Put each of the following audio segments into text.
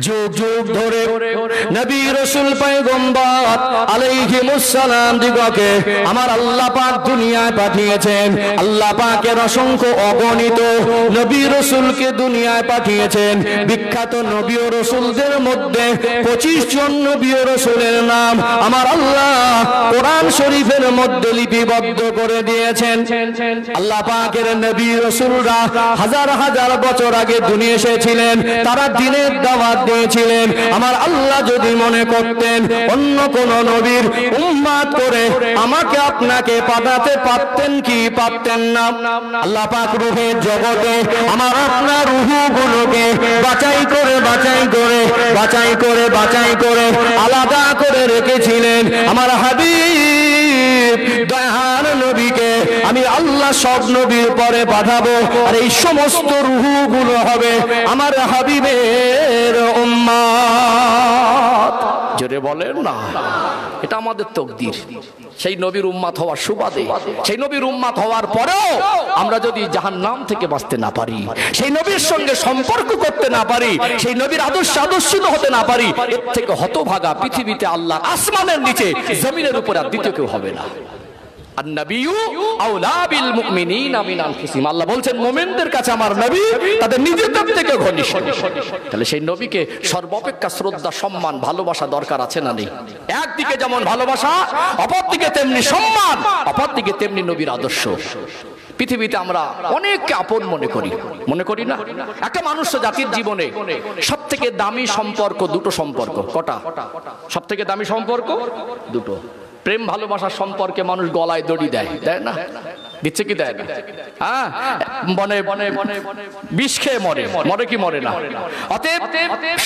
যুগ যুগ ধরে নবী রাসূল পয়গম্বর আলাইহিমুস সালাম দিগকে আমার আল্লাহ পাক দুনিয়ায় পাঠিয়েছেন। আল্লাহ পাকের অসংখ্য অগণিত নবী রাসূলকে দুনিয়ায় পাঠিয়েছেন। বিখ্যাত নবী ও রাসূলদের মধ্যে 25 জন নবী ও রাসূলের নাম আমার আল্লাহ কোরআন শরীফের মধ্যে লিপিবদ্ধ করে দিয়েছেন। আল্লাহ পাকের নবী রাসূলরা হাজার হাজার বছর আগে দুনিয়া এসেছিলেন, তারা দিনের দাওয়াত দিয়েছিলেন। আমার আল্লাহ যদি মনে করতেন অন্য কোন নবীর উম্মত করে আমাকে আপনাকে পাঠাতে পারতেন কি পারতেন না? আল্লাহ পাক রূহের জগতে আমার আপনার রূহগুলোকে বাছাই করে বাছাই করে বাছাই করে বাছাই করে আলাদা করে রেখেছিলেন। আমার হাবিব দয়ার নবীকে আমি আল্লাহ সব নবীর পরে পাঠাবো, আর এই সমস্ত রূহগুলো হবে আমার হাবিবের উম্মত। জোরে বলেন না, এটা আমাদের তাকদীর। সেই নবীর উম্মত হওয়ার সুবাদে, সেই নবীর উম্মত হওয়ার পরেও আমরা যদি জাহান্নাম থেকে বাঁচতে না পারি, সেই নবীর সঙ্গে সম্পর্ক করতে না পারি, সেই নবীর আদর্শিত হতে না পারি, এর থেকে হতভাগা পৃথিবীতে আল্লাহ আসমানের নিচে জমিনের উপর আর দ্বিতীয় কেউ হবে না। আল্লাহ বলছেন মুমিনদের কাছে আমার নবী তাদের নিজেদের থেকে ঘনিষ্ঠ। তাহলে সেই নবীকে সর্বাপেক্ষা শ্রদ্ধা, সম্মান, ভালোবাসা দরকার আছে না নেই? একদিকে যেমন ভালোবাসা, অপরদিকে তেমনি সম্মান, অপরদিকে তেমনি নবীর আদর্শ। পৃথিবীতে আমরা অনেককে আপন মনে করি না? একটা মানুষ জাতির জীবনে সব থেকে দামি সম্পর্ক দুটো সম্পর্ক। কটা? সব থেকে দামি সম্পর্ক দুটো। প্রেম ভালোবাসার সম্পর্কে মানুষ গলায় দড়ি দেয়, দেয় না? দিচ্ছে কি দেয় না? হ্যাঁ, বিষ খেয়ে মরে কি মরে না? অতএব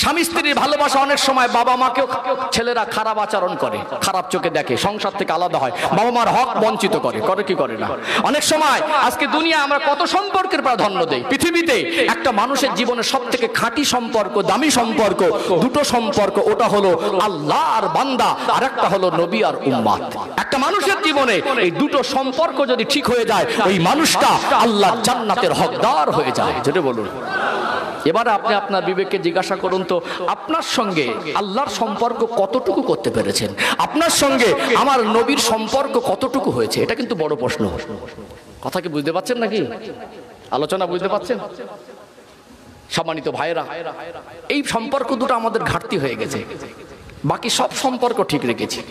স্বামী স্ত্রীর ভালোবাসা অনেক সময় বাবা মাকেও ছেলেরা খারাপ আচরণ করে, খারাপ চোখে দেখে, সংসার থেকে আলাদা হয়, বাবা মার হক বঞ্চিত করে কি করে না? অনেক সময় আজকে দুনিয়া আমরা কত সম্পর্কের প্রাধান্য দেই। পৃথিবীতে একটা মানুষের জীবনে সব থেকে খাঁটি সম্পর্ক, দামি সম্পর্ক দুটো সম্পর্ক, ওটা হলো আল্লাহ আর বান্দা, আর একটা হলো নবী আর উম্মত। একটা মানুষের জীবনে এই দুটো সম্পর্ক যদি ঠিক হয়ে যায়, ওই মানুষটা আল্লাহর জান্নাতের হকদার হয়ে যায়। যেটা বলুন। এবার আপনি আপনার বিবেককে জিজ্ঞাসা করুন তো, আপনার সঙ্গে আল্লাহর সম্পর্ক কতটুকু করতে পেরেছেন? আপনার সঙ্গে আমার নবীর সম্পর্ক কতটুকু হয়েছে? এটা কিন্তু বড় প্রশ্ন। কথা কি বুঝতে পারছেন নাকি? আলোচনা বুঝতে পারছেন? সম্মানিত ভাইরা, এই সম্পর্ক দুটো আমাদের ঘাটতি হয়ে গেছে। বাকি সব সম্পর্ক ঠিক রেখেছি।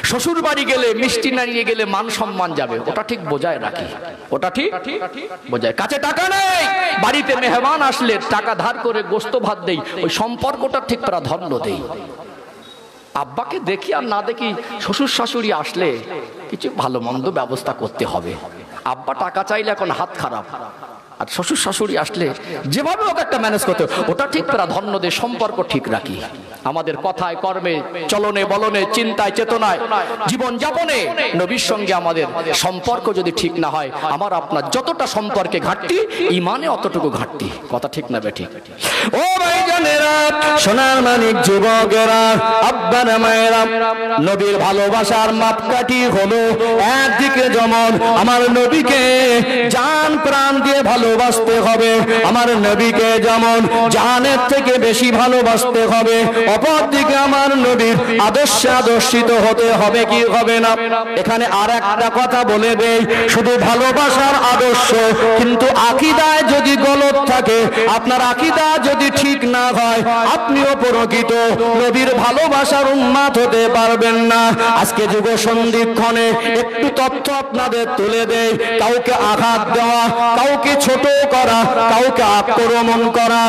শ্বশুর বাড়ি গেলে মিষ্টি না নিয়ে গেলে মান সম্মান যাবে, ওটা ঠিক বোঝায় রাখি, ওটা ঠিক বোঝায়। কাছে টাকা নেই, বাড়িতে মেহমান আসলে টাকা ধার করে গোস্ত ভাত দেই, ওই সম্পর্কটা ঠিক প্রাধান্য দেই। আব্বাকে দেখি আর না দেখি, শ্বশুর শাশুড়ি আসলে কিছু ভালো মন্দ ব্যবস্থা করতে হবে। আব্বা টাকা চাইলে এখন হাত খারাপ, আর শ্বশুর শাশুড়ি আসলে যেভাবে ওকে একটা ম্যানেজ করতে, ওটা ঠিক প্রাধান্য দিয়ে সম্পর্ক ঠিক রাখি। আমাদের কথায়, কর্মে, চলনে বলনে, চিন্তায় চেতনায়, জীবন যাপনে নবীর সঙ্গে আমাদের সম্পর্ক যদি ঠিক না হয়, আমার আপনার যতটা সম্পর্কে ঘাটতি, ইমানে অতটুকু ঘাটতি। কথা ঠিক না বেঠিক? ও ভাইজানেরা, সোনার মানিক যুবকেরা, আব্বারা মায়েরা, নবীর ভালোবাসার মাপকাঠি হলো একদিকে যেমন আমার নবীকে জান প্রাণ দিয়ে ভালোবাসতে হবে, আমার নবীকে যেমন জানের থেকে বেশি ভালোবাসতে হবে, অপরদিকে আমার নবীর আদর্শে আদর্শিত হতে হবে কি হবে না? এখানে আর একটা কথা বলে দেই, শুধু ভালোবাসার আদর্শ, কিন্তু আকীদায় যদি গলত থাকে, আপনার আকীদা যদি ঠিক না হয়, আপনিও প্রকৃত নবীর ভালোবাসার উম্মত হতে পারবেন না। আজকে যুগ সন্ধিক্ষণে একটু তথ্য আপনাদের তুলে দেয়। কাউকে আঘাত দেওয়া, কাউকে ছোট করা, কাউকে আক্রমণ করা,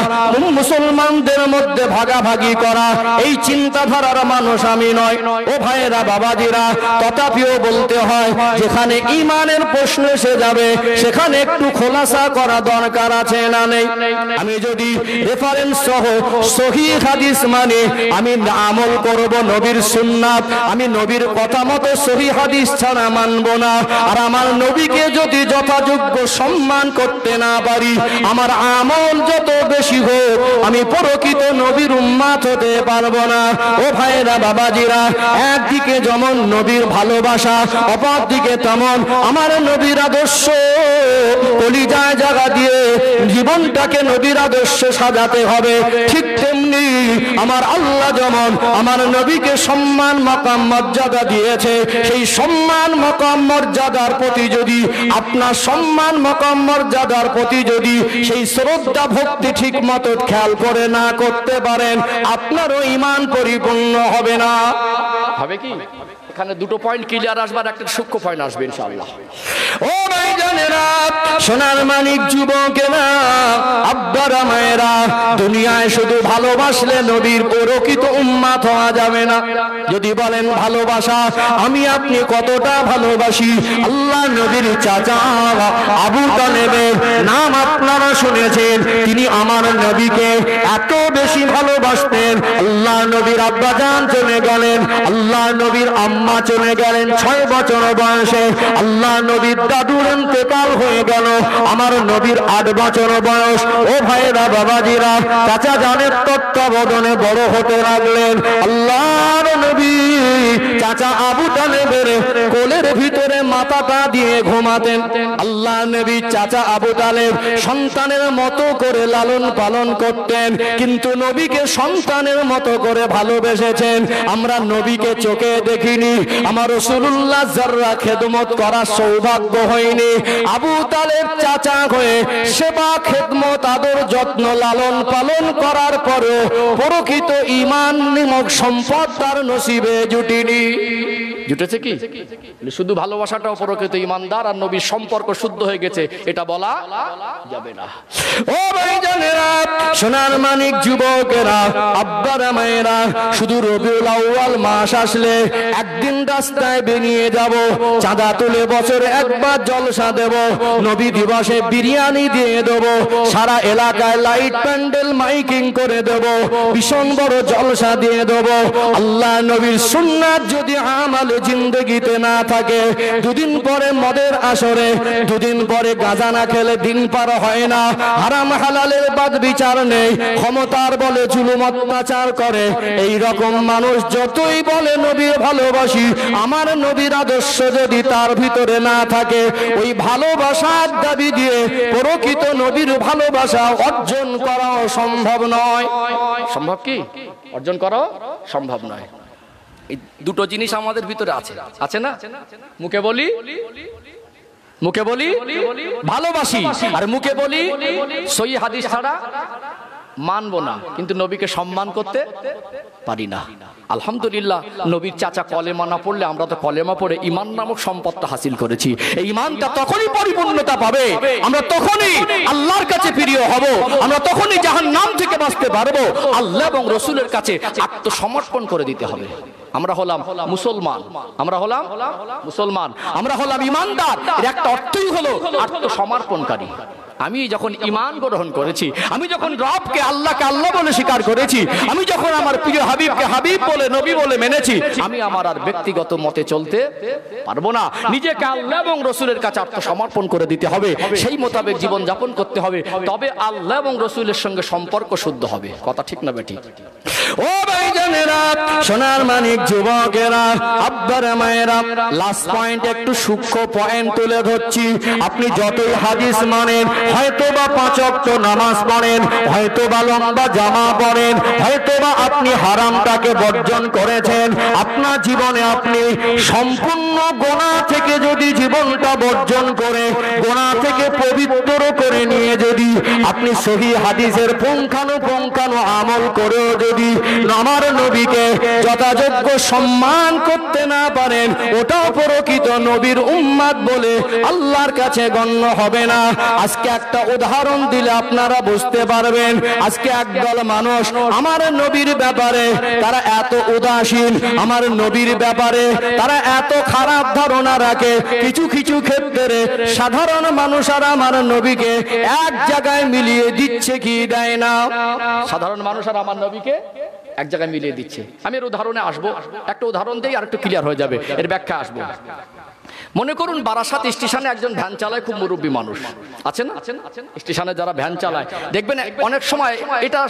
মুসলমানদের মধ্যে ভাগাভাগি করা, এই চিন্তাধারার মানুষ আমি নয়। ও ভাইয়েরা, বাবাজিরা, তথাপিও বলতে হয়, যেখানে ঈমানের প্রশ্ন এসে যাবে সেখানে একটু খোলাসা করা দরকার আছে না নেই? আমি যদি রেফারেন্স সহ সহিহ হাদিস মানে আমি আমল করব নবীর সুন্নাত, আমি নবীর কথা মতো সহিহ হাদিস ছাড়া মানব না। আর আমার নবীকে যদি যথাযোগ্য সম্মান করতে না পারি, আমার আমল যত বেশি হোক, আমি প্রকৃত নবীর উম্মত হতে পারবো না। ও ভাইরা বাবাজিরা, একদিকে যেমন নবীর ভালোবাসা, অপরদিকে তেমন আমার নবীর আদর্শ। কলিজায় জায়গা দিয়ে জীবনটাকে নবীর আদর্শে সাজাতে হবে। ঠিক তেমনি আমার আল্লাহ যেমন আমার নবীকে সম্মান মাকাম মর্যাদা দিয়েছে, সেই সম্মান মাকাম মর্যাদার প্রতি যদি আপনার সম্মান মাকাম মর্যাদার প্রতি যদি সেই শ্রদ্ধা ভক্তি ঠিক মতো খেয়াল করে না করতে পারেন, আপনারও ঈমান পরিপূর্ণ হবে না। হবে কি? এখানে দুটো পয়েন্ট ক্লিয়ার আসবে আর একটা সূক্ষ্ম পয়েন্ট আসবে ইনশাআল্লাহ। ও ভাইজানেরা, সোনার মানিক যুবকেরা, আব্বারা মায়েরা, দুনিয়ায় শুধু ভালোবাসলে নবীর প্রকৃত উম্মত হওয়া যাবে না। যদি বলেন ভালোবাসা, আমি আপনি কতটা ভালোবাসি, আল্লাহ নবীর চাচা আবু তালেবের নাম আপনারা শুনেছেন। তিনি আমার নবীকে এত বেশি ভালোবাসতেন, আল্লাহ নবীর আব্বাজান চলে গেলেন, আল্লাহ নবীর আম্মা চলে গেলেন 6 বছর বয়সে, আল্লাহ নবীর দাদুর ইন্তেকাল হয়ে গেল, আমার নবীর 8 বছর বয়স। ও ভাইরা বাবাজিরা, চাচা জানের তত্ত্বাবধানে বড় হতে লাগলেন। আল্লাহর নবী চাচা আবু তালেবের কোলের ভিতরে মাথাটা দিয়ে ঘুমাতেন। আল্লাহ নবী চাচা আবু তালেব সন্তানের মতো করে লালন পালন করতেন, কিন্তু নবীকে সন্তানের মতো করে ভালোবেসেছেন। আমরা নবীকে চোখে দেখিনি, আমার রাসূলুল্লাহ যারা খেদমত করার সৌভাগ্য হয়নি, আবু তালেব চাচা হয়ে সেবা খেদমত আদর যত্ন লালন পালন করার পরেও প্রকৃত ঈমান নামক সম্পদ তার নসিবে জুটিনি। জুটেছে কি? শুধু ভালোবাসাটাও প্রকৃত ঈমানদার আর নবীর সম্পর্ক শুদ্ধ হয়ে গেছে এটা বলা যাবে না। ও ভাইজানেরা, সোনার মানিক যুবকেরা, আব্বারা মায়েরা, শুধু রবিউল আউয়াল মাস আসলে একদিন রাস্তায় বেরিয়ে যাব, চাঁদা তুলে বছরে একবার জলসা দেব, নবী দিবসে বিরিয়ানি দিয়ে দেব, সারা এলাকায় লাইট প্যান্ডেল মাইকিং করে দেব, ভীষণ বড় জলসা দিয়ে দেব। আল্লাহ নবীর সুন্নাত যদি আমালে জিন্দেগিতে না থাকে, দুদিন পরে মদের আসরে, দুদিন পরে গাঁজা না খেলে দিন পার হয় না, হারাম হালালের বাদ বিচার নেই, ক্ষমতার বলে জুলুম অত্যাচার করে। এই রকম মানুষ যতই বলে নবীর ভালোবাসি, আমার নবীর আদর্শ যদি তার ভিতরে না থাকে, ওই ভালোবাসার দাবি দিয়ে প্রকৃত নবীর ভালোবাসা অর্জন করাও সম্ভব নয়। সম্ভব কি? অর্জন করাও সম্ভব নয়। এই দুটো জিনিস আমাদের ভিতরে আছে, আছে না? মুখে বলি, মুখে বলি ভালোবাসি, আর মুখে বলি সহিহ হাদিস ছাড়া মানবো না, কিন্তু নবীকে সম্মান করতে পারি না। আলহামদুলিল্লাহ, নবীর চাচা কলেমা না পড়লে আমরা তো কলেমা পড়ে ঈমান নামক সম্পদটা হাসিল করেছি। এই ঈমানটা তখনই পরিপূর্ণতা পাবে, আমরা তখনই আল্লাহর কাছে প্রিয় হব, আমরা তখনই জাহান্নাম থেকে বাঁচতে পারবো। আল্লাহ এবং রাসূলের কাছে আত্মসমর্পণ করে দিতে হবে। আমরা হলাম মুসলমান, আমরা হলাম মুসলমান, আমরা হলাম ঈমানদার। এর একটা অর্থই হলো আত্মসমর্পণকারী। আমি যখন ঈমান গ্রহণ করেছি, আমি যখন রবকে আল্লাহকে আল্লাহ বলে স্বীকার করেছি, আমি যখন আমার প্রিয় হাবিবকে হাবিব বলে নবী বলে মেনেছি, আমি আমার আর ব্যক্তিগত মতে চলতে পারবো না। নিজেকে আল্লাহ এবং রাসূলের কাছে আত্মসমর্পণ করে দিতে হবে, সেই মোতাবেক জীবন যাপন করতে হবে, তবে আল্লাহ এবং রাসূলের সঙ্গে সম্পর্ক শুদ্ধ হবে। কথা ঠিক না বেঠিক? ও ভাইজানেরা, সোনার মানিক যুবকেরা, আব্বারা মায়েরা, লাস্ট পয়েন্ট একটু সূক্ষ্ম পয়েন্ট তুলে ধরছি। আপনি যতই হাদিস মানেন, হয়তোবা 5 ওয়াক্ত নামাজ পড়েন, হয়তোবা লম্বা জামা পড়েন, হয়তোবা আপনি হারামটাকে বর্জন করেছেন, আপনার জীবনে আপনি সম্পূর্ণ গোনাহ থেকে যদি জীবনটা বর্জন করে গোনাহ থেকে পবিত্র করে নিয়ে যদি আপনি সহিহ হাদিসের পুঙ্খানুপুঙ্খানু আমল করেও যদি আমার নবীকে যথাযোগ্য সম্মান করতে না পারেন, ওটাও প্রকৃত নবীর উম্মত বলে আল্লাহর কাছে গণ্য হবে না। আজকে একটা উদাহরণ দিলে আপনারা বুঝতে পারবেন। আজকে একদল মানুষ আমার নবীর ব্যাপারে তারা এত উদাসীন, আমার নবীর ব্যাপারে তারা এত খারাপ ধারণা রাখে। কিছু কিছু ক্ষেত্রে সাধারণ মানুষ আর আমার নবীকে এক জায়গায় মিলিয়ে দিচ্ছে কি দেয় না? সাধারণ মানুষ আর আমার নবীকে এক জায়গায় মিলিয়ে দিচ্ছে। আমি এর উদাহরণে আসবো, একটা উদাহরণ দেই আর একটু ক্লিয়ার হয়ে যাবে, এর ব্যাখ্যা আসবো। মনে করুন বারাসাত স্টেশনে একজন ভ্যান চালায়, খুব মুরব্বী মানুষ আছে না, স্টেশনে যারা ভ্যান চালায় দেখবেন অনেক সময় এটা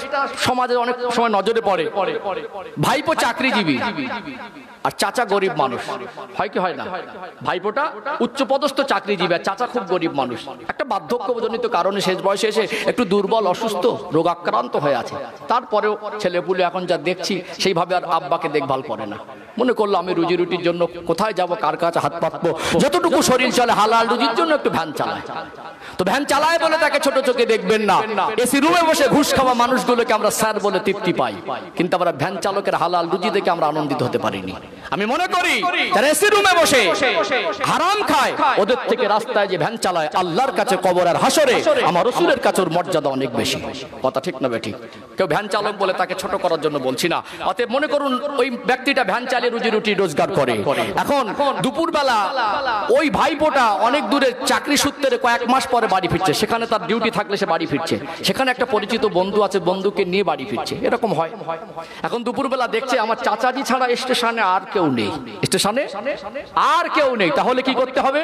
সমাজে অনেক সময় নজরে পড়ে, ভাইপো চাকরিজীবী আর চাচা গরিব মানুষ, হয় কি হয় না? ভাইপোটা উচ্চপদস্থ চাকরিজীবী আর চাচা খুব গরিব মানুষ। একটা বার্ধক্যজনিত কারণে শেষ বয়সে এসে একটু দুর্বল, অসুস্থ, রোগাক্রান্ত হয়ে আছে। তারপরেও ছেলেপুলে এখন যা দেখছি সেইভাবে আর আব্বাকে দেখভাল করে না। মনে করলো আমি রুজি রুটির জন্য কোথায় যাব, কার কাছে হাত পাতবো, যতটুকু শরীর চলে হালাল রুজির জন্য একটু ভ্যান চালায়। তো ভ্যান চালায় বলে তাকে ছোট চোখে দেখবেন না। এসি রুমে বসে ঘুষ খাওয়া মানুষগুলোকে আমরা স্যার বলে তৃপ্তি পাই, কিন্তু আমরা ভ্যান চালকের হালাল রুজি দেখে আমরা আনন্দিত হতে পারিনি। আমি মনে করি যারা এসি রুমে বসে হারাম খায় ওদের থেকে রাস্তায় যে ভ্যান চালায় আল্লাহর কাছে কবর আর হাসরে আমার রাসূলের কাছে ওর মর্যাদা অনেক বেশি। কথা ঠিক না বেঠিক? কেউ ভ্যান চালক বলে তাকে ছোট করার জন্য বলছি না। অতএব মনে করুন ওই ব্যক্তিটা ভ্যান চালিয়ে রুজি রুটি রোজগার করে, এখন দুপুরবেলা ওই ভাইপোটা অনেক দূরে চাকরি সূত্রে কয়েক মাস পরে বাড়ি ফিরছে, সেখানে তার ডিউটি থাকলে সে বাড়ি ফিরছে, সেখানে একটা পরিচিত বন্ধু আছে, বন্ধুকে নিয়ে বাড়ি ফিরছে, এরকম হয়। এখন দুপুরবেলা দেখছে আমার চাচাজি ছাড়া স্টেশনে আর কেউ নেই, স্টেশনে আর কেউ নেই, তাহলে কি করতে হবে?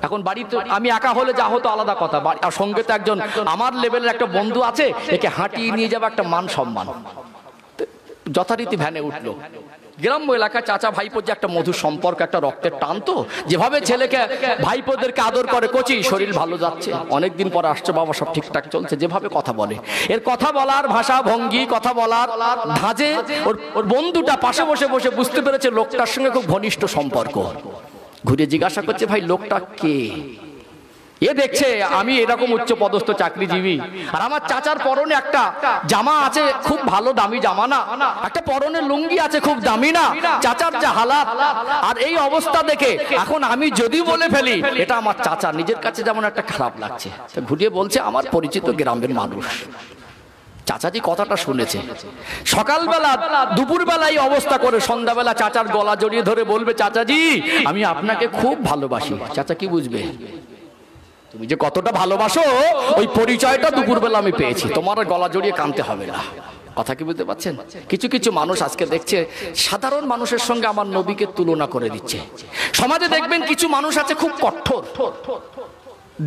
এখন বাড়িতে আমি একা হলে যা হতো আলাদা কথা, আর সঙ্গে তো একজন আমার লেভেলের একটা বন্ধু আছে, একে হাঁটিয়ে নিয়ে যাবে একটা মান সম্মান। যথারীতি ভ্যানে উঠলো। গ্রাম্য এলাকায় চাচা ভাইপোর যে একটা মধুর সম্পর্ক, একটা রক্তের টান, তো যেভাবে ছেলেকে ভাইপোদেরকে আদর করে, কচি শরীর ভালো যাচ্ছে, অনেকদিন পর আসছে বাবা, সব ঠিকঠাক চলছে, যেভাবে কথা বলে, এর কথা বলার ভাষা ভঙ্গি, কথা বলার ধাঁজে ওর বন্ধুটা পাশে বসে বসে বুঝতে পেরেছে লোকটার সঙ্গে খুব ঘনিষ্ঠ সম্পর্ক। ঘুরে জিজ্ঞাসা করছে, ভাই লোকটা কে? এ দেখছে আমি এরকম উচ্চ পদস্থ চাকরিজীবী, আর আমার চাচার পরনে একটা জামা আছে খুব ভালো দামি জামা না, একটা পরনে লুঙ্গি আছে খুব দামি না, চাচার যা হালাত, আর এই অবস্থা দেখে এখন আমি যদি বলে ফেলি এটা আমার চাচা, নিজের কাছে যেমন একটা খারাপ লাগছে। ঘুরিয়ে বলছে আমার পরিচিত গ্রামের মানুষ। চাচাজি কথাটা শুনেছে, সকালবেলা দুপুরবেলা এই অবস্থা করে সন্ধ্যাবেলা চাচার গলা জড়িয়ে ধরে বলবে, চাচাজি আমি আপনাকে খুব ভালোবাসি। চাচা কি বুঝবে? তুমি যে কতটা ভালোবাসো ওই পরিচয়টা দুপুরবেলা আমি পেয়েছি, তোমার গলা জড়িয়ে কাঁদতে হবে না। কথা কি বুঝতে পারছেন? কিছু কিছু মানুষ আজকে দেখছে সাধারণ মানুষের সঙ্গে আমার নবীকে তুলনা করে দিচ্ছে। সমাজে দেখবেন কিছু মানুষ আছে খুব কঠোর,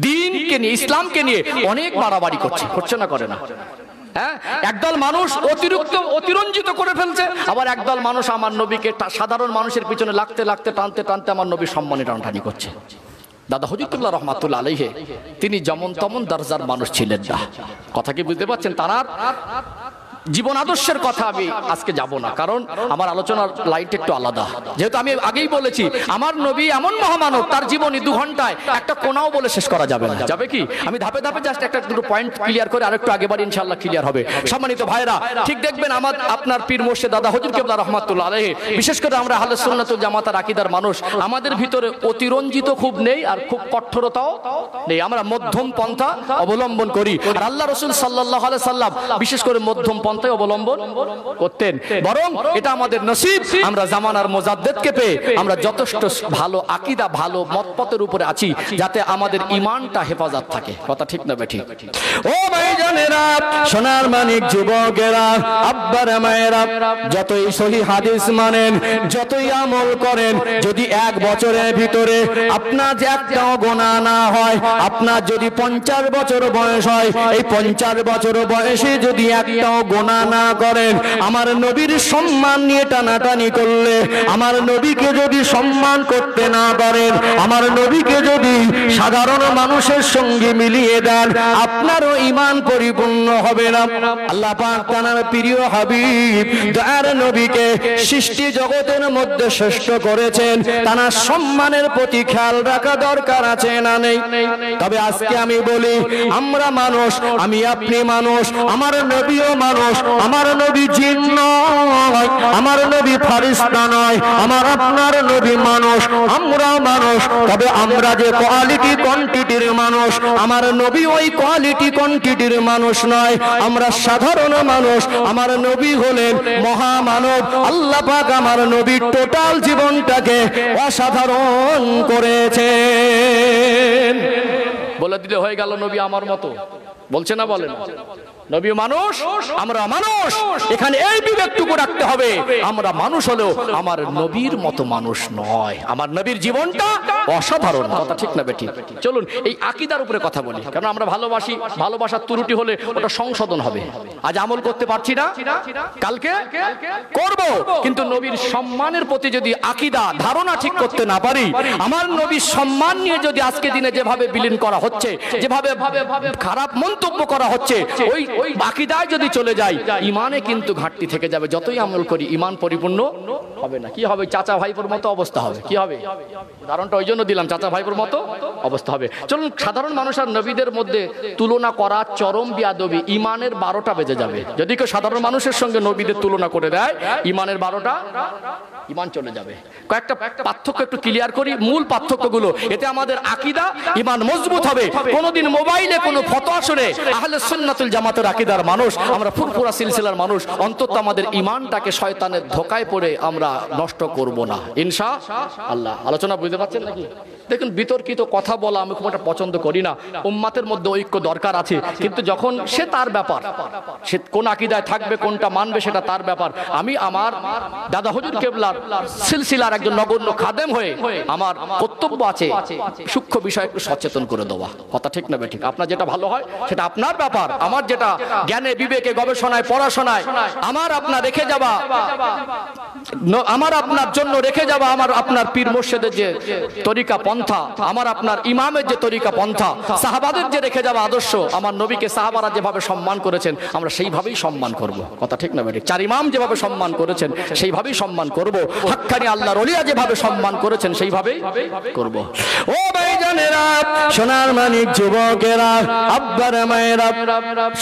দ্বীনকে নিয়ে, ইসলামকে নিয়ে অনেক বাড়াবাড়ি করছে না, করে না? হ্যাঁ, একদল মানুষ অতিরঞ্জিত করে ফেলছে, আবার একদল মানুষ আমার নবীকে সাধারণ মানুষের পিছনে লাগতে লাগতে টানতে টানতে আমার নবীর সম্মানে টানটানি করছে। দাদা হুজুরতুল্লাহ রহমাতুল্লাহ আলাইহি তিনি যেমন তেমন দরজার মানুষ ছিলেন না। কথা কি বুঝতে পারছেন? তার জীবন আদর্শের কথা আমি আজকে যাব না, কারণ আমার আলোচনার লাইট একটু আলাদা। যেহেতু আমি আগেই বলেছি আমার নবী এমন মহামানব, তার জীবনী 2 ঘন্টায় একটা কোনাও বলে শেষ করা যাবে না। যাবে কি? আমি ধাপে ধাপে জাস্ট একটা দুটো পয়েন্ট ক্লিয়ার করে আরেকটু আগে বাড়ি ইনশাআল্লাহ ক্লিয়ার হবে। সম্মানিত ভাইরা, ঠিক দেখবেন আপনার পীর মুর্শিদ দাদা হুজুর কিবলা রহমাতুল্লাহ আলাইহি, বিশেষ করে আমরা আহলে সুন্নাত ওয়াল জামাতের আকীদার মানুষ, আমাদের ভিতরে অতিরঞ্জিত খুব নেই আর খুব কঠোরতাও নেই, আমরা মধ্যম পন্থা অবলম্বন করি। আর আল্লাহ রাসূল সাল্লাল্লাহু আলাইহি সাল্লাম বিশেষ করে মধ্যম পন্থায় অবলম্বন করতেন, বরং এটা আমাদের নসিব আমরা জামানার মুজাদ্দিদকে পেয়ে আমরা যথেষ্ট ভালো আকীদা, ভালো মতপথের উপরে আছি, যাতে আমাদের ঈমানটা হেফাজত থাকে। কথা ঠিক না বেঠিক? ও ভাইজানেরা, সোনার মানিক যুবকেরা, আব্বারা মায়েরা, যতই সহিহ হাদিস মানেন, যতই আমল করেন, যদি 1 বছরের ভিতরে আপনার যে একটাও গুনাহ না হয়, আপনার যদি 50 বছর বয়স হয়, এই 50 বছর বয়সে যদি একটাও গুনাহ না করেন, আমার নবীর সম্মান নিয়ে টানাটানি করলে, আমার নবীকে যদি সম্মান করতে না পারেন, আমার নবীকে যদি সাধারণ মানুষের সঙ্গে মিলিয়ে দেন, আপনারও ঈমান পরিপূর্ণ হবে না। আল্লাহ পাক তার প্রিয় হাবিব দয়ার নবীকে সৃষ্টি জগতের মধ্যে শ্রেষ্ঠ করেছেন, তার সম্মানের প্রতি খেয়াল রাখা দরকার আছে না নেই? তবে আজকে আমি বলি, আমরা মানুষ, আমি আপনি মানুষ, আমার নবীও মানুষ, মানুষ, আমার নবী জিন নয়, আমার নবী ফারিস্তা নয়, আমার আপনার নবী মানুষ, আমরা মানুষ। তবে আমরা যে কোয়ালিটি কোয়ান্টিটির মানুষ, আমার নবী ওই কোয়ালিটি কোয়ান্টিটির মানুষ নয়, আমরা সাধারণ মানুষ। আমার নবী হলেন মহামানব। আল্লাহ পাক আমার নবীর টোটাল জীবনটাকে অসাধারণ করেছেন। বলে দিলে হয়ে গেল নবী আমার মতো, বলছে না? বলেন, নবী মানুষ, আমরা মানুষ। এখানে এই বিবেকটুকু রাখতে হবে, আমরা মানুষ হলেও আমার নবীর মতো মানুষ নয়। আমার নবীর জীবনটা অসাধারণ। কথা ঠিক না বেঠিক? চলুন এই আকীদার উপরে কথা বলি, কারণ আমরা ভালোবাসি। ভালোবাসার ত্রুটি হলে ওটা সংশোধন হবে। আজ আমল করতে পারছি না, কালকে করব, কিন্তু নবীর সম্মানের প্রতি যদি আকীদা ধারণা ঠিক করতে না পারি, আমার নবীর সম্মান নিয়ে যদি আজকে দিনে যেভাবে বিলীন করা হচ্ছে, যেভাবে খারাপ মন্তব্য করা হচ্ছে, ওই আকীদায় যদি চলে যায়, ইমানে কিন্তু ঘাটতি থেকে যাবে। যতই আমল করি ইমান পরিপূর্ণ হবে না। কি হবে? চাচা ভাইপোর মতো অবস্থা হবে। কি হবে? উদাহরণটা ওই জন্য দিলাম, চাচা ভাইপোর মতো অবস্থা হবে। চলুন, সাধারণ মানুষ আর নবীদের মধ্যে তুলনা করা চরম বিয়াদবি। ইমানের 12টা বেজে যাবে যদি কেউ সাধারণ মানুষের সঙ্গে নবীদের তুলনা করে দেয়। ইমানের 12টা ইমান চলে যাবে। কয়েকটা পার্থক্য একটু ক্লিয়ার করি, মূল পার্থক্যগুলো। এতে আমাদের আকীদা ইমান মজবুত হবে। কোনোদিন মোবাইলে কোনো ফতোয়া শুনে আহলে সুন্নাতুল জামাতের আকীদার মানুষ, আমরা ফুরফুরা সিলসিলার মানুষ, অন্তত আমাদের ইমানটাকে শয়তানের ধোকায় পড়ে আমরা নষ্ট করব না ইনশাআল্লাহ। আলোচনা বুঝতে পারছেন নাকি? দেখুন, বিতর্কিত কথা বলা আমি খুব একটা পছন্দ করি না। উম্মাতের মধ্যে ঐক্য দরকার আছে, কিন্তু যখন সে তার ব্যাপার, সে কোন আকীদায় থাকবে, কোনটা মানবে, সেটা তার ব্যাপার। আমি আমার দাদা হুজুর কেবলার সিলসিলার একজন নগণ্য খাদেম হয়ে আমার কর্তব্য আছে সূক্ষ্ম বিষয় একটু সচেতন করে দেওয়া। কথা ঠিক না বেঠিক? আপনার যেটা ভালো হয় সেটা আপনার ব্যাপার। আমার যেটা জ্ঞানে বিবেকে গবেষণায় পড়াশোনায় আমার আপনার রেখে যাওয়া, আমার আপনার জন্য রেখে যাওয়া আমার আপনার পীর মুর্শিদের যে তরিকা পন্থা, আমার আপনার ইমামের যে তরিকা পন্থা, সাহাবাদের যে রেখে যাওয়া আদর্শ, আমার নবীকে সাহাবারা যেভাবে সম্মান করেছেন আমরা সেইভাবেই সম্মান করব। কথা ঠিক না বেঠিক? চার ইমাম যেভাবে সম্মান করেছেন সেইভাবেই সম্মান করব। হাক্কানি আল্লাহর ওলিয়া যেভাবে সম্মান করেছেন সেইভাবেই করব। ও ভাইজানেরা, সোনার মানিক যুবকেরা, আব্বার মায়েরা,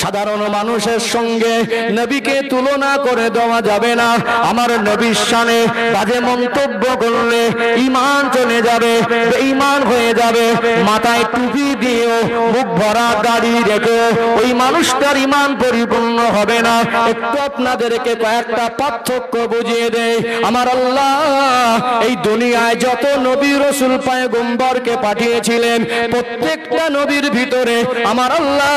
সাধারণ মানুষের সঙ্গে নবীকে তুলনা করে দেওয়া যাবে না। আমার নবীর শানে বাজে মন্তব্য করলে ঈমান চলে যাবে, বেঈমান হয়ে যাবে। মাথায় টুপি দিয়েও মুখ ভরা দাড়ি রেখে ওই মানুষটার ঈমান পরিপূর্ণ হবে না। একটু আপনাদেরকে কয়েকটা পার্থক্য বুঝিয়ে দেয়। আমার আল্লাহ এই দুনিয়ায় যত নবী রাসূল পয়গম্বরকে পাঠিয়েছিলেন, প্রত্যেকটা নবীর ভিতরে আমার আল্লাহ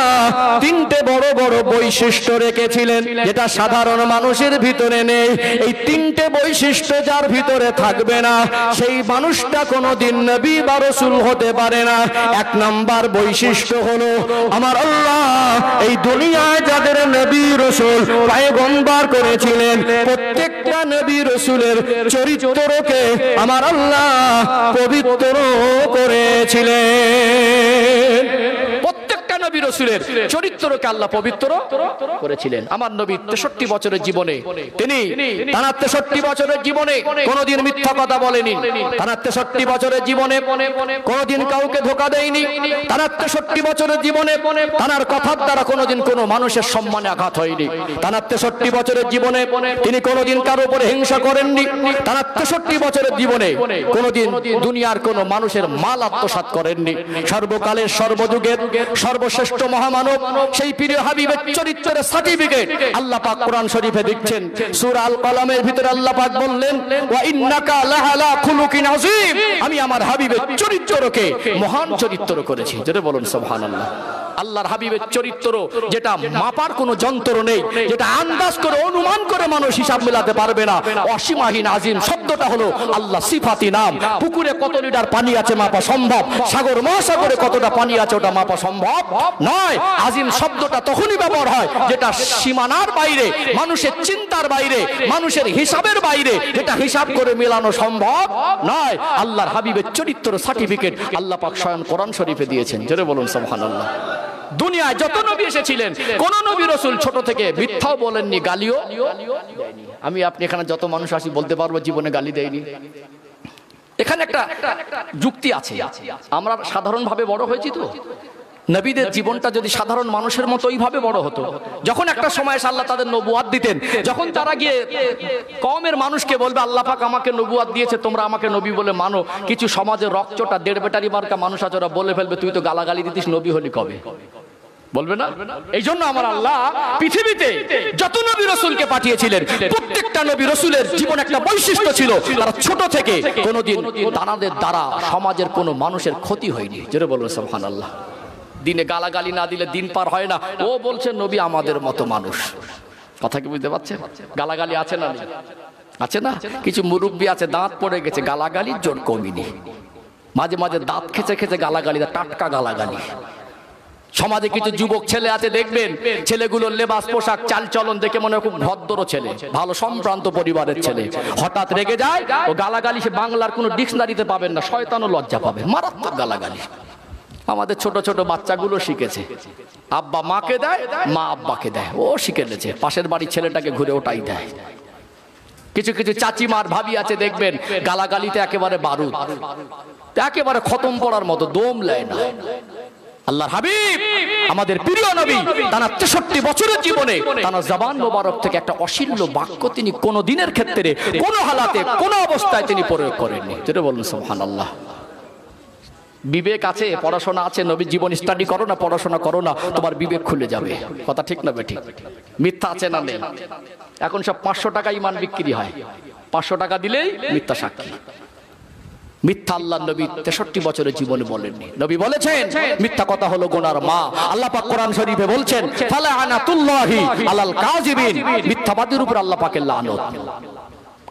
তিনটে বড় বড় বৈশিষ্ট্য রেখেছিলেন, যেটা সাধারণ মানুষের ভিতরে নেই। এই তিনটে বৈশিষ্ট্য যার ভিতরে থাকবে না, সেই মানুষটা কোনোদিন নবী বা রাসূল হতে পারে না। এক নাম্বার বৈশিষ্ট্য হলো, আমার আল্লাহ এই দুনিয়ায় যাদের নবী রাসূল পয়গম্বর করেছিলেন, প্রত্যেকটা নবী রাসূলের চরিত্রকে আমার আল্লাহ পবিত্র করেছিলেন। প্রত্যেকটা নবী রাসূলের চরিত্রকে আল্লাহ পবিত্র করেছিলেন। আমার নবী 63 বছরের জীবনে তিনি টানা 63 বছরের জীবনে কোনোদিন মিথ্যা কথা বলেনি। টানা 63 বছরের জীবনে কোনোদিন কাউকে ধোঁকা দেয়নি। টানা 63 বছরের জীবনে তার কথার দ্বারা কোনোদিন কোনো মানুষের সম্মানে আঘাত হয়নি। টানা 63 বছরের জীবনে তিনি কোনোদিন কারো উপরে হিংসা করেননি। টানা 63 বছরের জীবনে কোনোদিন দুনিয়ার কোনো মানুষের মাল আত্মসাৎ করেননি। সর্বকালের সর্বযুগের সর্বশ্রেষ্ঠ মহামানব সেই প্রিয় হাবিবের চরিত্রের সার্টিফিকেট আল্লাহ পাক কোরআন শরীফে দিচ্ছেন। সূরা আল কলামের ভিতরে আল্লাহ পাক বললেন, ওয়া ইন্নাকা লাআলা খুলুকিন আযীম। আমি আমার হাবিবের চরিত্রকে মহান চরিত্র করেছি। যেটা বলুন সুবহানাল্লাহ। আল্লাহর হাবিবের চরিত্র যেটা মাপার কোনো যন্ত্র নেই, যেটা আন্দাজ করে অনুমান করে মানুষ হিসাব মেলাতে পারবে না। অসীমাহীন আজিম শব্দটা হলো আল্লাহ সিফাতি নাম। পুকুরে কত লিটার পানি আছে মাপা সম্ভব, সাগর মহাসাগরে কতটা পানি আছে ওটা মাপা সম্ভব নয়। আজিম শব্দটা তখনই ব্যবহার হয় যেটা সীমানার বাইরে, মানুষের চিন্তার বাইরে, মানুষের হিসাবের বাইরে, যেটা হিসাব করে মেলানো সম্ভব নয়। আল্লাহর হাবিবের চরিত্র সার্টিফিকেট আল্লাহ পাক স্বয়ং কোরআন শরীফে দিয়েছেন। জোরে বলুন সুবহানাল্লাহ। দুনিয়ায় যত নবী এসেছিলেন, কোন নবী রাসূল ছোট থেকে মিথ্যাও বলেননি, গালিও দেয়নি। আমি আপনি এখানে যত মানুষ আসি বলতে পারবো জীবনে গালি দেয়নি। এখানে একটা যুক্তি আছে। আমরা সাধারণভাবে বড় হয়েছি তো, নবীদের জীবনটা যদি সাধারণ মানুষের মতো ওইভাবে বড় হতো, যখন একটা সময় এসে আল্লাহ তাদের নবুয়াত দিতেন, যখন তারা গিয়ে কওমের মানুষকে বলবে আল্লাহ পাক আমাকে নবুয়াত দিয়েছে, তোমরা আমাকে নবী বলে মানো, কিছু সমাজের রকচটা দেড় বেটারি মার্কা মানুষ আছে, ওরা বলে ফেলবে তুই তো গালাগালি দিতিস, নবী হলি কবে? বলবে না? এই জন্য আমার আল্লাহ পৃথিবীতে যত নবী রাসূলকে পাঠিয়েছিলেন, প্রত্যেকটা নবী রাসূলের জীবন একটা বৈশিষ্ট্য ছিল, তারা ছোট থেকে কোনোদিন তাদের দ্বারা সমাজের কোনো মানুষের ক্ষতি হয়নি। জোরে বলুন সুবহানাল্লাহ। দিনে গালাগালি না দিলে দিন পার হয় না। ও বলছে নবী আমাদের মতো মানুষ। কথা কি বুঝতে পারছেন? গালাগালি আছে না? আছে না? কিছু মুরব্বী আছে দাঁত পড়ে গেছে, গালাগালির জোর কমিনি, মাঝে মাঝে দাঁত খেচে খেচে গালাগালি, টাটকা গালাগালি। সমাজে কিছু যুবক ছেলে আছে দেখবেন, ছেলেগুলোর লেবাস পোশাক চাল চলন দেখে মনে হয় খুব ভদ্র ছেলে, ভালো সম্ভ্রান্ত পরিবারের ছেলে, হঠাৎ রেগে যায় ও গালাগালি, সে বাংলার কোনো ডিকশনারিতে পাবেন না, শয়তানও লজ্জা পাবে, মারাত্মক গালাগালি। আমাদের ছোট ছোট বাচ্চাগুলো শিখেছে, আব্বা মাকে দেয়, মা আব্বাকে দেয়, ও শিখে নিয়েছে, পাশের বাড়ির ছেলেটাকে ঘুরে ওটাই দেয়। কিছু কিছু চাচিমার ভাবি আছে দেখবেন, গালাগালিতে একেবারে বারুদ, একেবারে খতম করার মতো, দম নেয় না। আল্লাহর হাবিব আমাদের প্রিয় নবী, তার 63 বছরের জীবনে তার জবান মোবারক থেকে একটা অশ্লীল বাক্য তিনি কোনো দিনের ক্ষেত্রে, কোনো হালাতে, কোনো অবস্থায় তিনি প্রয়োগ করেননি। যেটা বলুন সুবহানাল্লাহ। বিবেক আছে, পড়াশোনা আছে, নবীর জীবন স্টাডি করো না, পড়াশোনা করো না, তোমার বিবেক খুলে যাবে। কথা ঠিক না বেঠিক? মিথ্যা আছে না নেই? এখন সব 500 টাকা ইমান বিক্রি হয়, 500 টাকা দিলেই মিথ্যা সাক্ষী। মিথ্যা আল্লাহ নবী 63 বছরের জীবনে বলেননি। নবী বলেছেন মিথ্যা কথা হলো গুনার মা। আল্লাহ পাক কোরআন শরীফে বলছেন ফালানাতুল্লাহি আলাল কাযিবিন, মিথ্যাবাদীর উপর আল্লাহ পাকের লানত।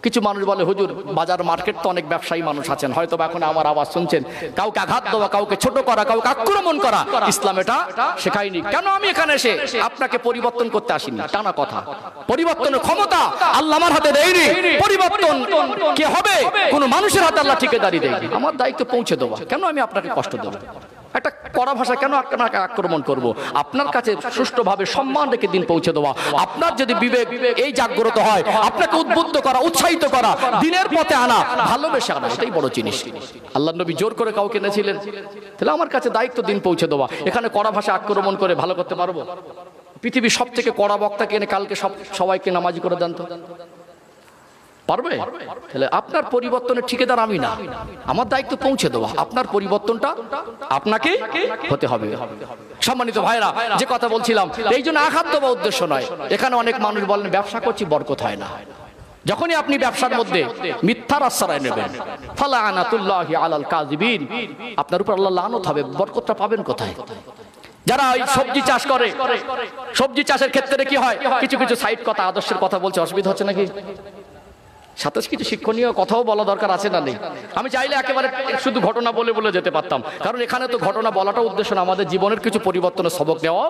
কিছু মানুষ বলে হুজুর বাজার মার্কেট তো অনেক ব্যবসায়ী মানুষ আছেন, হয়তো এখন আমার আওয়াজ শুনছেন, কাউকে আঘাত দেওয়া, কাউকে ছোট করা, কাউকে আক্রমণ করা ইসলাম এটা শেখায়নি। কেন আমি এখানে এসে আপনাকে পরিবর্তন করতে আসিনি, টানা কথা। পরিবর্তনের ক্ষমতা আল্লাহ আমার হাতে দেয়নি, পরিবর্তন কে হবে কোন মানুষের হাতে আল্লাহ ঠিকাদারি দেয়নি। আমার দায়িত্ব পৌঁছে দেওয়া, কেন আমি আপনাকে কষ্ট দেবো? একটা কড়া ভাষা কেন আপনাকে আক্রমণ করব? আপনার কাছে সুষ্ঠুভাবে সম্মান রেখে দিন পৌঁছে দেওয়া। আপনার যদি বিবেক এই জাগ্রত হয়, আপনাকে উদ্বুদ্ধ করা, উৎসাহিত করা, দিনের পথে আনা, ভালোবেসে আনা, এটাই বড় জিনিস। আল্লাহ নবী জোর করে কাউকে এনেছিলেন, তাহলে আমার কাছে দায়িত্ব দিন পৌঁছে দেওয়া। এখানে কড়া ভাষা আক্রমণ করে ভালো করতে পারবো? পৃথিবীর সব থেকে কড়া বক্তাকে এনে কালকে সবাইকে নামাজি করে দেন তো, পারবে? তাহলে আপনার পরিবর্তনের ঠিকাদার আমি না, আমার দায়িত্ব পৌঁছে দেওয়া। আপনার পরিবর্তনটা আপনাকে হতে হবে। সম্মানিত ভাইরা, যে কথা বলছিলাম, এই জন্য আঘাত দেওয়া উদ্দেশ্য নয়। এখানে অনেক মানুষ বলেন ব্যবসা করছি, বরকত হয় না। যখনই আপনি ব্যবসার মধ্যে মিথ্যার আশ্রয় নেবেন, ফালানাতুল্লাহি আলাল কাযিবিন, আপনার উপর আল্লাহ লানত হবে, বরকতটা পাবেন কোথায়? যারা এই সবজি চাষ করে, সবজি চাষের ক্ষেত্রে কি হয়, কিছু কিছু সাইড কথা, আদর্শের কথা বলছে, অসুবিধা হচ্ছে নাকি? সাথে কিছু শিক্ষণীয় কথাও বলা দরকার আছে না নেই? আমি চাইলে একেবারে শুধু ঘটনা বলে বলে যেতে পারতাম, কারণ এখানে তো ঘটনা বলাটা উদ্দেশ্য না, আমাদের জীবনের কিছু পরিবর্তনের সবক নেওয়া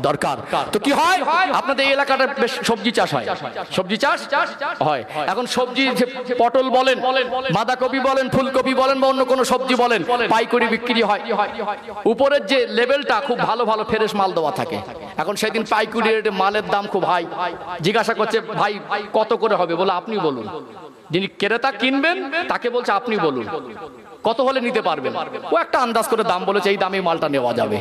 দরকার। তো কি হয়, আপনাদের এই এলাকাটা বেশ সবজি চাষ হয়, সবজি চাষ হয়। এখন সবজি পটল বলেন, বাঁধাকপি বলেন, ফুলকপি বলেন, বা অন্য কোনো সবজি বলেন, পাইকারি বিক্রি হয়। উপরের যে লেভেলটা খুব ভালো ভালো ফ্রেশ মাল দেওয়া থাকে। এখন সেদিন পাইকারি রেটে মালের দাম খুব হাই, জিজ্ঞাসা করছে ভাই কত করে হবে? বলে আপনি বলুন। যিনি ক্রেতা কিনবেন তাকে বলছে আপনি বলুন কত হলে নিতে পারবেন। ও একটা আন্দাজ করে দাম বলেছে, এই দামে মালটা নেওয়া যাবে।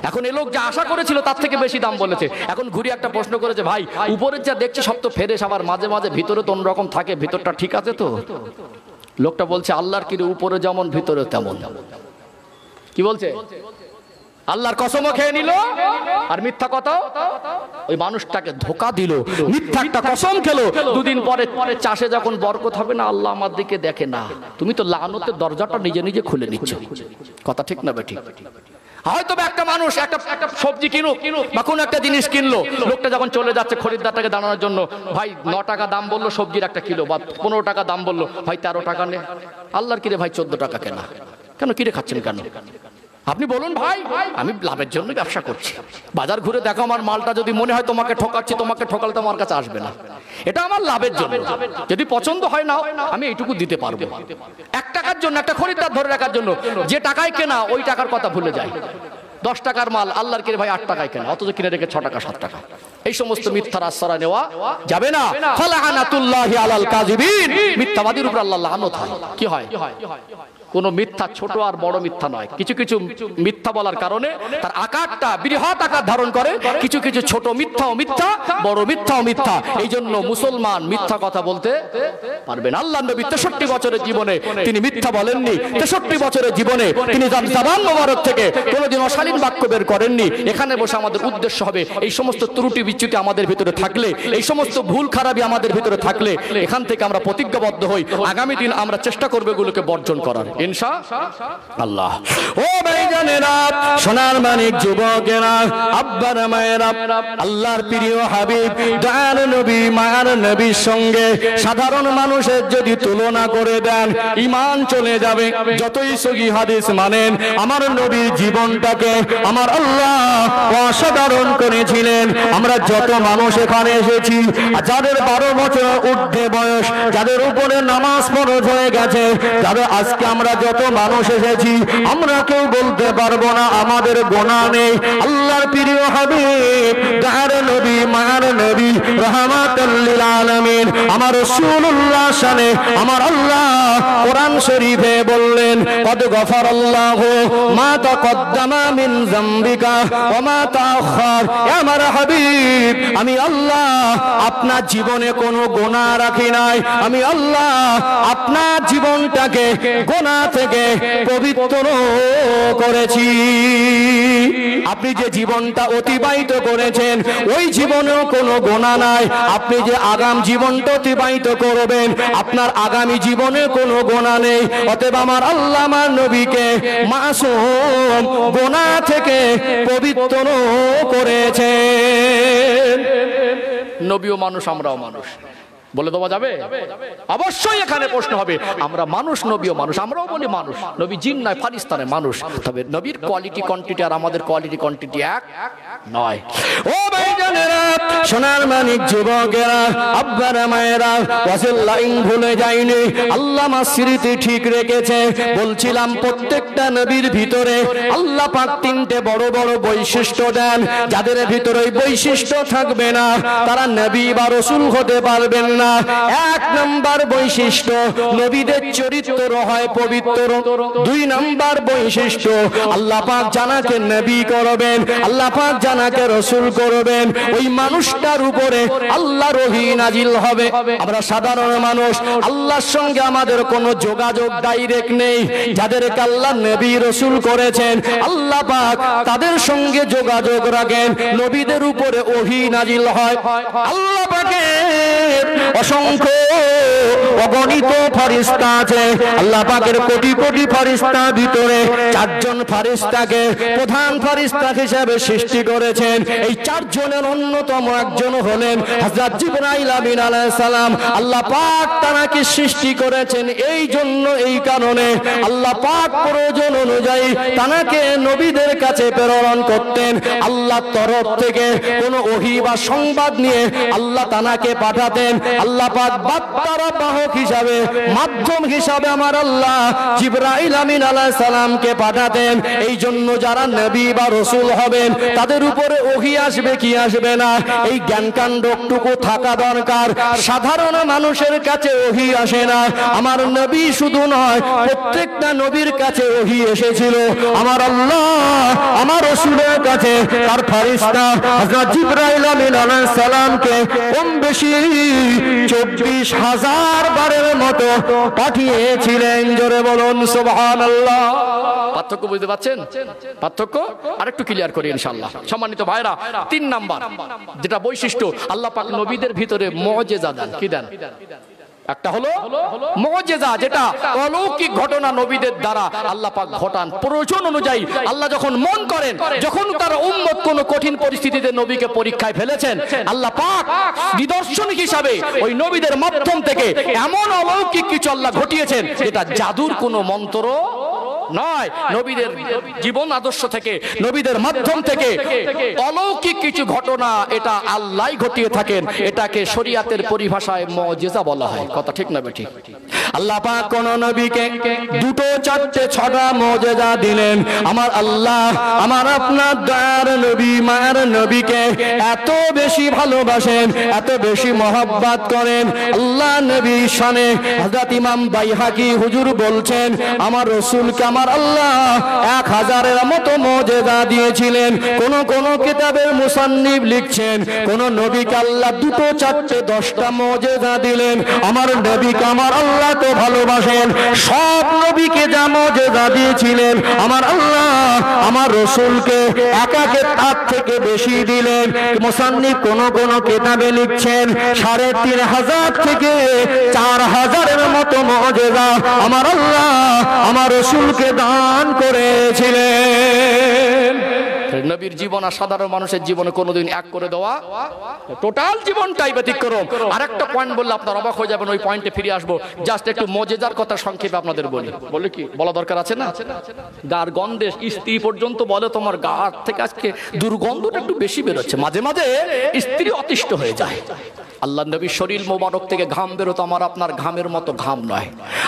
এখন এ লোক যা আশা করেছিল তার থেকে বেশি দাম বলেছে। এখন ঘুরে একটা প্রশ্ন করেছে, ভাই উপরের যা দেখছি সব তো ফ্রেশ, আবার মাঝে মাঝে ভিতরে তো অন্যরকম থাকে, ভিতরটা ঠিক আছে তো? লোকটা বলছে আল্লাহর কি উপরে যেমন ভিতরে তেমন। কি বলছে? আল্লাহর কসমও খেয়ে নিল, আর মিথ্যা কথা ওই মানুষটাকে ধোকা দিল, মিথ্যা একটা কসম খেলো। দুদিন পরে চাষে যখন বরকত হবে না, আল্লাহ আমার দিকে দেখে না, তুমি তো লানতের দরজাটা নিজে নিজে খুলে নিচ্ছ। কথা ঠিক না বেঠিক? হয়তো একটা মানুষ একটা সবজি কিনুক বা কোনো একটা জিনিস কিনলো, লোকটা যখন চলে যাচ্ছে খরিদ্দারটাকে দাঁড়ানোর জন্য, ভাই 9 টাকা দাম বললো সবজির একটা কিলো, বা 15 টাকা দাম বললো, ভাই 13 টাকা নে। আল্লাহর কিরে ভাই 14 টাকা কেনা, কেন কিরে খাচ্ছেন কেন? আপনি বলুন ভাই আমি লাভের জন্য ব্যবসা করছি, বাজার ঘুরে দেখো আমার মালটা যদি মনে হয় তোমাকে ঠকাচ্ছি, তোমাকে ঠকালে তো আমার কাছে আসবে না, এটা আমার লাভের জন্য, যদি পছন্দ হয় না আমি এইটুকু দিতে পারবো। 1 টাকার জন্য একটা খরিদ্দার ধরে রাখার জন্য যে টাকায় কেনা ওই টাকার কথা ভুলে যায়। 10 টাকার মাল আল্লাহর কিরে ভাই 8 টাকায় কেনা, অথচ কিনে রেখে 6 টাকা 7 টাকা। এই সমস্ত মিথ্যার আশ্রয় নেওয়া যাবে না। ফালানাতুল্লাহি আলাল কাযিবিন, মিথ্যাবাদীর উপর আল্লাহর লানত হয়। কি হয়? কোন মিথ্যা ছোট আর বড় মিথ্যা নয়। কিছু কিছু মিথ্যা বলার কারণে তার আকারটা বৃহৎ আকার ধারণ করে। কিছু কিছু ছোট মিথ্যাও মিথ্যা, বড় মিথ্যাও মিথ্যা। এই জন্য মুসলমান মিথ্যা কথা বলতে পারবে না। আল্লাহর নবী 63 বছরের জীবনে তিনি মিথ্যা বলেননি। 63 বছরের জীবনে তিনি জাবান মোবারক থেকে কোনোদিন অশালীন বাক্য বের করেননি। এখানে বসে আমাদের উদ্দেশ্য হবে এই সমস্ত ত্রুটি বিচ্যুতি আমাদের ভিতরে থাকলে, এই সমস্ত ভুল খারাপি আমাদের ভিতরে থাকলে এখান থেকে আমরা প্রতিজ্ঞাবদ্ধ হই আগামী দিন আমরা চেষ্টা করব এগুলোকে বর্জন করার, ইনশাআল্লাহ। ও ভাইজানেরা, সোনার মানিক যুবকেরা, আব্বারা মায়েরা, আল্লাহর প্রিয় হাবিব দয়ার নবী মায়ার নবীর সঙ্গে সাধারণ মানুষের যদি তুলনা করে দেন ঈমান চলে যাবে। যতই সহিহ হাদিস মানেন, আমার নবীর জীবনটাকে আমার আল্লাহ অসাধারণ করেছিলেন। আমরা যত মানুষ এখানে এসেছি, যাদের 12 বছর ঊর্ধ্বে বয়স, যাদের উপরে নামাজ ফরজ হয়ে গেছে, যাদের আজকে আমরা যত মানুষ এসেছি, আমরা কেউ বলতে পারবো না আমাদের গুনাহ নেই। আল্লাহর প্রিয় হাবিব দয়ার নবী মায়ার নবী রাহমাতাল লিল আলামিন আমার রাসূলুল্লাহ শানে আমার আল্লাহ কোরআন শরীফে বললেন, কদ গফারাল্লাহু মা তাকদ্দামা মিন যামবিকা ওয়া মা তাআখার। আমার হাবিব, আমি আল্লাহ আপনার জীবনে কোনো গুনাহ রাখি নাই। আমি আল্লাহ আপনার জীবনটাকে গুনাহ থেকে পবিত্র করেছি। আপনি যে জীবনটা অতিবাহিত করেছেন ওই জীবনেও কোনো গুনাহ নাই। আপনি যে আগাম জীবনটা অতিবাহিত করবেন আপনার আগামী জীবনে কোনো গুনাহ নেই। অতএব আমার আল্লাহ আমার নবীকে মাসুম গুনাহ থেকে পবিত্র করেছেন। নবীও মানুষ, আমরাও মানুষ, বলে দেওয়া যাবে? অবশ্যই এখানে প্রশ্ন হবে, আমরা মানুষ, নবীও মানুষ। আমরাও বলি মানুষ, নবী জিন নয়, ফারিস্তা নয়, মানুষ। তবে নবীর কোয়ালিটি কোয়ান্টিটি আর আমাদের কোয়ালিটি কোয়ান্টিটি এক নয়। ও ভাইজানেরা, সোনার মানিক যুবকেরা, আব্বারা মায়েরা, ওয়াসিল লাইন ভুলে যায়নি, আল্লাহ আমার স্মৃতি ঠিক রেখেছে। বলছিলাম প্রত্যেকটা নবীর ভিতরে আল্লাহ পাক 3টে বড় বড় বৈশিষ্ট্য দেন। যাদের ভিতরে ওই বৈশিষ্ট্য থাকবে না তারা নবী বা রাসূল হতে পারবেন না। 1 নম্বর বৈশিষ্ট্য, নবীদের চরিত্র হয় পবিত্র। 2 নম্বর বৈশিষ্ট্য, আল্লাহ পাক জানাকে নবী করবেন, আল্লাহ পাক জানাকে রাসূল করবেন, ওই মানুষটার উপরে আল্লাহর ওহী নাজিল হবে। আমরা সাধারণ মানুষ, আল্লাহর সঙ্গে আমাদের কোনো যোগাযোগ ডাইরেক্ট নেই। যাদেরকে আল্লাহ নবী রাসূল করেছেন আল্লাহ পাক তাদের সঙ্গে যোগাযোগ রাখেন, নবীদের উপরে ওহী নাজিল হয়। আল্লাহ পাকের অসংখ্য অগণিত ফেরেশতা আছে। আল্লাহ পাকের কোটি কোটি ফেরেশতার ভিতরে 4 জন ফেরেশতাকে প্রধান ফেরেশতা হিসেবে সৃষ্টি করেছেন। এই 4 জনের অন্যতম একজন হলেন হযরত জিবরাইল আমিন আলাইহিস সালাম। আল্লাহ পাক তাকে সৃষ্টি করেছেন এই জন্য, এই কারণে আল্লাহ পাক প্রয়োজন অনুযায়ী তাকে নবীদের কাছে প্রেরণ করতেন। আল্লাহর তরফ থেকে কোনো ওহী বা সংবাদ নিয়ে আল্লাহ তাকে পাঠাতেন। আল্লাহ পাক বার্তার বাহক হিসাবে, মাধ্যম হিসাবে আমার আল্লাহ জিবরাইল আমিন আলাইহিস সালামকে পাঠাতেন। এই জন্য যারা নবী বা রাসূল হবেন তাদের উপরে ওহী আসবে কি আসবে না, এই জ্ঞান কাণ্ডটুকু থাকা দরকার। সাধারণ মানুষের কাছে ওহী আসে না। আমার নবী শুধু নয়, প্রত্যেকটা নবীর কাছে ওহী এসেছিল। আমার আল্লাহ আমার রাসূলের কাছে তার ফেরেশতা হযরত জিবরাইল আমিন আলাইহিস সালামকে কম বেশি 24,000 বারের মতো পাঠিয়েছিলেন। জোরে বলুন সুবহানাল্লাহ। পার্থক্য বুঝতে পারছেন? পার্থক্য আরেকটু ক্লিয়ার করি ইনশাআল্লাহ। সম্মানিত ভাইরা, 3 নাম্বার যেটা বৈশিষ্ট্য, আল্লাহ পাক নবীদের ভিতরে মুজিজা দেন। কি দেন? একটা হলো মুজিজা, যেটা অলৌকিক ঘটনা নবীদের দ্বারা আল্লাহ পাক ঘটান প্রয়োজন অনুযায়ী। আল্লাহ যখন মন করেন, যখন তার উম্মত কোন কঠিন পরিস্থিতিতে নবীকে পরীক্ষায় ফেলেছেন, আল্লাহ পাক নিদর্শন হিসাবে ওই নবীদের মাধ্যম থেকে এমন অলৌকিক কিছু আল্লাহ ঘটিয়েছেন যেটা জাদুর কোনো মন্ত্র নয়। নবীদের জীবন আদর্শ থেকে, নবীদের মাধ্যম থেকে অলৌকিক কিছু ঘটনা এটা আল্লাহই ঘটিয়ে থাকেন। এটাকে শরীয়তের পরিভাষায় মুজিজা বলা হয়। কথা ঠিক না বেঠিক? আল্লাহ পাক কোন নবীকে দুটো চারটে ছটা মুজিজা দিলেন। আমার আল্লাহ আমার আপনার দয়ার নবী মায়ের নবীকে এত বেশি ভালোবাসেন, এত বেশি মহব্বত করেন। আল্লাহ নবী শানে হযরত ইমাম বাইহাকি হুজুর বলছেন, আমার রাসূলকে আমার আল্লাহ 1000-এর মতো মুজিজা দিয়েছিলেন। কোন কোন কিতাবের মুসান্নিফ লিখছেন কোন নবীকে আল্লাহ দুটো চারটে 10টা মুজিজা দিলেন। আমার নবীকে আমার আল্লাহ তো ভালোবাসেন, সব নবীকে যা মুজিজা দিয়েছিলেন আমার আল্লাহ আমার রাসূলকে একাকে তার থেকে বেশি দিলেন। মুসান্নিফ কোন কোন কিতাবে লিখছেন 3500 থেকে 4000-এর মতো মুজিজা আমার আল্লাহ আমার রাসূলকে দান করেছিলেন। নবীর জীবন আর সাধারণ মানুষের জীবনে কোনোদিন এক করে দেওয়া, টোটাল জীবনটাই ব্যতিক্রম। আরেকটা পয়েন্ট বললে আপনারা অবাক হয়ে যাবেন, ওই পয়েন্টে ফিরে আসবো। জাস্ট একটু মুজিজার কথা সংক্ষেপে আপনাদের বলে কি বলা দরকার আছে না? গার গন্ধে স্ত্রী পর্যন্ত বলে তোমার গা থেকে আজকে দুর্গন্ধটা একটু বেশি বেরোচ্ছে। মাঝে মাঝে স্ত্রী অতিষ্ঠ হয়ে যায়। আল্লাহ নবীর শরীর মোবারক থেকে ঘাম বেরোতো আমার আপনার ঘামের মতো ঘাম নয়।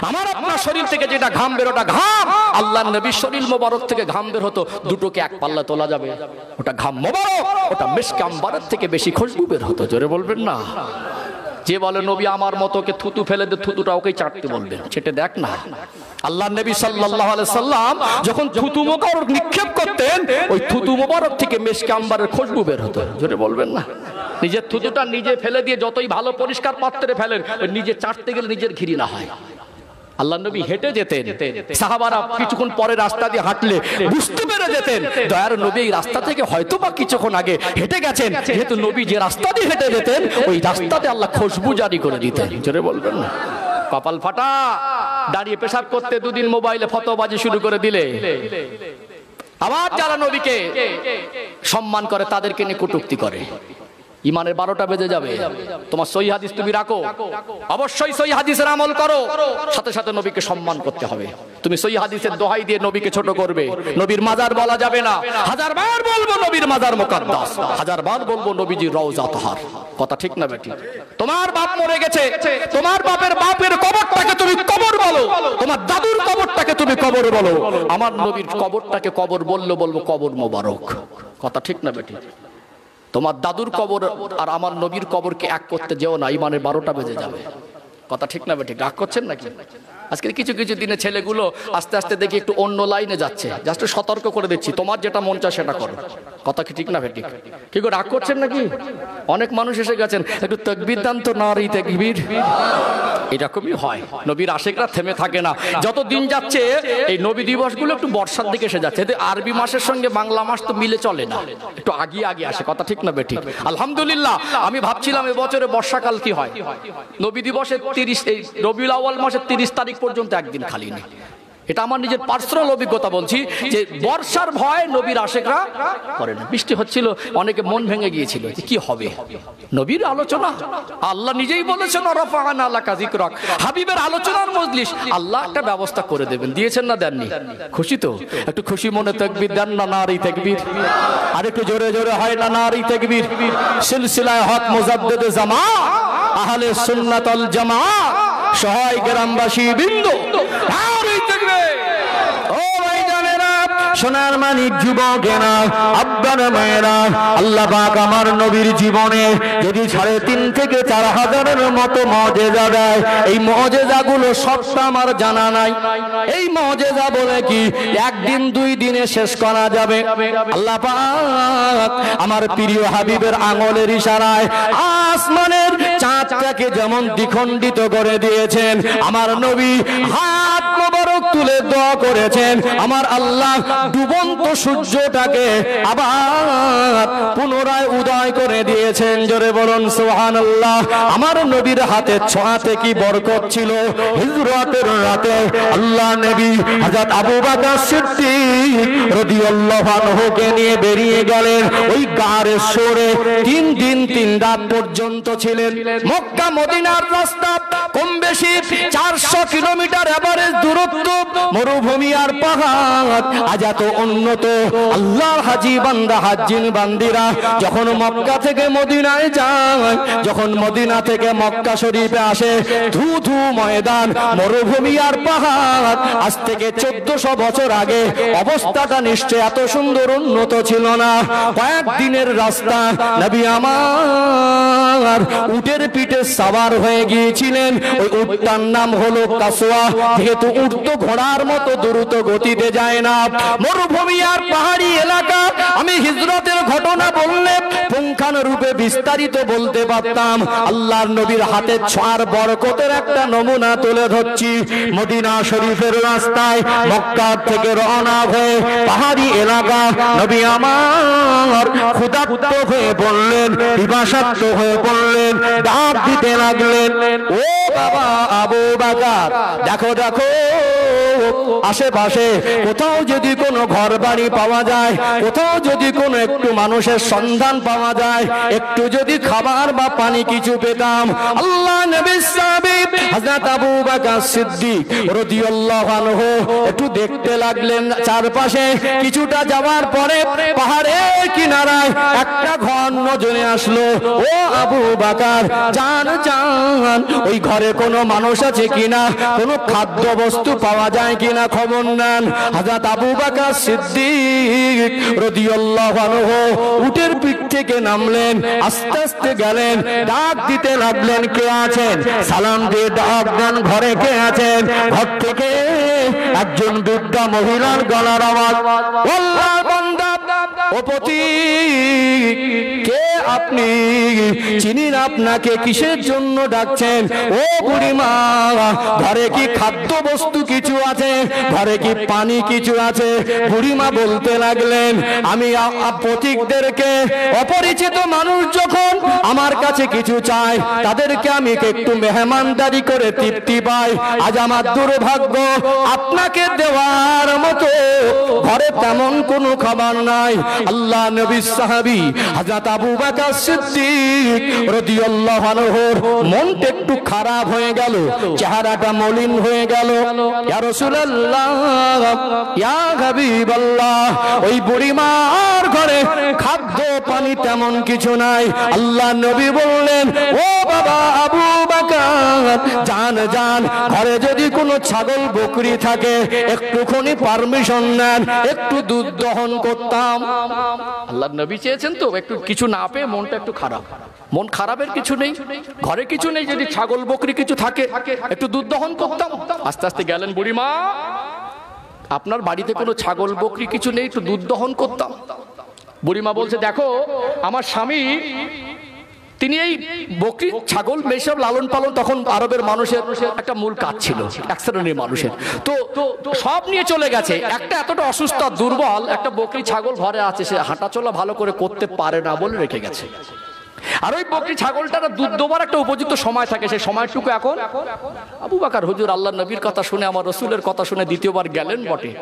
আমার আপনার শরীর থেকে যেটা ঘাম বেরোটা ঘাম, আল্লাহ নবীর শরীর মোবারক থেকে ঘাম বের হতো দুটোকে এক পাল্লা তোলা যাবে। ওটা ঘাম মোবারক, ওটা মিশকে আম্বারের থেকে বেশি খুশবু বের হতো। জোরে বলবেন না? যে বলে নবী আমার মতো কে থুতু ফেলে দে, থুতুটা ওকে চাটতে বলবেন, সেটা দেখ না। আল্লাহ নবী সাল্লাল্লাহু আলাইহি সাল্লাম যখন থুতু মোবারক নিক্ষেপ করতেন, ওই থুতু মোবারক থেকে মিশকে আম্বারের খুশবু বের হতো। জোরে বলবেন না? নিজের থুতুটা নিজে ফেলে দিয়ে যতই ভালো পরিষ্কার পাত্রে ফেলেন, ওই নিজে চাটতে গেলে নিজের ঘৃণা হয়। আল্লাহ নবী হেঁটে যেতেন, সাহাবারা কিছুক্ষণ পরে রাস্তা দিয়ে হাঁটলে বুঝতে পেরে যেতেন দয়ার নবী এই রাস্তা থেকে হয়তো বা কিছুক্ষণ আগে হেঁটে গেছেন। যেহেতু নবী যে রাস্তা দিয়ে হেঁটে যেতেন, ওই রাস্তাতে আল্লাহ খুশবু জারি করে দিতেন। জোরে বলবেন না? কপাল ফাটা, দাঁড়িয়ে পেশাব করতে দুদিন মোবাইলে ফতোবাজি শুরু করে দিলে, আবার যারা নবীকে সম্মান করে তাদেরকে নিয়ে কটূক্তি করে, ইমানের 12টা বেজে যাবে। তোমার সহিহ হাদিস তুমি রাখো, অবশ্যই সহিহ হাদিসের আমল করো, সাথে সাথে নবীকে সম্মান করতে হবে। তুমি সহিহ হাদিসের দোহাই দিয়ে নবীকে ছোট করবে, নবীর মাজার বলা যাবে না। 1000বার বলবো নবীর মাজার মুকদ্দাস, 1000বার বলবো নবীজির রওজা তাহার। কথা ঠিক না বেটি? তোমার বাপ মরে গেছে, তোমার বাপের বাপের কবরটাকে তুমি কবর বলো, তোমার দাদুর কবরটাকে তুমি কবর বলো। আমার নবীর কবরটাকে কবর বলবো কবর মোবারক। কথা ঠিক না বেটি? তোমার দাদুর কবর আর আমার নবীর কবরকে এক করতে যেও না, ইমানের 12টা বেজে যাবে। কথা ঠিক না বেটি? রাগ করছেন নাকি? আজকে কিছু কিছু দিনে ছেলেগুলো আস্তে আস্তে দেখি একটু অন্য লাইনে যাচ্ছে। জাস্ট সতর্ক করে দিচ্ছি, তোমার যেটা মন চায় সেটা করো। কথা কি ঠিক না বেটি? কি গো, রাগ করছেন নাকি? অনেক মানুষ এসে গেছেন, একটু তাকবীর দান তো, নারী তাকবীর। এরকমই হয়, নবীর আশিকরা থেমে থাকে না। যত দিন যাচ্ছে এই নবী দিবসগুলো একটু বর্ষার দিকে এসে যাচ্ছে। আরবি মাসের সঙ্গে বাংলা মাস তো মিলে চলে না, একটু আগে আসে। কথা ঠিক না বেটি? আলহামদুলিল্লাহ, আমি ভাবছিলাম এবছরে বর্ষাকাল কি হয়। নবী দিবসের 30 রবিউল আউয়াল মাসের 30 তারিখ পর্যন্ত একদিন খালি নেই। এটা আমার নিজের পার্সোনাল অভিজ্ঞতা বলছি, যে বর্ষার ভয় নবীর আশিকরা করে না। বৃষ্টি হচ্ছিল, অনেকে মন ভেঙে গিয়েছিল যে কি হবে। নবীর আলোচনা, আল্লাহ নিজেই বলেছেন রাফা'না লাকা যিকরাক, হাবিবের আলোচনার মজলিস আল্লাহ একটা ব্যবস্থা করে দেবেন। দিয়েছেন না দেননি? খুশি তো? একটু খুশি মনে তাকবীর দেন না, নারী তাকবীর। আর একটু জোরে জোরে হয় না নারী তাকবীর? সিলসিলায়ে হক মুজাদ্দিদে জামা আহলে সুন্নাত ওয়াল জামাআত সহায় গ্রামবাসী বৃন্দ, নারী তাকবীর। ও ভাইজানেরা, সোনার মানিক যুবকেরা, আব্বারা মায়েরা, আল্লাহ পাক আমার নবীর জীবনে যদি 3.5 থেকে 4000-এর মতো মুজিজা দেয়, এই মুজিজাগুলো সবটা আমার জানা নাই। এই মুজিজা বলে কি একদিন 2 দিনে শেষ করা যাবে? আল্লাহ পাক আমার প্রিয় হাবিবের আঙ্গুলের ইশারায় আসমানের চাঁদটাকে যেমন দ্বিখণ্ডিত করে দিয়েছেন, আমার নবী হাত মোবারক তুলে দোয়া করেছেন, আমার আল্লাহ ডুবন্ত সূর্যটাকে আবার পুনরায় উদয় করে দিয়েছেন। জোরে বলুন সুবহানাল্লাহ। আমার নবীর হাতে ছোঁয়াতে কি বরকত ছিল। হিজরতের রাতে আল্লাহ নবী হযরত আবু বকর সিদ্দিক রাদিয়াল্লাহু আনহুকে নিয়ে বেরিয়ে গেলেন। ওই গারে সরে 3 দিন 3 রাত পর্যন্ত ছিলেন। মক্কা মদিনার রাস্তা কম বেশি 400 কিলোমিটার এভারেজ দূরত্ব চরিত্র, মরুভূমি আর পাহাড় আজ এত উন্নত। আল্লাহর হাজি বান্দা হাজিন বান্দিরা যখন মক্কা থেকে মদিনায় যায়, যখন মদিনা থেকে মক্কা শরীফে আসে, ধু ধু ময়দান, মরুভূমি আর পাহাড়। আজ থেকে 1400 বছর আগে অবস্থাটা নিশ্চয় এত সুন্দর উন্নত ছিল না। কয়েকদিনের রাস্তা, নবী আমার উটের পিঠে সাওয়ার হয়ে গিয়েছিলেন। ওই উটটার নাম হলো কাসওয়া। যেহেতু উট তো ঘোড়ার মতো দ্রুত গতিতে যায় না, মরুভূমি আর পাহাড়ি এলাকা, আমি হিজরতের ঘটনা বললে পুঙ্খানুরূপে বিস্তারিত বলতে পারতাম। আল্লাহর নবীর হাতের ছোঁয়ার বরকতের একটা নমুনা তুলে ধরছি। মদিনা শরীফের রাস্তায় মক্কা থেকে রওনা হয়ে পাহাড়ি এলাকা, নবী আমার ক্ষুধার্ত হয়ে পড়লেন, পিপাসার্ত হয়ে পড়লেন, ডাক দিতে লাগলেন, ও বাবা আবু বকর, দেখো দেখো আশেপাশে কোথাও যদি কোনো ঘর বাড়ি পাওয়া যায়, কোথাও যদি কোনো একটু মানুষের সন্ধান পাওয়া যায়, একটু যদি খাবার বা পানি কিছু পেতাম। আল্লাহ নবী সাহাবী হযরত আবু বকর সিদ্দিক রাদিয়াল্লাহু আনহু একটু দেখতে লাগলেন চারপাশে। কিছুটা যাওয়ার পরে পাহাড়ের কিনারায় একটা ঘর নজরে আসলো। ও আবু বকর, জান জান, ওই ঘরে কোনো মানুষ আছে কিনা, কোনো খাদ্য বস্তু পাওয়া যায় কিনা খবর নেন। হযরত আবু বকর সিদ্দিক রাদিয়াল্লাহু আনহু উটের পিঠ থেকে নামলেন, আস্তে আস্তে গেলেন, ডাক দিতে লাগলেন, কে আছেন? সালাম দিয়ে ডাক দেন, ঘরে কে আছেন? ঘর থেকে একজন বৃদ্ধা মহিলার গলার আওয়াজ, আল্লাহর বান্দা, ও পথিক, কে আপনি? চিনি না আপনাকে, কিসের জন্য ডাকছেন? ও বুড়িমা, ঘরে কি খাদ্য বস্তু কিছু আছে? ঘরে কি পানি কিছু আছে? বুড়িমা বলতে লাগলেন, আমি পথিকদেরকে, অপরিচিত মানুষ যখন আমার কাছে কিছু চায়, তাদেরকে আমি একটু মেহমানদারি করে তৃপ্তি পাই। আজ আমার দুর্ভাগ্য, আপনাকে দেওয়ার মতো ঘরে তেমন কোনো খাবার নাই। আল্লাহ নবী সাহাবী হযরত আবু বকর সিদ্দিক রাদিয়াল্লাহু আনহুর মনটা একটু খারাপ হয়ে গেল, চেহারাটা মলিন হয়ে গেল। ইয়া রাসূলুল্লাহ, ইয়া হাবিবাল্লাহ, ওই বুড়িমার ঘরে খাদ্য পানি তেমন কিছু নাই। আল্লাহ নবী বললেন, ও বাবা আবু বকর, জান জান, ঘরে যদি কোনো ছাগল বকরি থাকে, একটুখানি পারমিশন নেন, একটু দুধ দহন করতাম। আল্লাহ নবী চেয়েছেন তো, একটু কিছু না পেয়ে মনটা একটু খারাপ। মন খারাপের কিছু নেই, ঘরে কিছু নেই, যদি ছাগল বকরি কিছু থাকে একটু দুধ দহন করতাম। আস্তে আস্তে গেলেন, বুড়িমা আপনার বাড়িতে কোনো ছাগল বকরি কিছু নেই, একটু দুধ দহন করতাম। বুড়িমা বলছে, দেখো আমার স্বামী, তিনি এই বকরি ছাগল মেষব লালন পালন, তখন আরবের মানুষের একটা মূল কাজ ছিল, এক শ্রেণীর মানুষের, তো সব নিয়ে চলে গেছে। একটা এতটা অসুস্থ দুর্বল একটা বকরি ছাগল ঘরে আছে, সে হাঁটা চলা ভালো করে করতে পারে না বলে রেখে গেছে। আর ওই বকরি ছাগলটার দুধ দেওয়ার একটা উপযুক্ত সময় থাকে, সেই সময়টুকু এখন। আবু বকর হুজুর আল্লাহ নবীর কথা শুনে, আমার রসুলের কথা শুনে দ্বিতীয়বার গেলেন বটে।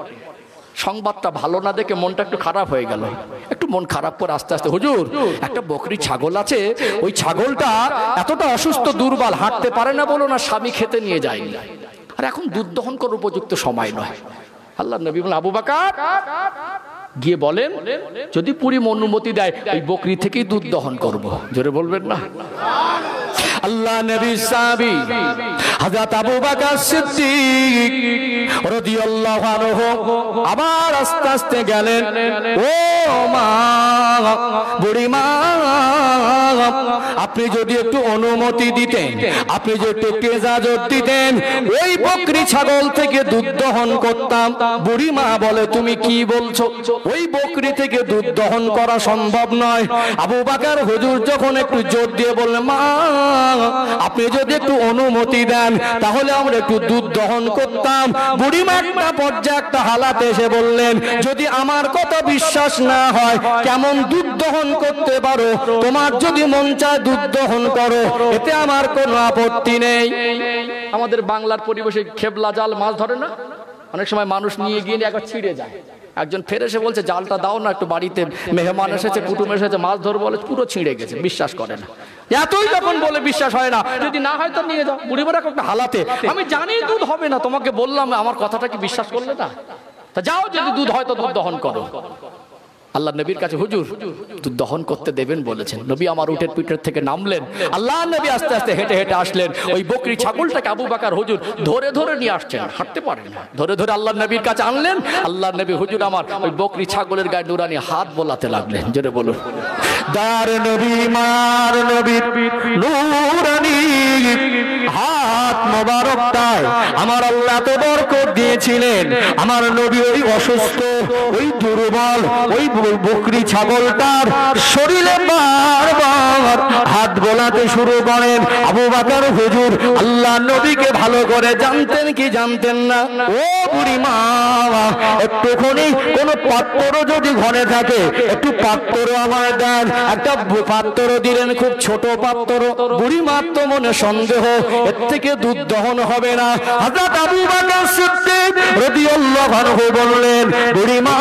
সংবাদটা ভালো না দেখে মনটা একটু খারাপ হয়ে গেল। একটু মন খারাপ করে আস্তে আস্তে, হুজুর একটা বকরি ছাগল আছে, ওই ছাগলটা এতটা অসুস্থ দুর্বল, হাঁটতে পারে না বলো না, স্বামী খেতে নিয়ে যায়নি, আর এখন দুধ দহন করার উপযুক্ত সময় নয়। আল্লাহ নবী বলেন, আবু বকর গিয়ে বলেন, যদি পুরি অনুমতি দেয় ওই বকরি থেকেই দুধ দহন করব। জোরে বলবেন না? আল্লাহ নবী সাহাবী হযরত আবু বকর সিদ্দিক রাদিয়াল্লাহু আনহু আবার আস্তে আস্তে গেলেন, ও মা, বুড়ি মা, আপনি যদি একটু অনুমতি দিতেন, আপনি যদি একটু ইজাজত দিতেন, ওই বকরি ছাগল থেকে দুধ দহন করতাম। বুড়ি মা বলে, তুমি কি বলছো? ওই বকরি থেকে দুধ দহন করা সম্ভব নয়। আবু বকর হুজুর যখন একটু জোর দিয়ে বললেন, মা আপনি যদি একটু অনুমতি দেন, তাহলে আমরা একটু দুধ দহন করতাম। বুড়িমা একটা পর্যায়ে একটা হালাতে এসে বললেন, যদি আমার কথা বিশ্বাস না হয়, কেমন দুধ দহন করতে পারো? তোমার যদি মন চায় দুধ দহন করো, এতে আমার কোনো আপত্তি নেই। আমাদের বাংলার পরিবেশে খেবলা জাল মাছ ধরে না, অনেক সময় মানুষ নিয়ে গিয়ে একবার ছিঁড়ে যায়, একজন ফের এসে বলছে জালটা দাও না, একটু বাড়িতে মেহমান এসেছে, কুটুম এসেছে, মাছ ধরবো বলে, পুরো ছিঁড়ে গেছে, বিশ্বাস করে না। এতই যখন বলে বিশ্বাস হয় না, যদি না হয় তো নিয়ে যাও। বুড়িমারা একটা হালাতে, আমি জানি দুধ হবে না, তোমাকে বললাম, আমার কথাটা কি বিশ্বাস করলে না? তা যাও, যদি দুধ হয় তো দুধ দহন করো। আল্লাহ নবীর কাছে হুজুর দুধ দহন করতে দেবেন বলেছেন। নবী আমার উটের পিঠের থেকে নামলেন, আল্লাহ নবী আস্তে আস্তে হেঁটে হেঁটে আসলেন। ওই বকরি ছাগলটাকে আবু বকর হুজুর ধরে ধরে নিয়ে আসছেন, হাঁটতে পারেন না, ধরে ধরে আল্লাহ নবীর কাছে আনলেন। আল্লাহ নবী হুজুর আমার ওই বকরি ছাগলের গায়ে নুরানি হাত বোলাতে লাগলেন। জোরে বলুন, দার নবী মার নবী নুরানি হাত মোবারকটায় আমার আল্লাহ তো বরকত দিয়েছিলেন। আমার নবী ওই অসুস্থ, ওই দুর্বল, ওই বকরি ছাগলটার শরীরে বারবার হাত বোলাতে শুরু করেন। আবু বকর হুজুর আল্লাহ নবীকে ভালো করে জানতেন কি জানতেন না? ও বুড়ি মা, একটুখানি কোন পাত্র যদি ঘরে থাকে, একটু পাত্র আমার দেন। একটা পাত্র দিলেন, খুব ছোট পাত্র। বুড়ি মার তো মনে সন্দেহ, এর থেকে দুধ দহন হবে না। হযরত আবু বকর সিদ্দিক রাদিয়াল্লাহু আনহু বললেন, বুড়ি মা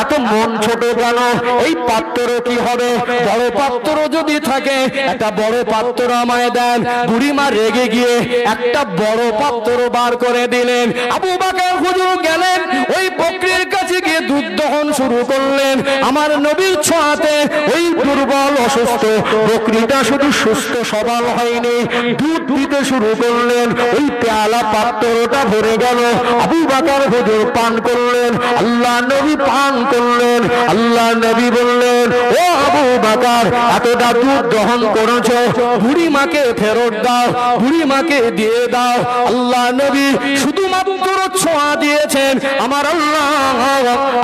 এত মন ছোট কেন? এই পাত্র কি হবে? বড় পাত্র যদি থাকে একটা বড় পাত্র আমায় দেন। বুড়ি মা রেগে গিয়ে একটা বড় পাত্র বার করে দিলেন। আবু বকর হুজুর গেলেন, ওই বকরির কাছে গিয়ে দুধ দহন শুরু করলেন। আমার নবীর ছোঁয়াতে ওই দুর্বল অসুস্থ বকরিটা শুধু সুস্থ সবল হয়নি, দুধ দিতে শুরু করলেন। ওই পেয়ালা পাত্রটা ভরে গেল, আবু বকর হুজুর পান করলেন, আল্লাহ নবী পান করলেন। আল্লাহ নবী বললেন, ও আবু বকর এতটা দুধ দহন করেছো, বুড়ি মাকে ফেরত দাও, বুড়ি মাকে দিয়ে দাও। আল্লাহ নবী শুধুমাত্র ছোঁয়া দিয়েছেন, আমার আল্লাহ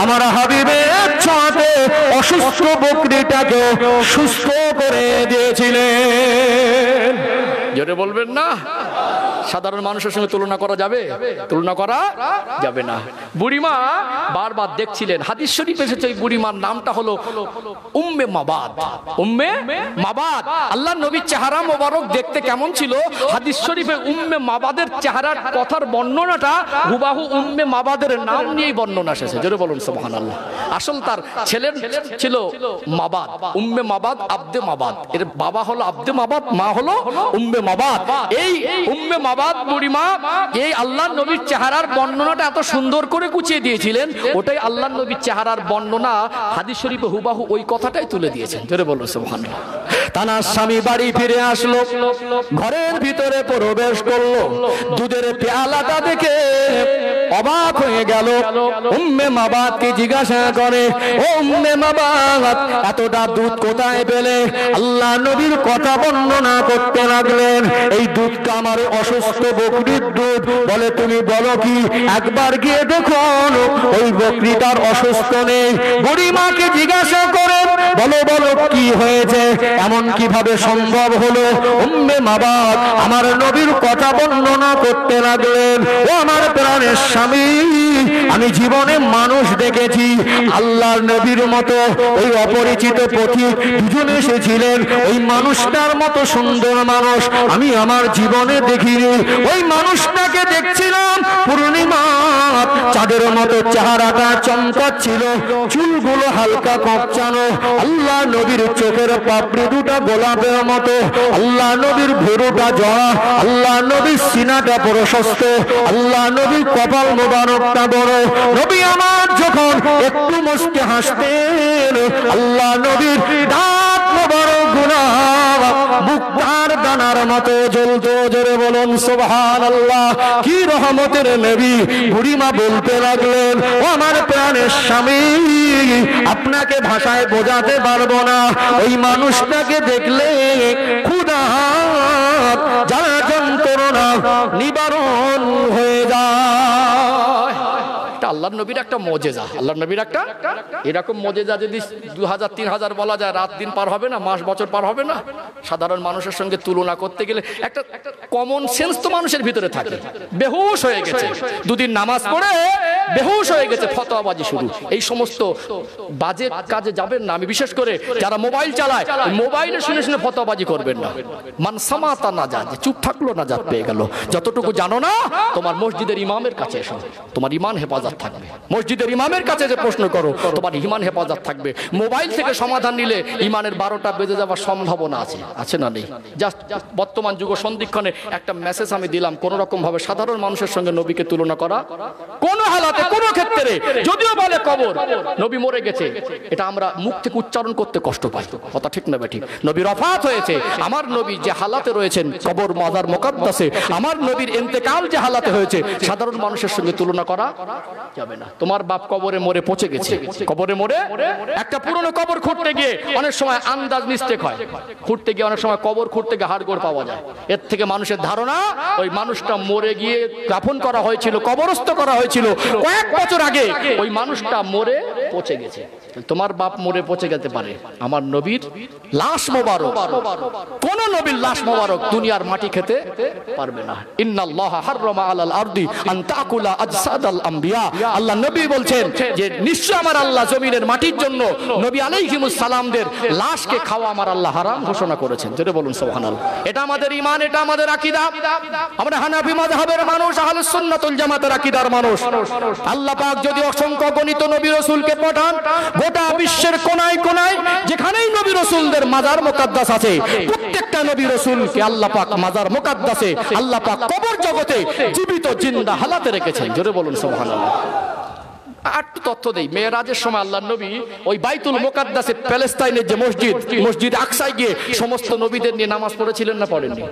আমার হাবিবের ছোঁয়াতে অসুস্থ বকরিটাকে সুস্থ করে দিয়েছিলেন। জোরে বলবেন না? সাধারণ মানুষের সঙ্গে তুলনা করা যাবে? তুলনা করা যাবে না। বুড়িমা বারবার দেখছিলেন, হাদিস শরীফ এসেছে ওই বুড়িমার নামটা হলো উম্মে মাবাদ। উম্মে মাবাদ, আল্লাহ নবীর চেহারা মোবারক দেখতে কেমন ছিল? হাদিস শরীফে উম্মে মাবাদের চেহারার কথার বর্ণনাটা হুবাহু উম্মে মাবাদের নাম নিয়েই বর্ণনা এসেছে। জোরে বলুন সুবহানাল্লাহ। আসল তার ছেলের ছিল মাবাদ, উম্মে মাবাদ, আব্দে মাবাদ। এর বাবা হলো আব্দে মাবাদ, মা হলো উম্মে মাবাদ। এই উম্মে মাবাদ বুড়িমা এই আল্লাহ নবীর চেহারার বর্ণনাটা এত সুন্দর করে গুছিয়ে দিয়েছিলেন, ওটাই আল্লাহ নবীর চেহারার বর্ণনা হাদিস শরীফে হুবাহু ওই কথাটাই তুলে দিয়েছেন। জোরে বলুন সুবহানাল্লাহ। তানার স্বামী বাড়ি ফিরে আসলো, ঘরের ভিতরে প্রবেশ করলো, দুধের পেয়ালাটা দেখে অবাক হয়ে গেল। উম্মে মাবাদকে জিজ্ঞাসা করে, ও উম্মে মাবাদ এতটা দুধ কোথায় পেলে? আল্লাহ নবীর কথা বর্ণনা করতে লাগলেন, এই দুধটা আমার অসুস্থ বকরির দুধ। বলে তুমি বলো কি? একবার গিয়ে দেখুন ওই বকরিটার অসুস্থ নেই। বুড়িমাকে জিজ্ঞাসা করে, বলো বলো কি হয়েছে, এমন কিভাবে সম্ভব হলো? উম্মে মাবাদ আমার নবীর কথা বর্ণনা করতে লাগলেন, ও আমার প্রাণের স্বামী, আমি জীবনে মানুষ দেখেছি আল্লাহর নবীর মতো ওই অপরিচিত পথিক দুজন এসেছিলেন, ওই মানুষটার মতো সুন্দর মানুষ আমি আমার জীবনে দেখিনি। ওই মানুষটাকে দেখছিলাম পূর্ণিমা চাঁদের মতো, চেহারাটা চমকাচ্ছিল, চুলগুলো হালকা কপচানো, আল্লাহ নবীর চোখের পাপড়ি দুটা গোলাপের মতো, আল্লাহ নবীর ভুরুটা জড়া, আল্লাহ নবীর সিনাটা প্রশস্ত, আল্লাহ নবীর কপাল মোবারকটা বড়। নবী আমার যখন একটু মুস্কে হাসতেন, আল্লাহ নবীর দাঁত মোবারক গুনা মুক্তার দানার মতো জ্বলতো। জোরে বলুন সুবহানাল্লাহ। কি রহমতের নবী! বুড়িমা বলতে লাগলেন, ও আমার প্রাণের স্বামী, আপনাকে ভাষায় বোঝাতে পারবো না, ওই মানুষটাকে দেখলে ক্ষুধা যারা যন্ত্রণা নিবারণ হয়ে যায়। আল্লাহর নবীর একটা মজেজা, আল্লাহর নবীর একটা এরকম মজেজা যদি 2000-3000 বলা যায়, রাত দিন পার হবে না, মাস বছর পার হবে না। সাধারণ মানুষের সঙ্গে তুলনা করতে গেলে একটা কমন সেন্স তো মানুষের ভিতরে থাকে। বেহুশ হয়ে গেছে, দুদিন নামাজ পড়ে বেহুশ হয়ে গেছে, ফতোয়াবাজি শুরু। এই সমস্ত বাজে কাজে যাবেন না। আমি বিশেষ করে যারা মোবাইল চালায়, মোবাইলে শুনে শুনে ফতোয়াবাজি করবেন না। মান সামাতা নাজাত, চুপ থাকলো নাজাত পেয়ে গেল। যতটুকু জানো না, তোমার মসজিদের ইমামের কাছে এসো, তোমার ইমান হেফাজত থাকবে। মসজিদের ইমামের কাছে যে প্রশ্ন করো, তোমার ইমান হেফাজত থাকবে। মোবাইল থেকে সমাধান নিলে ইমানের 12টা বেজে যাওয়ার সম্ভাবনা আছে, আছে না নেই? জাস্ট বর্তমান যুগ সন্ধিক্ষণে একটা মেসেজ আমি দিলাম, কোন রকম ভাবে সাধারণ মানুষের সঙ্গে নবীকে তুলনা করা কোন হালাতে, কোন ক্ষেত্রে, যদিও বলে কবর নবী মরে গেছে, এটা আমরা মুখ থেকে উচ্চারণ করতে কষ্ট পাই। কথা ঠিক না বেঠিক? নবী রফাত হয়েছে, আমার নবী যে হালাতে রয়েছেন কবর মাজার মুকাদ্দাসে, আমার নবীর ইন্তেকাল যে হালাতে হয়েছে, সাধারণ মানুষের সঙ্গে তুলনা করা যাবে না। তোমার বাপ কবরে মরে পচে গেছে, কবরে মরে, একটা পুরনো কবর খুঁড়তে গিয়ে অনেক সময় আন্দাজ মিস্টেক হয়, খুঁড়তে গিয়ে অনেক সময় কবর খুঁড়তে গিয়ে হাড়গোড় পাওয়া যায়। এর থেকে মানুষের ধারণা ওই মানুষটা মরে গিয়ে দাফন করা হয়েছিল, কবরস্থ করা হয়েছিল কয়েক বছর আগে, ওই মানুষটা মরে পচে গেছে। তোমার বাপ মরে পচে যেতে পারে, আমার নবীর লাশ মোবারক, কোন নবীর লাশ মোবারক দুনিয়ার মাটি খেতে পারবে না। ইন্নাল্লাহা হাররামা আলাল আরদি আন তাকুলা আজসাদাল আমবিয়া। আল্লাহ নবী বলছেন যে নিশ্চয় আমার আল্লাহ জমিনের মাটির জন্য নবী আলাইহিমুস সালামদের লাশকে খাওয়া আমার আল্লাহ হারাম ঘোষণা করেছেন। যেটা বলুন সুবহানাল্লাহ। এটা আমাদের ঈমান, এটা আমাদের আকীদা। আমরা হানাফি মাযহাবের মানুষ, আহলুস সুন্নাত ওয়াল জামাতের আকীদার মানুষ। আল্লাহ পাক যদি অসংখ্য গণিত নবী রাসূলকে পাঠান, গোটা বিশ্বের কোনায় কোনায় যেখানেই নবী রাসূলদের মাজার মুকাদ্দাস আছে, প্রত্যেকটা নবী রাসূলকে আল্লাহ পাক মাজার মুকাদ্দাসে, আল্লাহ পাক কবর জগতে জীবিত জিন্দা হালাতে রেখেছেন। জোরে বলুন সুবহানাল্লাহ। একটু তথ্য দেই, মেরাজের সময় আল্লাহর নবী ওই বাইতুল মুকাদ্দাসে, প্যালেস্তাইনের যে মসজিদ, মসজিদ আকসায় গিয়ে সমস্ত নবীদের নিয়ে নামাজ পড়েছিলেন না পড়েননি?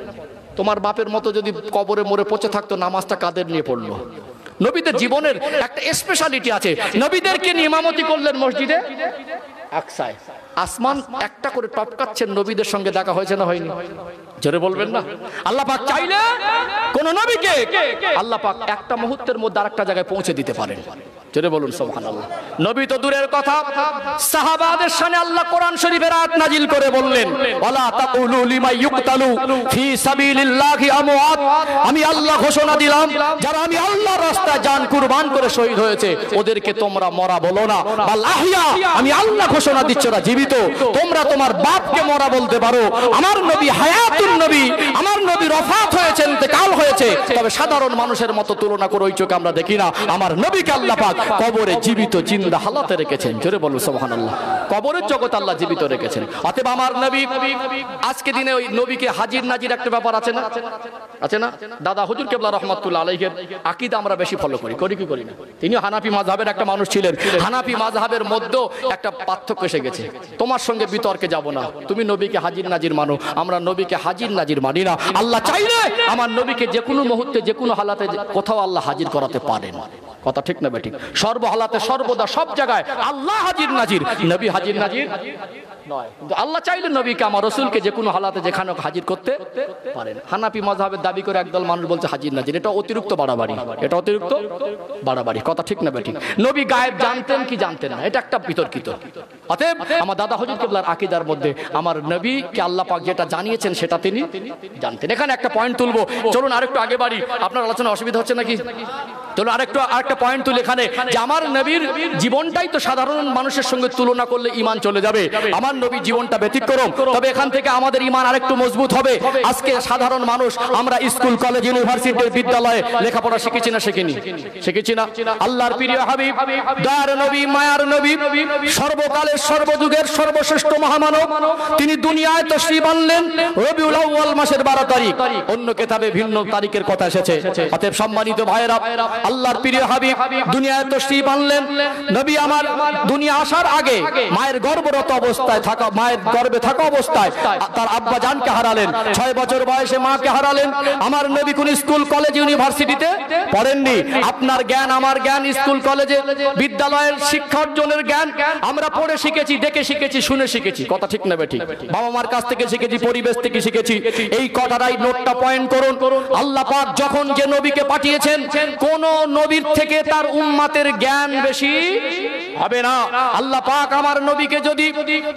তোমার বাপের মতো যদি কবরে মরে পচে থাকতো, নামাজটা কাদের নিয়ে পড়লো? নবীদের জীবনের একটা স্পেশালিটি আছে, নবীদেরকে নিয়ে ইমামতি করলেন মসজিদে আকসায়। আসমান একটা করে টপকাচ্ছেন, নবীদের সঙ্গে দেখা হয়েছে না হয়নি? জোরে বলবেন না? আল্লাহ পাক চাইলে কোন নবীকে আল্লাহ পাক একটা মুহূর্তের মধ্যে আরেকটা জায়গায় পৌঁছে দিতে পারেন। জোরে বলুন সুবহানাল্লাহ। নবী তো দূরের কথা, সাহাবাদের শানে আল্লাহ কোরআন শরীফের আয়াত নাজিল করে বললেন, ওয়ালা তাকুলু লিমা ইউকতালু ফি সাবিলিল্লাহি আমওয়াত। আমি আল্লাহ ঘোষণা দিলাম, যারা আমি আল্লাহর রাস্তায় জান কুরবান করে শহীদ হয়েছে, ওদেরকে তোমরা মরা বলো না, বাল আহইয়া। আমি আল্লাহ ঘোষণা দিচ্ছি ওরা জীবিত। তোমরা তোমার বাপকে মরা বলতে পারো, আমার নবী হায়াতুন নবী, আমার নবী রফাত হয়েছে, ইন্তেকাল হয়েছে, তবে সাধারণ মানুষের মতো তুলনা করে ওই চোখে আমরা দেখি না। আমার নবীকে আল্লাহ পাক কবরে জীবিত জিন্দা হালাতে রেখেছেন। জোরে বলুন সুবহানাল্লাহ। কবরের জগৎ আল্লাহ জীবিত রেখেছেন। অতএব আমার নবী, আজকে দিনে ওই নবীকে হাজির নাজির একটা ব্যাপার আছে না? আছে না? দাদা হুজুর কেবলা রহমাতুল্লাহ আলাইহির আকীদা আমরা বেশি ফলো করি, করি কি করি না? তিনি হানাফি মাযহাবের একটা মানুষ ছিলেন। হানাফি মাযহাবের মধ্যেও একটা পার্থক্য এসে গেছে। তোমার সঙ্গে বিতর্কে যাব না, তুমি নবীকে হাজির নাজির মানো, আমরা নবীকে হাজির নাজির মানি না। আল্লাহ চাইলে আমার নবীকে যে কোনো মুহূর্তে, যে কোনো হালাতে কোথাও আল্লাহ হাজির করাতে পারেন। কথা ঠিক না বেঠিক? সর্ব হালাতে, সর্বদা, সব জায়গায় আল্লাহ হাজির নাজির, নবী হাজির নাজির নয়। কিন্তু আল্লাহ চাইলে নবীকে, আমার রাসূলকে যে কোনো হালাতে যেখানে হাজির করতে পারেন। হানাফি মাযহাবের দাবি করে একদল মানুষ বলছে হাজির নাজির, এটা অতিরিক্ত বাড়াবাড়ি, এটা অতিরিক্ত বাড়াবাড়ি। কথা ঠিক না বেঠিক? নবী গায়েব জানতেন কি জানতেন না, এটা একটা বিতর্কিত। অতএব আমার দাদা হুজুর কেবলার আকীদার মধ্যে আমার নবীকে আল্লাহ পাক যেটা জানিয়েছেন সেটা তিনি জানতেন। এখানে একটা পয়েন্ট তুলবো, চলুন আরেকটু আগে বাড়ি। আপনার আলোচনা অসুবিধা হচ্ছে নাকি? চলুন আরেকটা পয়েন্ট তুলে এখানে, যে আমার নবীর জীবনটাই তো সাধারণ মানুষের সঙ্গে তুলনা করলে ঈমান চলে যাবে। আমার নবীর জীবনটা ব্যতিক্রম, তবে এখান থেকে আমাদের ঈমান আরেকটু মজবুত হবে। আজকে সাধারণ মানুষ আমরা স্কুল, কলেজ, ইউনিভার্সিটির বিদ্যালয়ে লেখাপড়া শিখেছি না শিখিনি? শিখেছি না? আল্লাহর প্রিয় হাবিব, দয়ার নবী, মায়ার নবী, সর্বকালের সর্বযুগের সর্বশ্রেষ্ঠ মহামানব, তিনি দুনিয়ায় তাশরীফ আনলেন রবিউল আউয়াল মাসের 12 তারিখ। অন্য কিতাবে ভিন্ন তারিখের কথা এসেছে। অতএব সম্মানিত ভাইরা, আল্লাহর প্রিয় হাবিব দুনিয়ায় তাশরীফ আনলেন। নবী আমার দুনিয়া আসার আগে মায়ের গর্ভরত অবস্থায় থাকা, মায়ের গর্ভে থাকা অবস্থায় তার আব্বা জানকে হারালেন। 6 বছর বয়সে মাকে হারালেন। আমার নবী কোন স্কুল, কলেজ, ইউনিভার্সিটিতে পড়েননি। আপনার জ্ঞান, আমার জ্ঞান, স্কুল, কলেজে, বিদ্যালয়ের শিক্ষা অর্জনের জ্ঞান আমরা পড়ে শিখেছি, দেখে শিখেছি, শুনে শিখেছি। কথা ঠিক না বেঠিক? বাবা মার কাছ থেকে শিখেছি, পরিবেশ থেকে শিখেছি। এই কথাটাই নোটটা পয়েন্ট করুন। আল্লাহ পাক যখন যে নবীকে পাঠিয়েছেন, কোন নবীর থেকে তার উম্মতের জ্ঞান বেশি হবে না। আল্লাহ পাক আমার নবীকে যদি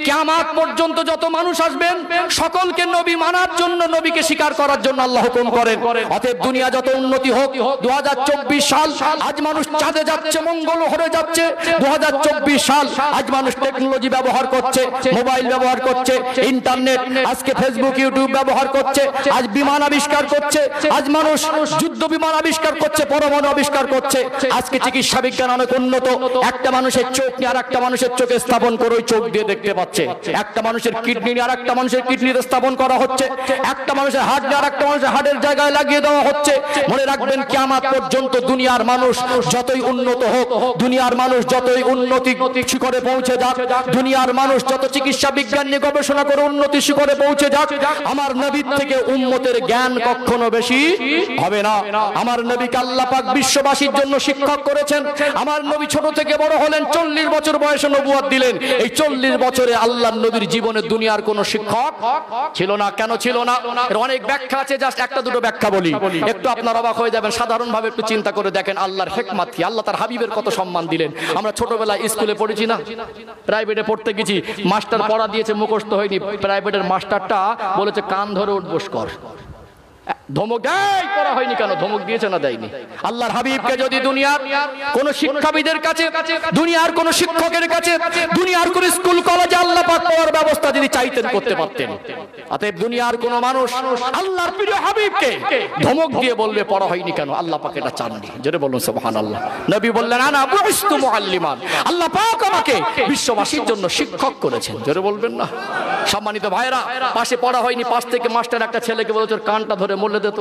কিয়ামত পর্যন্ত যত মানুষ আসবেন সকলকে নবী মানার জন্য, নবীকে স্বীকার করার জন্য আল্লাহ হুকুম করেন। অতএব দুনিয়া যত উন্নতি হোক, 2024 সাল, আজ মানুষ চাঁদে যাচ্ছে, মঙ্গল গ্রহে যাচ্ছে। 2024 সাল, আজ মানুষ টেকনোলজি ব্যবহার করছে, মোবাইল ব্যবহার করছে, ইন্টারনেট, আজকে ফেসবুক ইউটিউব ব্যবহার করছে, আজ বিমান আবিষ্কার করছে, আজ মানুষ যুদ্ধ বিমান আবিষ্কার করছে, পরমাণু আবিষ্কার করছে। আজকে চিকিৎসা বিজ্ঞান অনেক উন্নত। একটা মানুষের চোখ নিয়ে আর একটা মানুষের চোখে স্থাপন করে ওই চোখ দিয়ে দেখতে পাচ্ছে। একটা মানুষের কিডনি নিয়ে আর একটা মানুষের কিডনিতে স্থাপন করা হচ্ছে। একটা মানুষের হার্ট নিয়ে আর একটা মানুষের হার্টের জায়গায় লাগিয়ে দেওয়া হচ্ছে। মনে রাখবেন, কিয়ামত পর্যন্ত দুনিয়ার মানুষ যতই উন্নত হোক, দুনিয়ার মানুষ যতই উন্নতি শিখরে পৌঁছে যাক, দুনিয়ার মানুষ যত চিকিৎসা বিজ্ঞান নিয়ে গবেষণা করে উন্নতি শিখরে পৌঁছে যাক, আমার নবীর থেকে উম্মতের জ্ঞান কখনো বেশি হবে না। আমার নবীকে আল্লাহ পাক বিশ্ববাসীর জন্য শিক্ষক করেছেন। আমার নবী ছোট থেকে বড় হলেন, 40 বছর বয়সে নবুয়ত দিলেন। এই 40 বছরে আল্লাহর নবীর জীবনে দুনিয়ার কোনো শিক্ষক ছিল না। কেন ছিল না? এর অনেক ব্যাখ্যা আছে, জাস্ট একটা দুটো ব্যাখ্যা বলি, একটু আপনারা অবাক হয়ে যাবেন। সাধারণভাবে একটু চিন্তা করে দেখেন আল্লাহর হিকমত কি। আল্লাহ তার হাবিবের কত সম্মান দিলেন। আমরা ছোটবেলায় স্কুলে পড়েছি না, প্রাইভেটে পড়তে গেছি, মাস্টার পড়া দিয়েছে, মুখস্থ হয়নি। প্রাইভেটের মাস্টারটা বলেছে কান ধরে উঠবোস কর, ধমক দেয়, পড়া হয়নি কেন? ধমক দিয়েছে না দেয়নি? আল্লাহর হাবিবকে যদি দুনিয়ার কোন শিক্ষাবিদের কাছে, দুনিয়ার কোন শিক্ষকের কাছে, দুনিয়ার কোন স্কুল কলেজে আল্লাহ পাক পড়ার ব্যবস্থা যদি চাইতেন করতে পারতেন। অতএব দুনিয়ার কোন মানুষ আল্লাহর প্রিয় হাবিবকে ধমক দিয়ে বলবে পড়া হয়নি কেন? আল্লাহ পাক এটা চাননি। জোরে বলুন সুবহানাল্লাহ। নবী বললেন আনা বুইস্তু মুআল্লিমান, আল্লাহ পাক আমাকে বিশ্ববাসীর জন্য শিক্ষক করেছেন। জোরে বলবেন না? সম্মানিত ভাইরা, পাশে পড়া হয়নি, পাশ থেকে মাস্টার একটা ছেলেকে বলেছে কানটা ধরে মলে দিত,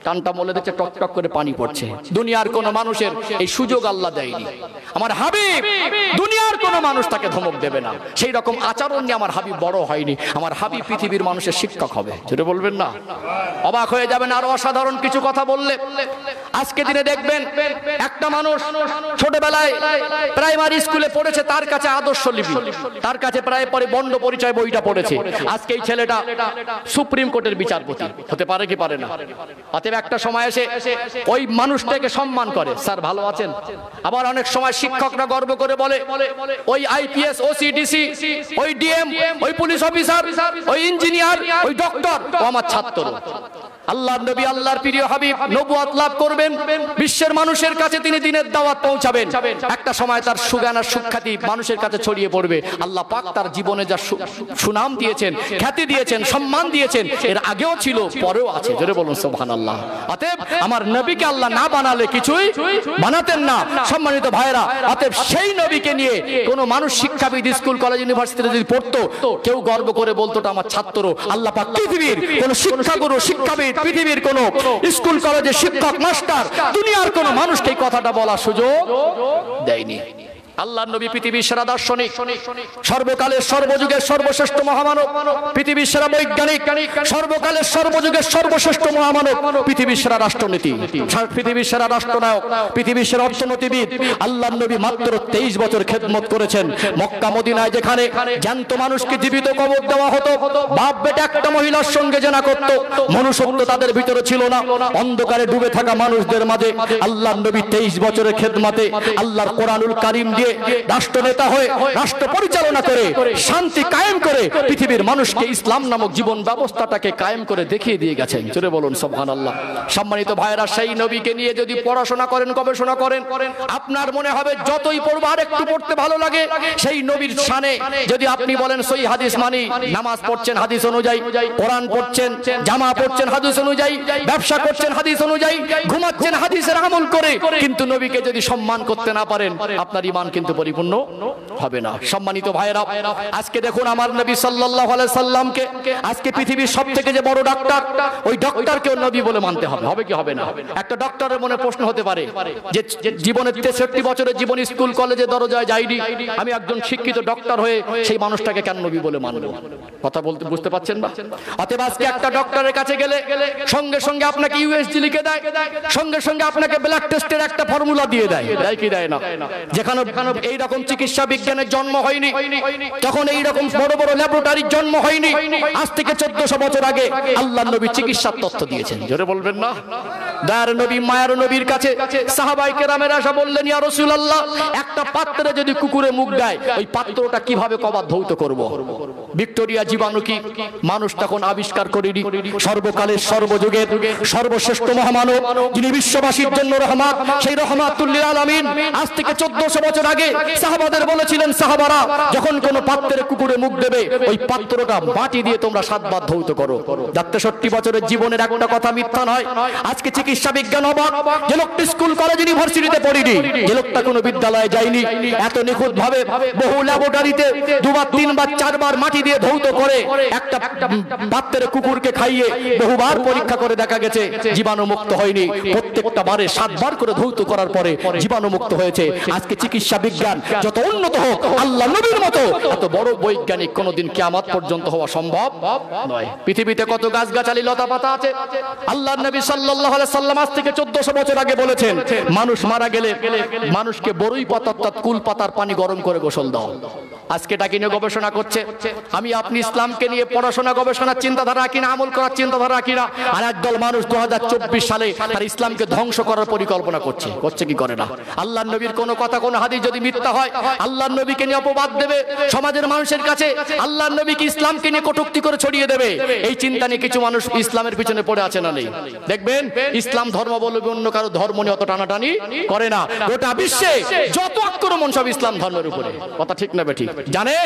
কানটা মলে দিচ্ছে, টক টক করে পানি পড়ছে। দুনিয়ার কোন মানুষের এই সুযোগ আল্লাহ দেয়নি। আমার হাবিব, দুনিয়ার কোন মানুষ তাকে ধমক দেবে না। সেই রকম আচরণ নিয়ে আমার হাবিব বড় হয়নি। আমার হাবিব পৃথিবীর মানুষের শিক্ষক হবে। যেটা বলবেন না, অবাক হয়ে যাবেন আরো অসাধারণ কিছু কথা বললে। আজকে দিনে দেখবেন একটা মানুষ ছোটবেলায় প্রাইমারি স্কুলে পড়েছে, তার কাছে আদর্শ লিপি, তার কাছে প্রায় পরে বন্ড পরিচয় বইটা পড়েছে। আজকে এই ছেলেটা সুপ্রিম কোর্টের বিচারপতি হতে পারে কি পারে না? অতএব একটা সময় এসে ওই মানুষটাকে সম্মান করে, স্যার ভালো আছেন। আবার অনেক সময় শিক্ষকরা গর্ব করে বলে ওই আইপিএস, ওসিডিসি, ওই ডিএম, ওই পুলিশ অফিসার, ওই ইঞ্জিনিয়ার, ওই ডক্টর ও আমার ছাত্র। আল্লাহর নবী, আল্লাহর প্রিয় হাবিব নবুয়ত লাভ করবেন, বিশ্বের মানুষের কাছে তিনি দিনের দাওয়াত পৌঁছাবেন। একটা সময় তার সুগান আর সুখ্যাতি মানুষের কাছে ছড়িয়ে পড়বে। আল্লাহ পাক তার জীবনে যা সুনাম দিয়েছেন, খ্যাতি দিয়েছেন, সম্মান দিয়েছেন, এর আগেও ছিল, পরেও আছে। জোরে বলুন সুবহানাল্লাহ। অতএব আমার নবীকে আল্লাহ না বানালে কিছুই বানাতেন না। সম্মানিত ভাইরা, অতএব সেই নবীকে নিয়ে কোন মানুষ শিক্ষাবিদ স্কুল কলেজ ইউনিভার্সিটিতে যদি পড়তো, কেউ গর্ব করে বলতো এটা আমার ছাত্র। আল্লাহ পাক পৃথিবীর কোন শিক্ষাগুরু, শিক্ষাবিদ, পৃথিবীর কোন স্কুল কলেজে শিক্ষক, মাস্টার, দুনিয়ার কোন মানুষকে এই কথাটা বলার সুযোগ দেয়নি। আল্লাহর নবী পৃথিবীর সেরা দার্শনিক, সর্বকালের সর্বযুগের সর্বশ্রেষ্ঠ মহামানব, পৃথিবীর সেরা বৈজ্ঞানিক, সর্বকালের সর্বযুগের সর্বশ্রেষ্ঠ মহামানব, পৃথিবীর সেরা রাষ্ট্রনীতি, পৃথিবীর সেরা রাষ্ট্রনায়ক, পৃথিবীর সেরা অর্থনীতিবিদ। আল্লাহর নবী মাত্র 23 বছর খেদমত করেছেন। মক্কা মদিনায় যেখানে জ্যান্ত মানুষকে জীবিত কবর দেওয়া হতো, বাপ বেটা একটা মহিলার সঙ্গে জেনা করত, মনুষ্যত্ব তাদের ভিতরে ছিল না, অন্ধকারে ডুবে থাকা মানুষদের মাঝে আল্লাহর নবী 23 বছরের খেদমতে আল্লাহর কোরআনুল কারীম দিয়ে রাষ্ট্রনেতা হয়ে, রাষ্ট্র পরিচালনা করে, শান্তি কায়েম করে পৃথিবীর মানুষকে ইসলাম নামক জীবন ব্যবস্থাটাকে কায়েম করে দেখিয়ে দিয়ে গেছেন। জোরে বলুন সুবহানাল্লাহ। সম্মানিত ভাইরা, সেই নবীকে নিয়ে যদি পড়াশোনা করেন, গবেষণা করেন, আপনার মনে হবে যতই পড়বো আর একটু পড়তে ভালো লাগে। সেই নবীর শানে যদি আপনি বলেন সহি হাদিস মানি, নামাজ পড়ছেন হাদিস অনুযায়ী, কোরআন পড়ছেন, জামা পড়ছেন হাদিস অনুযায়ী, ব্যবসা করছেন হাদিস অনুযায়ী, ঘুমাচ্ছেন হাদিসের আমল করে, কিন্তু নবীকে যদি সম্মান করতে না পারেন, আপনার ঈমান কিন্তু পরিপূর্ণ হবে না। সম্মানিত ভাইরা, আজকে দেখুন আমার নবী সাল্লাল্লাহু আলাইহি সাল্লামকে আজকে পৃথিবীর সবথেকে যে বড় ডাক্তার, ওই ডাক্তারকেও নবী বলে মানতে হবে। হবে কি হবে না? একটা ডাক্তারের মনে প্রশ্ন হতে পারে যে জীবনের 63 বছরের জীবন স্কুল কলেজে দরজায় যায়নি, আমি একজন শিক্ষিত ডাক্তার হয়ে সেই মানুষটাকে কেন নবী বলে মানব? কথা বলতে বুঝতে পারছেন না? অতএব আজকে একটা ডাক্তারের কাছে গেলে সঙ্গে সঙ্গে আপনাকে ইউএসজি লিখে দেয়, সঙ্গে সঙ্গে আপনাকে ব্লাড টেস্টের একটা ফর্মুলা দিয়ে দেয়, দেয় কি দেয় না? যেখানে এইরকম চিকিৎসা বিজ্ঞানের জন্ম হয়নি, তখন এইরকম বড় বড় ল্যাবরেটরির জন্ম হয়নি, আজ থেকে 1400 বছর আগে আল্লাহর নবী চিকিৎসার তথ্য দিয়েছেন। জোরে বলবেন না? দয়ার নবী মায়ার নবীর কাছে সাহাবায়ে কেরামের আসা বললেন, ইয়া রাসূলুল্লাহ, একটা পাত্রে যদি কুকুরে মুখ দেয় ওই পাত্রটা কিভাবে কবার ধৌত করব? ভিক্টোরিয়া জীবাণু কি মানুষ তখন আবিষ্কার করেনি? সর্বকালের সর্বযুগের সর্বশ্রেষ্ঠ মহামানব, যিনি বিশ্ববাসীর জন্য রহমত, সেই রহমাতুল লিল আলামিন আজ থেকে 1400 বছর আগে সাহাবাদের বলেছিলেন, সাহাবারা যখন কোন পাত্রে কুকুরে মুখ দেবে ওই পাত্রটা মাটি দিয়ে তোমরা 7 বার ধৌত করো। 63 বছরের জীবনের একটা কথা মিথ্যা নয়। আজকে চিকিৎসা বিজ্ঞান অবাক, যে লোকটা স্কুল কলেজ ইউনিভার্সিটিতে পড়েনি, যে লোকটা কোনো বিদ্যালয়ে যায়নি, এত নিখুঁত ভাবে বহু ল্যাবরেটরিতে 2 বার 3 বার 4 বার মাটি দিয়ে ধৌত করে একটা পাত্রে কুকুরকে খাইয়ে বহুবার পরীক্ষা করে দেখা গেছে জীবাণু মুক্ত হয়নি। প্রত্যেকটা বারে 7 বার করে ধৌত করার পরে জীবাণু মুক্ত হয়েছে। আজকে চিকিৎসা বিজ্ঞান যত উন্নত হোক, আল্লাহ নবীর মতো এত বড় বৈজ্ঞানিক কোনদিন কিয়ামত পর্যন্ত হওয়া সম্ভব নয়। পৃথিবীতে কত গাছগাছালি লতাপাতা আছে, আল্লাহর নবী সাল্লাল্লাহু আলাইহি সাল্লাম আজ থেকে 1400 বছর আগে বলেছেন, মানুষ মারা গেলে মানুষকে বড়ই পাতা অর্থাৎ কুল পাতার পানি গরম করে গোসল দাও। আজকে এটা নিয়ে গবেষণা করছে। আমি আপনি ইসলামকে নিয়ে পড়াশোনা গবেষণার চিন্তাধারা রাখি না, আমল করার চিন্তাধারা রাখি না, আর একদল মানুষ 2024 সালে আর ইসলামকে ধ্বংস করার পরিকল্পনা করছে কি করে না? আল্লাহর নবীর কোনো কথা কোনো হাদিস যদি মিথ্যা হয়, আল্লাহর নবীকে নিয়ে অপবাদ দেবে সমাজের মানুষের কাছে, আল্লাহর নবীকে ইসলামকে নিয়ে কটূক্তি করে ছড়িয়ে দেবে। এই চিন্তা নিয়ে কিছু মানুষ ইসলামের পিছনে পড়ে আছে না নেই? দেখবেন ইসলাম ধর্মাবলম্বী অন্য কারো ধর্ম নিয়ে অত টানাটানি করে না। গোটা বিশ্বে যত আক্রমণ সব ইসলাম ধর্মের উপরে। কথা ঠিক না বেঠিক? জানে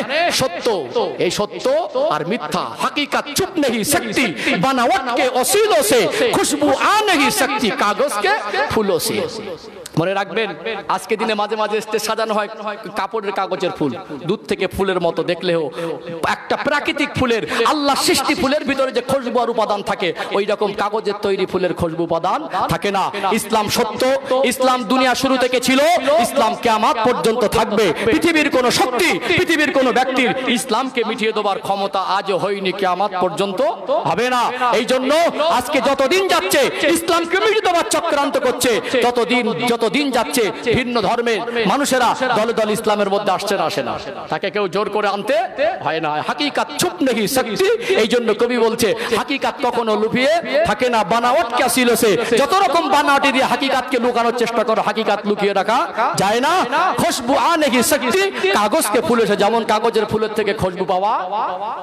সত্য, এই সত্য আর মিথ্যা, হাকিকত চুপ नहीं सकती, बनावट के ओसीलों से खुशबू आ नहीं सकती, कागज के फूलों से। মনে রাখবেন, আজকে দিনে মাঝে মাঝে স্টেজ সাজানো হয় কাপড়ের কাগজের ফুল, দুধ থেকে ফুলের মতো দেখলেও একটা প্রাকৃতিক ফুলের, আল্লাহ সৃষ্টি ফুলের ভিতরে যে খুশবু আর উপাদান থাকে ওই রকম কাগজের তৈরি ফুলের খুশবু উপাদান থাকে না। ইসলাম সত্য, ইসলাম দুনিয়া শুরু থেকে ছিল, ইসলাম কিয়ামত পর্যন্ত থাকবে। পৃথিবীর কোন শক্তি, পৃথিবীর কোন ব্যক্তির ইসলামকে মিটিয়ে দেওয়ার ক্ষমতা আজও হয়নি, কিয়ামত পর্যন্ত হবে না। এই জন্য আজকে যতদিন যাচ্ছে ইসলামকে মিটিয়ে দেওয়ার চক্রান্ত করছে, যতদিন যাচ্ছে ভিন্ন ধর্মের মানুষেরা দলে দলে ইসলামের মধ্যে আসে না, তাকে কেউ জোর করে আনতে হয় না। হাকিকত চুপ নেহি সকতি, এই জন্য কবি বলছে হাকিকত কখনো লুকিয়ে থাকে না, বানাওয়াট কে আসিলছে, যত রকম বানাওয়াটি দিয়ে হাকিকতকে লুকানোর চেষ্টা করো, হাকিকত লুকিয়ে রাখা যায় না। খুশবু আ নেহি সকতি, কাগজকে ফুল এসে যেমন কাগজের ফুলের থেকে খুশবু পাওয়া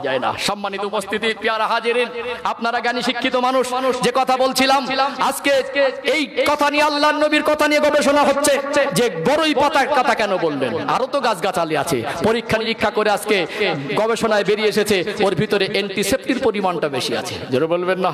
যায় না। সম্মানিত উপস্থিতি, প্যারা হাজিরিন, আপনারা জ্ঞানী শিক্ষিত মানুষ, যে কথা বলছিলাম আজকে এই কথা নিয়ে, আল্লাহর নবীর কথা নিয়ে গবেষণা হচ্ছে যে বড়ই পাতার কথা কেন বললেন। আরো তো গাছগাছালি আছে, পরীক্ষা নিরীক্ষা করে আজকে গবেষণায় বেরিয়ে এসেছে ওর ভিতরে অ্যান্টিসেপ্টির পরিমাণটা বেশি আছে। জোরে বলবেন না?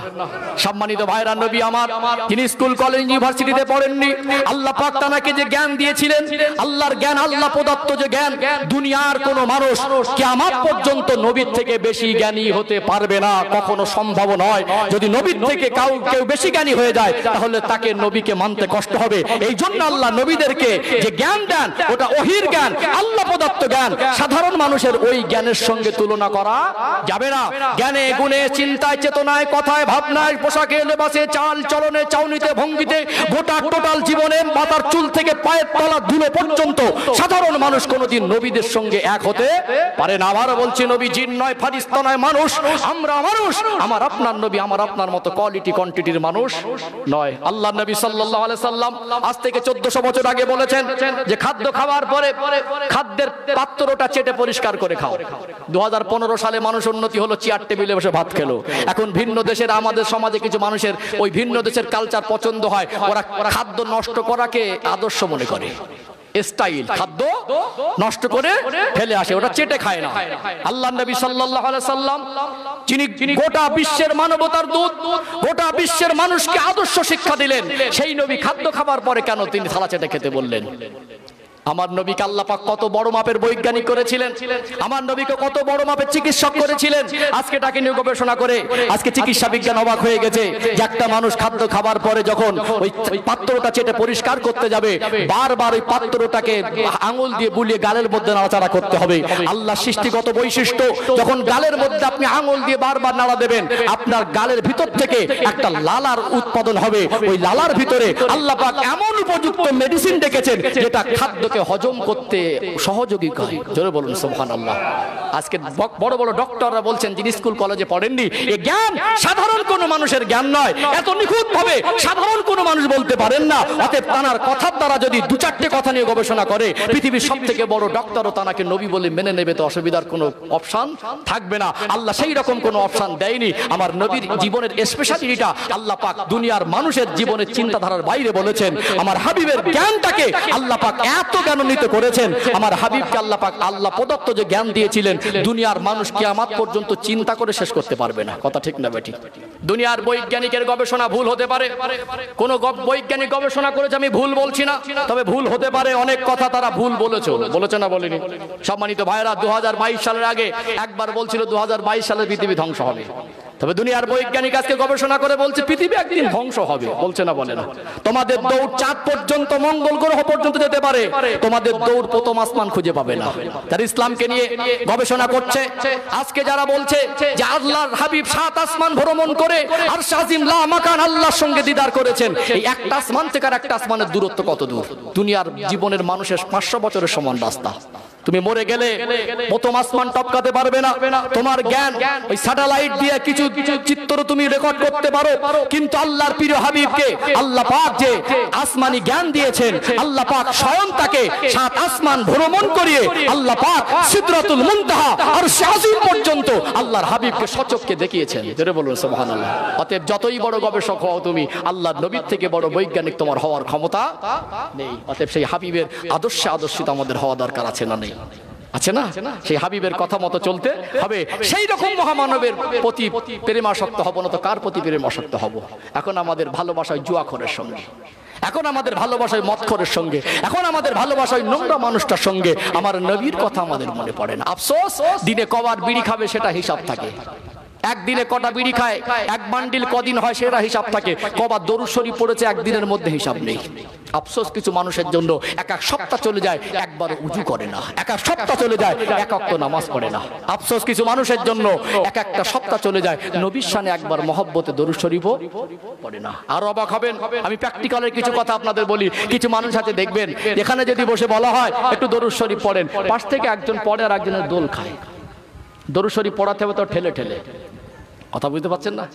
সম্মানিত ভাইরা, নবী আমার তিনি স্কুল কলেজ ইউনিভার্সিটিতে পড়েননি, আল্লাহ পাক তাকে যে জ্ঞান দিয়েছিলেন, আল্লাহর জ্ঞান, আল্লাহ প্রদত্ত যে জ্ঞান, দুনিয়ার কোন মানুষ কিয়ামত পর্যন্ত নবীর থেকে বেশি জ্ঞানী হতে পারবে না, কখনো সম্ভব নয়। যদি নবীর থেকে কেউ বেশি জ্ঞানী হয়ে যায় তাহলে তাকে নবীকে মানতে কষ্ট হবে। এই জন্য আল্লাহ নবীদেরকে যে জ্ঞান দেন ওটা ওহির জ্ঞান, আল্লাহ প্রদত্ত জ্ঞান, সাধারণ মানুষের ওই জ্ঞানের সঙ্গে তুলনা করা যাবে না। জ্ঞানে গুণে চিন্তায় চেতনায় কথায় ভাবনায় পোশাকে লেবাসে চাল চলনে চাউনিতে ভঙ্গিতে গোটা টোটাল জীবনে মাথার চুল থেকে পায়ের তলা ধুলো পর্যন্ত সাধারণ মানুষ কোনোদিন নবীদের সঙ্গে এক হতে পারে না। আবার বলছি, নবী জিন নয়, ফারিস্তা নয়, মানুষ। আমরা মানুষ, আমার আপনার নবী আমার আপনার মতো কোয়ালিটি কোয়ান্টিটির মানুষ নয়। আল্লাহ নবী সাল্লাল্লাহু আলাইহি সাল্লাম আজ থেকে 1400 বছর আগে বলেছেন যে খাদ্য খাওয়ার পরে খাদ্যের পাত্রটা চেটে পরিষ্কার করে খাও। 2015 সালে মানুষ উন্নতি হলো, চেয়ার টেবিলে বসে ভাত খেলো। এখন ভিন্ন দেশের, আমাদের সমাজে কিছু মানুষের ওই ভিন্ন দেশের কালচার পছন্দ হয়, ওরা খাদ্য নষ্ট করাকে আদর্শ মনে করে, স্টাইল, খাদ্য নষ্ট করে ফেলে আসে, ওটা চেটে খায় না। আল্লাহ নবী সাল্লাল্লাহু আলাইহি সাল্লাম যিনি গোটা বিশ্বের মানবতার দূত, গোটা বিশ্বের মানুষকে আদর্শ শিক্ষা দিলেন, সেই নবী খাদ্য খাবার পরে কেন তিনি থালা চেটে খেতে বললেন? আমার নবীকে আল্লাহ পাক কত বড় মাপের বৈজ্ঞানিক করেছিলেন, আমার নবীকে কত বড় মাপের চিকিৎসক করেছিলেন। আজকে তাকে নিয়ে গবেষণা করে আজকে চিকিৎসা বিজ্ঞান অবাক হয়ে গেছে যে একটা মানুষ খাদ্য খাবার পরে যখন ওই পাত্রটা চেটে পরিষ্কার করতে যাবে, বারবার ওই পাত্রটাকে আঙুল দিয়ে বুলিয়ে গালের মধ্যে নাড়াচাড়া করতে হবে। আল্লাহ সৃষ্টিগত বৈশিষ্ট্য, যখন গালের মধ্যে আপনি আঙুল দিয়ে বারবার নাড়া দেবেন, আপনার গালের ভিতর থেকে একটা লালার উৎপাদন হবে। ওই লালার ভিতরে আল্লাহ পাক এমন উপযুক্ত মেডিসিন রেখেছেন যেটা খাদ্যকে খাদ্যকে হজম করতে সহযোগী করে। জোরে বলুন সুবহানাল্লাহ। আজকে বড় বড় ডক্টররা বলছেন, যিনি স্কুল কলেজে পড়েননি, এই জ্ঞান সাধারণ কোনো মানুষের জ্ঞান নয়, এত নিখুঁত ভাবে সাধারণ কোনো মানুষ বলতে পারেন না। অতএব তানার কথার দ্বারা যদি দু চারটে কথা নিয়ে গবেষণা করে, পৃথিবীর সব থেকে বড় ডক্টরও তানাকে নবী বলে মেনে নেবে, তো অসুবিধার কোনো অপশন থাকবে না। আল্লাহ সেই রকম কোনো অপশন দেয়নি। আমার নবীর জীবনের স্পেশালিটিটা আল্লাহ পাক দুনিয়ার মানুষের জীবনের চিন্তাধারার বাইরে বলেছেন। আমার হাবিবের জ্ঞানটাকে আল্লাহ পাক এত জ্ঞানান্বিত করেছেন। আমার হাবিবকে আল্লাহ পাক আল্লাহ প্রদত্ত যে জ্ঞান দিয়েছিলেন, দুনিয়ার মানুষ কিয়ামত পর্যন্ত চিন্তা করে শেষ করতে পারবে না। কথা ঠিক না বেঠিক? দুনিয়ার বৈজ্ঞানিকের গবেষণা ভুল হতে পারে, কোন বৈজ্ঞানিক গবেষণা করেছে আমি ভুল বলছি না, তবে ভুল হতে পারে। অনেক কথা তারা ভুল বলেছে না বলেনি? সম্মানিত ভাইরা, 2022 সালের আগে একবার বলছিল 2022 সালে পৃথিবী ধ্বংস হবে। তবে দুনিয়ার বৈজ্ঞানিক আজকে গবেষণা করে বলছে পৃথিবী একদিন ধ্বংস হবে। বলছে না বলে না? তোমাদের দৌড় চাঁদ পর্যন্ত, মঙ্গল গ্রহ পর্যন্ত যেতে পারে, তোমাদের দৌড় প্রথম আসমান খুঁজে পাবে না। তারা ইসলামকে নিয়ে গবেষণা করছে। আজকে যারা বলছে যে আল্লাহর হাবিব 7 আসমান ভ্রমণ করে আরশ আজিম লা মাকান আল্লাহর সঙ্গে দিদার করেছেন, এই একটা আসমান থেকে আর একটা আসমানের দূরত্ব কত দূর? দুনিয়ার জীবনের মানুষের 500 বছরের সমান রাস্তা। তুমি মরে গেলে প্রথম আসমান টপকাতে পারবে না। তোমার জ্ঞান ওই স্যাটেলাইট দিয়ে কিছু চিত্র তুমি রেকর্ড করতে পারো, কিন্তু আল্লাহর প্রিয় হাবিবকে আল্লাহ পাক যে আসমানি জ্ঞান দিয়েছেন, আল্লাহ পাক স্বয়ং তাকে 7 আসমান ভ্রমণ করিয়ে আল্লাহ পাক সিদরাতুল মুনতাহা আর শাজিম পর্যন্ত আল্লাহর হাবিবকে সচক্ষে দেখিয়েছেন। জোরে বলুন সুবহানাল্লাহ। অতএব যতই বড় গবেষক হও তুমি, আল্লাহর নবীর থেকে বড় বৈজ্ঞানিক তোমার হওয়ার ক্ষমতা নেই। অতএব সেই হাবিবের আদর্শে আদর্শিত আমাদের হওয়া দরকার আছে না নেই? আছে না? সেই হাবিবের কথা মতো চলতে হবে। সেই রকম মহামানবের প্রতি প্রেমাসক্ত হব না তো কার প্রতি প্রেমাসক্ত হব? এখন আমাদের ভালোবাসায় জুয়াখোরের সঙ্গে, এখন আমাদের ভালোবাসায় মদখোরের সঙ্গে, এখন আমাদের ভালোবাসায় নোংরা মানুষটার সঙ্গে আমার নবীর কথা আমাদের মনে পড়ে না। আফসোস, দিনে কবার বিড়ি খাবে সেটা হিসাব থাকে, একদিনে কটা বিড়ি খায়, এক বান্ডিল কদিন হয় সেটা হিসাব থাকে, কবার দরুদ শরীফ পড়েছে একদিনের মধ্যে হিসাব নেই। আফসোস, কিছু মানুষের জন্য এক সপ্তাহ চলে যায় একবার উজু করে না, এক সপ্তাহ চলে যায় এক ওয়াক্ত নামাজ পড়ে না। আফসোস, কিছু মানুষের জন্য একটা সপ্তাহ চলে যায় নবীর শানে একবার মহব্বতে দরুদ শরীফও পড়ে না। আর অবাক হবেন, আমি প্র্যাকটিক্যালের কিছু কথা আপনাদের বলি। কিছু মানুষ আছে দেখবেন, এখানে যদি বসে বলা হয় একটু দরুদ শরীফ পড়েন, পাশ থেকে একজন পড়ে আর একজনের দোল খায়। দরুদ শরীফ পড়াতে হবে তো ঠেলে ঠেলে। কথা বুঝতে পারছেন না?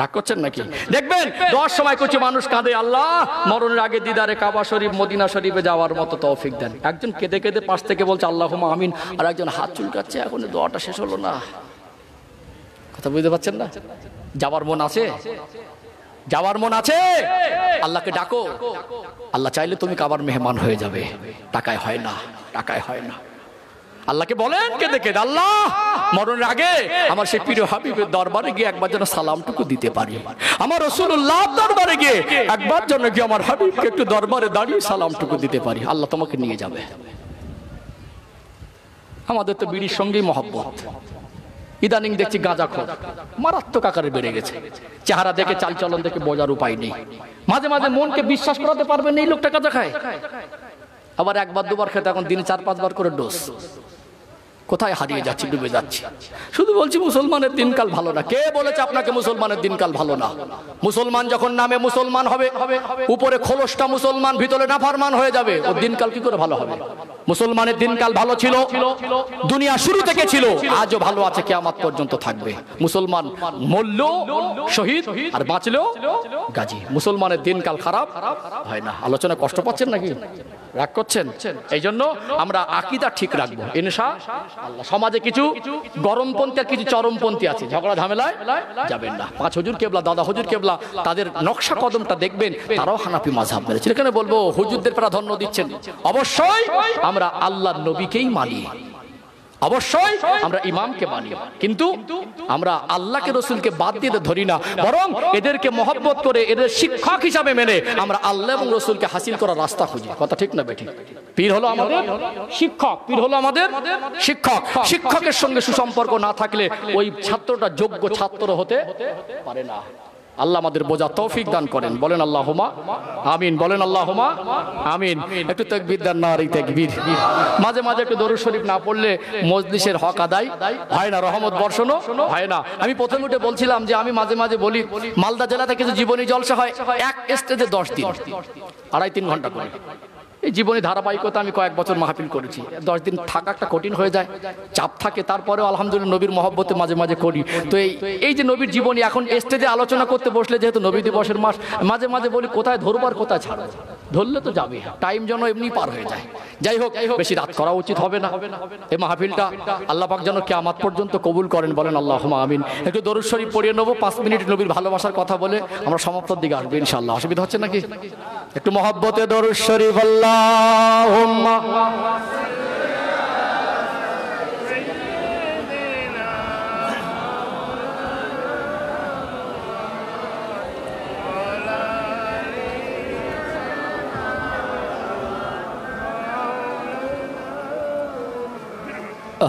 রাগ করছেন নাকি? দেখবেন 10 সময় কিছু মানুষ কাঁদে, আল্লাহ মরণের আগে দিদারে কাবা শরীফ মদিনা শরীফে যাওয়ার মতো তৌফিক দেন। একজন কেঁদে কেঁদে পাশ থেকে বলছে আল্লাহুম্মা আমিন, আর একজন হাত চুলকাচ্ছে, এখন দোয়াটা শেষ হলো না। কথা বুঝতে পারছেন না? যাওয়ার মন আছে? যাওয়ার মন আছে? আল্লাহকে ডাকো। আল্লাহ চাইলে তুমি কাবার মেহমান হয়ে যাবে। টাকায় হয় না, টাকায় হয় না। আল্লাহকে বলেন কেঁদে কেঁদে, আল্লাহ মরণের আগে আমার সেই প্রিয় হাবিবের দরবারে গিয়ে একবার যেন সালামটুকু দিতে পারি, আমার রাসূলুল্লাহ দরবারে গিয়ে একবার যেন গিয়ে আমার হাবিবকে একটু দরবারে দাঁড়িয়ে সালামটুকু দিতে পারি। আল্লাহ তোমাকে নিয়ে যাবে। আমাদের তো বিড়ির সঙ্গেই মহব্বত। ইদানিং দেখছি গাঁজাখোর মারাত্মক আকারে বেড়ে গেছে। চেহারা দেখে, চালচলন দেখে বোঝার উপায় নেই। মাঝে মাঝে মনকে বিশ্বাস করাতে পারবেন এই লোকটা গাঁজা খায়, আবার একবার দুবার খেতে এখন দিনে 4-5 বার করে ডোজ। কোথায় হারিয়ে যাচ্ছি, ডুবে যাচ্ছি। শুধু বলছি মুসলমানের দিনকাল ভালো না। কে বলেছে আপনাকে মুসলমানের দিনকাল ভালো না? মুসলমান যখন নামে মুসলমান হবে, উপরে খোলসটা মুসলমান, ভিতরে নাফরমান হয়ে যাবে, ওর দিনকাল কি করে ভালো হবে? মুসলমানের দিনকাল ভালো ছিল, দুনিয়া শুরু থেকে ছিল, আজও ভালো আছে, কিয়ামত পর্যন্ত থাকবে। মুসলমান মরলেও শহীদ আর বাঁচলেও গাজী। মুসলমানের দিনকাল খারাপ হয় না। আলোচনা কষ্ট পাচ্ছেন নাকি? রাগ করছেন? এই জন্য আমরা আকীদা ঠিক রাখবো ইনশাআল্লাহ। সমাজে কিছু গরমপন্থী আর কিছু চরমপন্থী আছে, ঝগড়া ঝামেলায় যাবেন না। 5 হুজুর কেবলা, দাদা হুজুর কেবলা, তাদের নকশা কদমটা দেখবেন, তারাও হানাফি মাযহাব মেনেছে। এখানে বলবো হুজুরদের প্রাধান্য দিচ্ছেন। অবশ্যই আমরা আল্লাহর নবীকেই মানি, অবশ্যই আমরা ইমামকে মানি, কিন্তু আমরা আল্লাহকে রসুলকে বাদ দিয়ে ধরি না, বরং এদেরকে মহব্বত করে এদের শিক্ষক হিসাবে মেনে আমরা আল্লাহ এবং রসুলকে হাসিল করার রাস্তা খুঁজি। কথা ঠিক না বেঠিক? পীর হলো আমাদের শিক্ষক, পীর হলো আমাদের শিক্ষক। শিক্ষকের সঙ্গে সুসম্পর্ক না থাকলে ওই ছাত্রটা যোগ্য ছাত্র হতে পারে না। আল্লাহ আমাদের বোঝার তৌফিক দান করেন। বলেন আল্লাহুম্মা আমিন, বলেন আল্লাহুম্মা আমিন। একটু তাকবীর দেন, নারে তাকবীর। মাঝে মাঝে একটু দরুদ শরীফ না পড়লে মজলিসের হক আদায় হয় না, রহমত বর্ষণও হয় না। আমি প্রথমে উঠে বলছিলাম যে আমি মাঝে মাঝে বলি মালদা জেলাতে কিছু জীবনী জলসা হয়, এক স্টেজে 10 দিন, 2.5-3 ঘন্টা করে। এই জীবনে ধারাবাহিকতা আমি কয়েক বছর মাহফিল করেছি, 10 দিন থাকা একটা কঠিন হয়ে যায়, চাপ থাকে, তারপরেও আলহামদুলিল্লাহ নবীর মহব্বতে মাঝে মাঝে করি। তো এই যে নবীর জীবনী এখন স্টেজে আলোচনা করতে বসলে, যেহেতু নবী দিবসের মাস, মাঝে মাঝে বলি কোথায় ধরবো আর কোথায় ছাড়বো, ধরলে তো যাবে, টাইম যেন এমনি পার হয়ে যায়। যাই হোক, বেশি রাত করা উচিত হবে না। এই মাহফিলটা আল্লাহ পাক যেন কিয়ামত পর্যন্ত কবুল করেন, বলেন আল্লাহুম্মা আমিন। একটু দরুদ শরীফ পড়িয়ে নেবো, 5 মিনিট নবীর ভালোবাসার কথা বলে আমরা সমাপ্তির দিকে আসবো ইনশাআল্লাহ। অসুবিধা হচ্ছে নাকি? একটু মহব্বতে দরুদ শরীফ আল্লাহুম্মা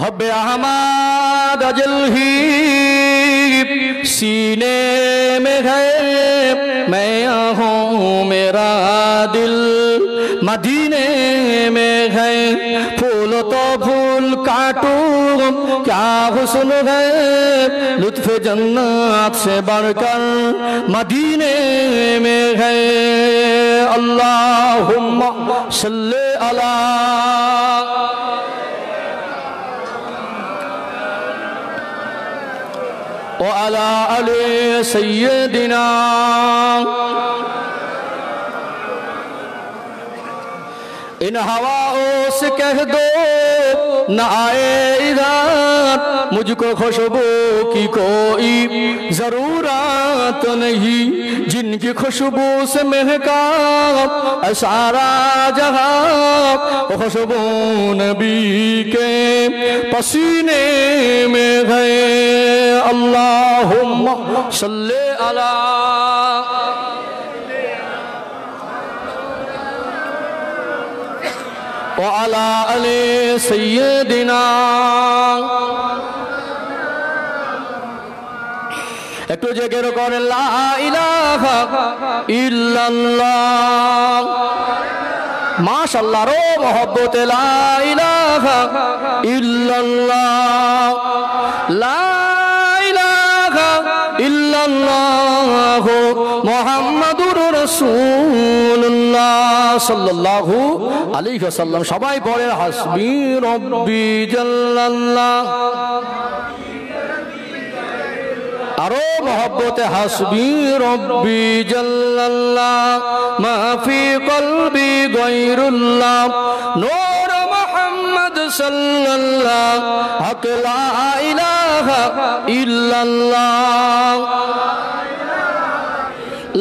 हब्बे अहमद अजल ही सीने में है, मैं हूँ मेरा दिल मदीने में है, फूल तो फूल काटूं क्या हुस्न है, लुत्फ जन्नत से बढ़कर मदीने में है, अल्लाहुम्मा सल्ले अला व अला अली सय्यदिना। इन हवाओं से कह दो न आए इधर, मुझको खुशबू की कोई जरूरत नहीं, जिनकी खुशबू से महका सारा जहां, खुशबू नबी के पसीने में है, अल्लाहुम्मा सल्ले अला व अला अली सय्यदिना। একটু জেকের করেন লা ইলাহা ইল্লাল্লাহ, মাশাআল্লাহ রো মহব্বতে লা ইলাহা ইল্লাল্লাহ, লা ইলাহা ইল্লাল্লাহ মুহাম্মাদুর রাসূলুল্লাহ সাল্লাল্লাহু আলাইহি ওয়াসাল্লাম। সবাই পড়ে হাসবি রব্বি জাল্লাল্লাহ, আরো মহব্বতে হাসবি রব্বি জাল্লাল্লাহ, মা ফি কলবি গায়রুল্লাহ, নূর মুহাম্মদ সাল্লাল্লাহ, হক লা ইলাহা ইল্লাল্লাহ,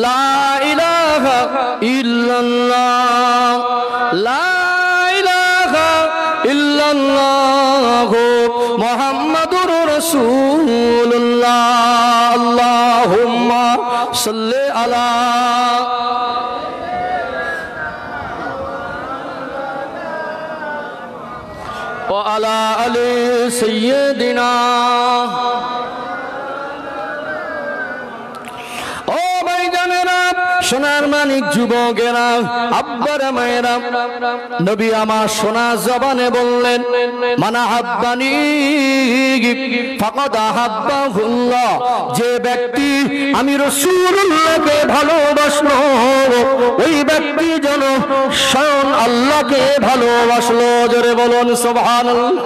লা ইলাহা ইল্লাল্লাহ, লা ইলাহা ইল্লাল্লাহ মুহাম্মাদুর রাসূলুল্লাহ, আল্লাহুম্মা সাল্লি আলা ওয়া আলা আলি সাইয়্যিদিনা। ও ভাইজানেরা, সোনার মানিক যুবকেরা, আব্বার মায়েরা, নবী আমার সোনা জবানে বললেন, মানা হাব্বানি ফাকাদ আহাব্বাহুল্লাহ, যে ব্যক্তি আমি রাসূলুল্লাহকে ভালোবাসলো, ওই ব্যক্তি যেন স্বয়ং আল্লাহকে ভালোবাসলো। জোরে বলুন সুবহানাল্লাহ।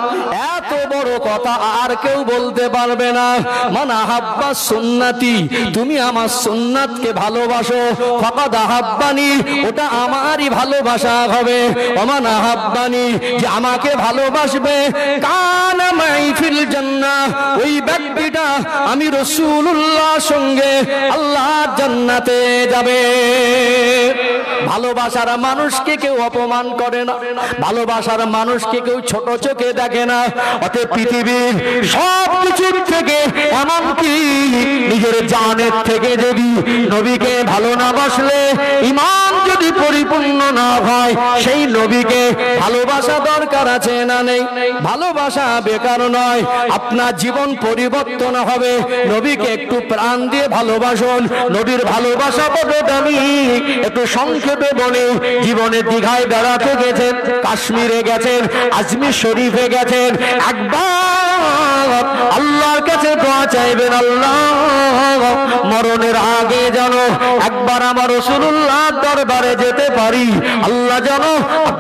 এত বড় কথা আর কেউ বলতে পারবে না। মানা হাব্বা সুন্নতি, তুমি আমার সুন্নাতকে ভালোবাসো, ফাকাদ আহাব্বানি, ওটা আমারই ভালোবাসা হবে। ওমানা হাব্বানি, যে আমাকে ভালোবাসবে, কানা মাই ফিল জান্নাহ, ওই ব্যক্তিটা আমি রাসূলুল্লাহর সঙ্গে আল্লাহর জান্নাতে যাবে। ভালোবাসার মানুষকে কেউ অপমান করে না, ভালোবাসার মানুষকে কেউ ছোট চোখে দেখে না। অতএব পৃথিবীর সব কিছুর থেকে, এমনকি নিজের জানের থেকে যদি নবীকে ভালো না বাসলে, ঈমান যদি পরিপূর্ণ না হয়, সেই নবীকে ভালোবাসা দরকার আছে না নেই? ভালোবাসা বেকার নয়, আপনার জীবন পরিবর্তন হবে। নবীকে একটু প্রাণ দিয়ে ভালোবাসুন। নবীর ভালোবাসা বড় দামি। একটু সংক্ষেপে বলে, জীবনে দীঘায় বেড়াতে গেছেন, কাশ্মীরে গেছেন, আজমির শরীফে গেছেন, একবার আল্লাহর কাছে দোয়া চাইবেন, আল্লাহ মরণের আগে যেন একবার আমার রাসূলুল্লাহর দরবারে যেতে পারি। আল্লাহ যেন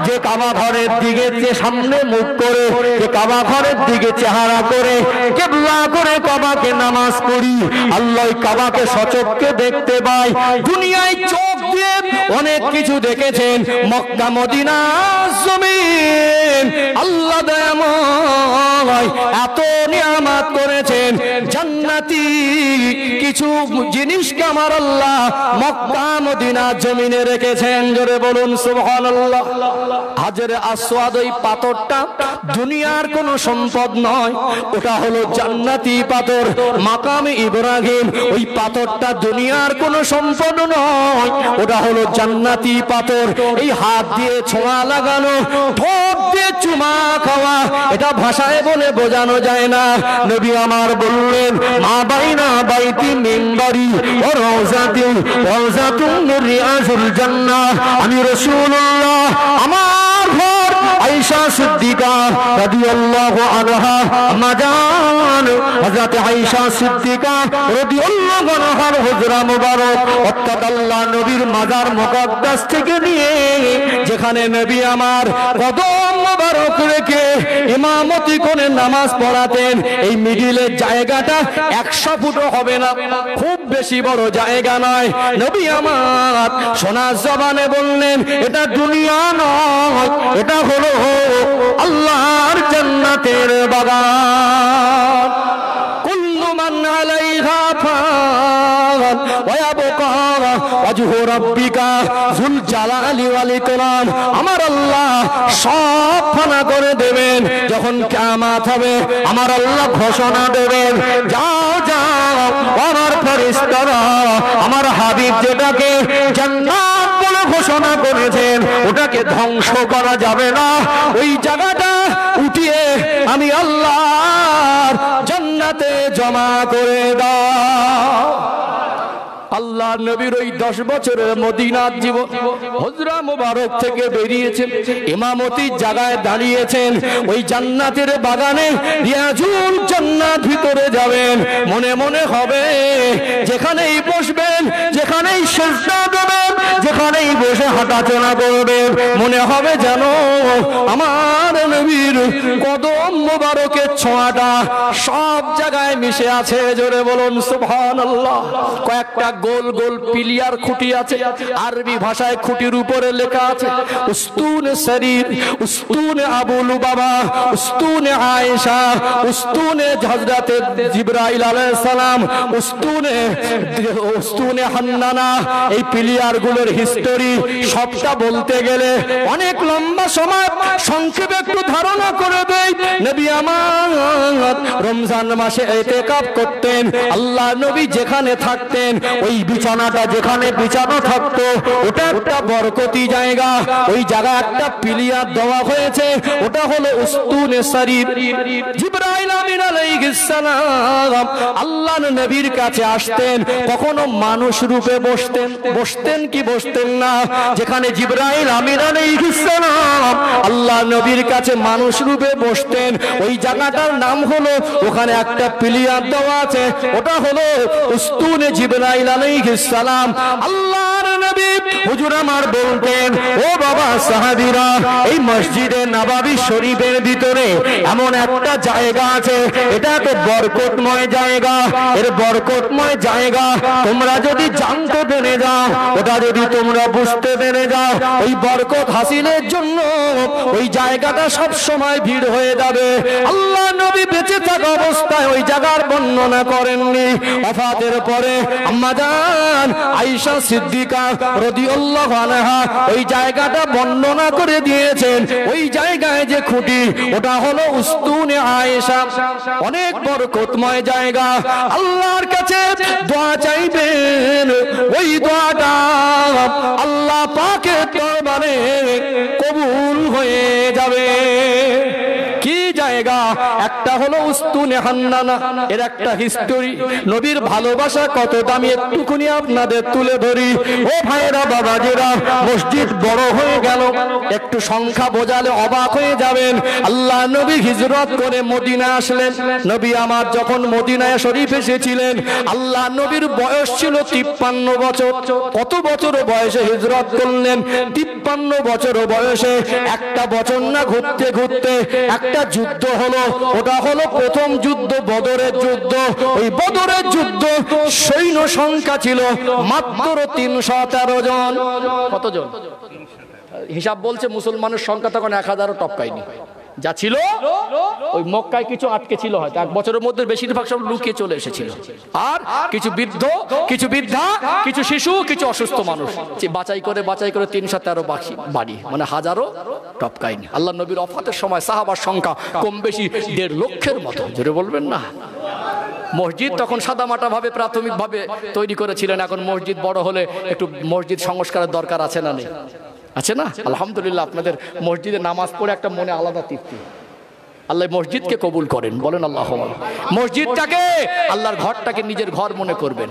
যে কাবা ঘরের দিকে যে সামনে মুখ করে, যে কাবা ঘরের দিকে চেহারা করে, কিবলা করে কাবাকে নামাজ পড়ি, আল্লাহ কাবাকে সচক্ষে দেখতে পাই। দুনিয়ায় চোখ দিয়ে অনেক কিছু দেখেছেন, মক্কা মদিনা জমিন আল্লাহ দয়াময় এত নিয়ামত করেছেন, জান্নাতি কিছু জিনিসকে আমার আল্লাহ মক্কা মদিনা জমিনে রেখেছেন। জোরে বলুন সুবহানাল্লাহ। হাজরে আসওয়াদ ওই পাথরটা দুনিয়ার কোন সম্পদ নয়, ওটা হলো জান্নাতি পাথর। মাকামে ইব্রাহিম ওই পাথরটা দুনিয়ার কোন সম্পদ নয়, ওটা হলো জান্নাতি পাথর। এই হাত দিয়ে ছোঁয়া লাগানো, ঠোঁট দিয়ে চুমা খাওয়া, এটা ভাষায় বলে বোঝানো যায় না। নবী আমার বললেন, মা বাইনা বাইতি মিম্বারি ও রওজাতি রওজাতুন মির রিয়াজুল জান্নাহ। আমি রাসূলুল্লাহ, আমার ঘর আয়েশা সিদ্দিকা রাদিয়াল্লাহু আনহা, মাজান হযরত আয়েশা সিদ্দিকা রাদিয়াল্লাহু আনহার হুজরা মুবারক, অর্থাৎ আল্লাহ নবীর মাজার মুকদ্দাস থেকে নিয়ে যেখানে নবী আমার কদম মুবারক রেখে ইমামতি করে নামাজ পড়াতেন, এই মিডিলের জায়গাটা 100 ফুটও হবে না, খুব বেশি বড় জায়গা নয়। নবী আমার সোনার জবানে বললেন, এটা দুনিয়া নয়, এটা হলো আল্লাহর জান্নাতের বাগান। কুল্লু মান আলাইহা ফান ওয়া ইয়াবকা ওয়াজহু রাব্বিকা যুল জালালি ওয়াল ইকরাম। আমার আল্লাহ সব ফানা করে দেবেন, যখন কিয়ামত হবে আমার আল্লাহ ঘোষণা দেবেন, যাও যাও আমার ফেরেশতারা, আমার হাবিব যেটাকে জান্নাত বলে ঘোষণা করেছেন ওটাকে ধ্বংস করা যাবে না, ওই জায়গাটা উঠিয়ে আমি আল্লাহর জান্নাতে জমা করে দাও। আল্লাহ নবীর ওই 10 বছরের মদিনার জীবন, হুজরা মুবারক থেকে বেরিয়েছেন, ইমামতির জায়গায় দাঁড়িয়েছেন, ওই জান্নাতের বাগানে রিয়াজুল জান্নাত ভিতরে যাবেন, মনে মনে হবে যেখানেই বসবেন, যেখানেই সিজদা দেবেন, যেখানেই বসে হাঁটাচলা করবেন, মনে হবে যেন আমার নবীর কদম মুবারকের ছোঁয়াটা সব জায়গায় মিশে আছে। জোরে বলুন সুবহানাল্লাহ। কয়েকটা গোল গোল পিলিয়ার খুঁটি আছে, আরবি ভাষায় খুঁটির উপরে লেখা আছে উস্তুনে শরীর, উস্তুনে আবু লুবাবা, উস্তুনে আয়েশা, উস্তুনে হযরত জিবরাইল আলাইহিস সালাম, উস্তুনে হান্নানা। এই পিলিয়ার গুলোর হিস্টোরি সবটা বলতে গেলে অনেক লম্বা সময়, সংক্ষেপে একটু ধারণা করে দেই। নবী আমার রমজান মাসে ইতিকাফ করতেন, আল্লাহ নবী যেখানে থাকতেন ওই বিছানাটা যেখানে বিছানো থাকতো ওটা একটা বরকতি জায়গা, ওই জায়গায় একটা পিলিয়ার দেওয়া হয়েছে, ওটা হলো উস্তুনে শরীর। জিবরাইল আমিন আলাইহিস সালাম আল্লাহ নবীর কাছে আসতেন, কখনো মানুষ রূপে বসতেন কি বসতেন না। যেখানে জিবরাইল আমিন আলাইহিস সালাম আল্লাহ নবীর কাছে মানুষ রূপে বসতেন, ওই জায়গাটার নাম হলো, ওখানে একটা পিলিয়ার দেওয়া আছে, ওটা হলো উস্তুনে জিবরাইল আলাইহিস সালাম। আল্লাহর নবী হুজুর আমার বলতেন, ও বাবা সাহাবীরা, এই মসজিদে নববী শরীফের ভিতরে এমন একটা জায়গা আছে, এটা তো বরকতময় জায়গা, এর বরকতময় জায়গা তোমরা যদি জানতে পেরে যাও, ওটা যদি তোমরা বুঝতে পেরে যাও, ওই বরকত হাসিলের জন্য ওই জায়গাটা সব সময় ভিড় হয়ে যাবে। আল্লাহ নবী বেঁচে থাকা অবস্থায় ওই জায়গার বর্ণনা করেননি, ওফাতের পরে আম্মা জান আয়েশা সিদ্দিকা রাদিয়াল্লাহু আনহা ওই জায়গাটা বর্ণনা করে দিয়েছেন। ওই জায়গায় যে খুঁটি ওটা হলো উস্তুনে আয়েশা, অনেক বরকতময় জায়গা। আল্লাহর কাছে দোয়া চাইবেন, ওই দোয়াটা আল্লাহ পাকের দরবারে কবুল হয়ে যাবে। কি জায়গা? একটা হলো উস্তুনে হান্নানা, এর একটা হিস্টোরি, নবীর ভালোবাসা কত দামি একটুখানি আপনাদের তুলে ধরি। ও ভাইরা বাবাজিরা, মসজিদ বড় হয়ে গেল, একটু সংখ্যা বোঝালে অবাক হয়ে যাবেন। আল্লাহ নবী হিজরত করে মদিনা আসলেন। নবী আমার যখন মদিনায় শরীফ এসেছিলেন, আল্লাহ নবীর বয়স ছিল 53 বছর। কত বছর বয়সে হিজরত করলেন? 53 বছর বয়সে। একটা বছর না ঘুরতে ঘুরতে একটা যুদ্ধ হলো, ওটা হলো প্রথম যুদ্ধ, বদরের যুদ্ধ। ওই বদরের যুদ্ধ সৈন্য সংখ্যা ছিল মাত্র 313 জন। কতজন? হিসাব বলছে মুসলমানের সংখ্যা তখন 1000ও টপকায়নি। যা ছিল ওই মক্কায় কিছু আটকে ছিল, হয়তো এক বছরের মধ্যে বেশিরভাগ সব লুকিয়ে চলে এসেছিল। আর কিছু বৃদ্ধ, কিছু বৃদ্ধা, কিছু শিশু, কিছু অসুস্থ মানুষ বাছাই করে 313 বাড়ি, মানে 1000ও টপকায়নি। আল্লাহ নবীর ওফাতের সময় সাহাবার সংখ্যা কম বেশি 1.5 লক্ষের মতো। জোরে বলবেন না? মসজিদ তখন সাদামাটা ভাবে প্রাথমিকভাবে তৈরি করেছিলেন। এখন মসজিদ বড় হলে একটু মসজিদ সংস্কারের দরকার আছে না নেই? আছে না? আলহামদুলিল্লাহ, আপনাদের মসজিদে নামাজ পড়ে একটা মনে আলাদা তৃপ্তি। আল্লাহ মসজিদকে কবুল করেন, বলেন আল্লাহুম্মা। মসজিদটাকে, আল্লাহর ঘরটাকে নিজের ঘর মনে করবেন।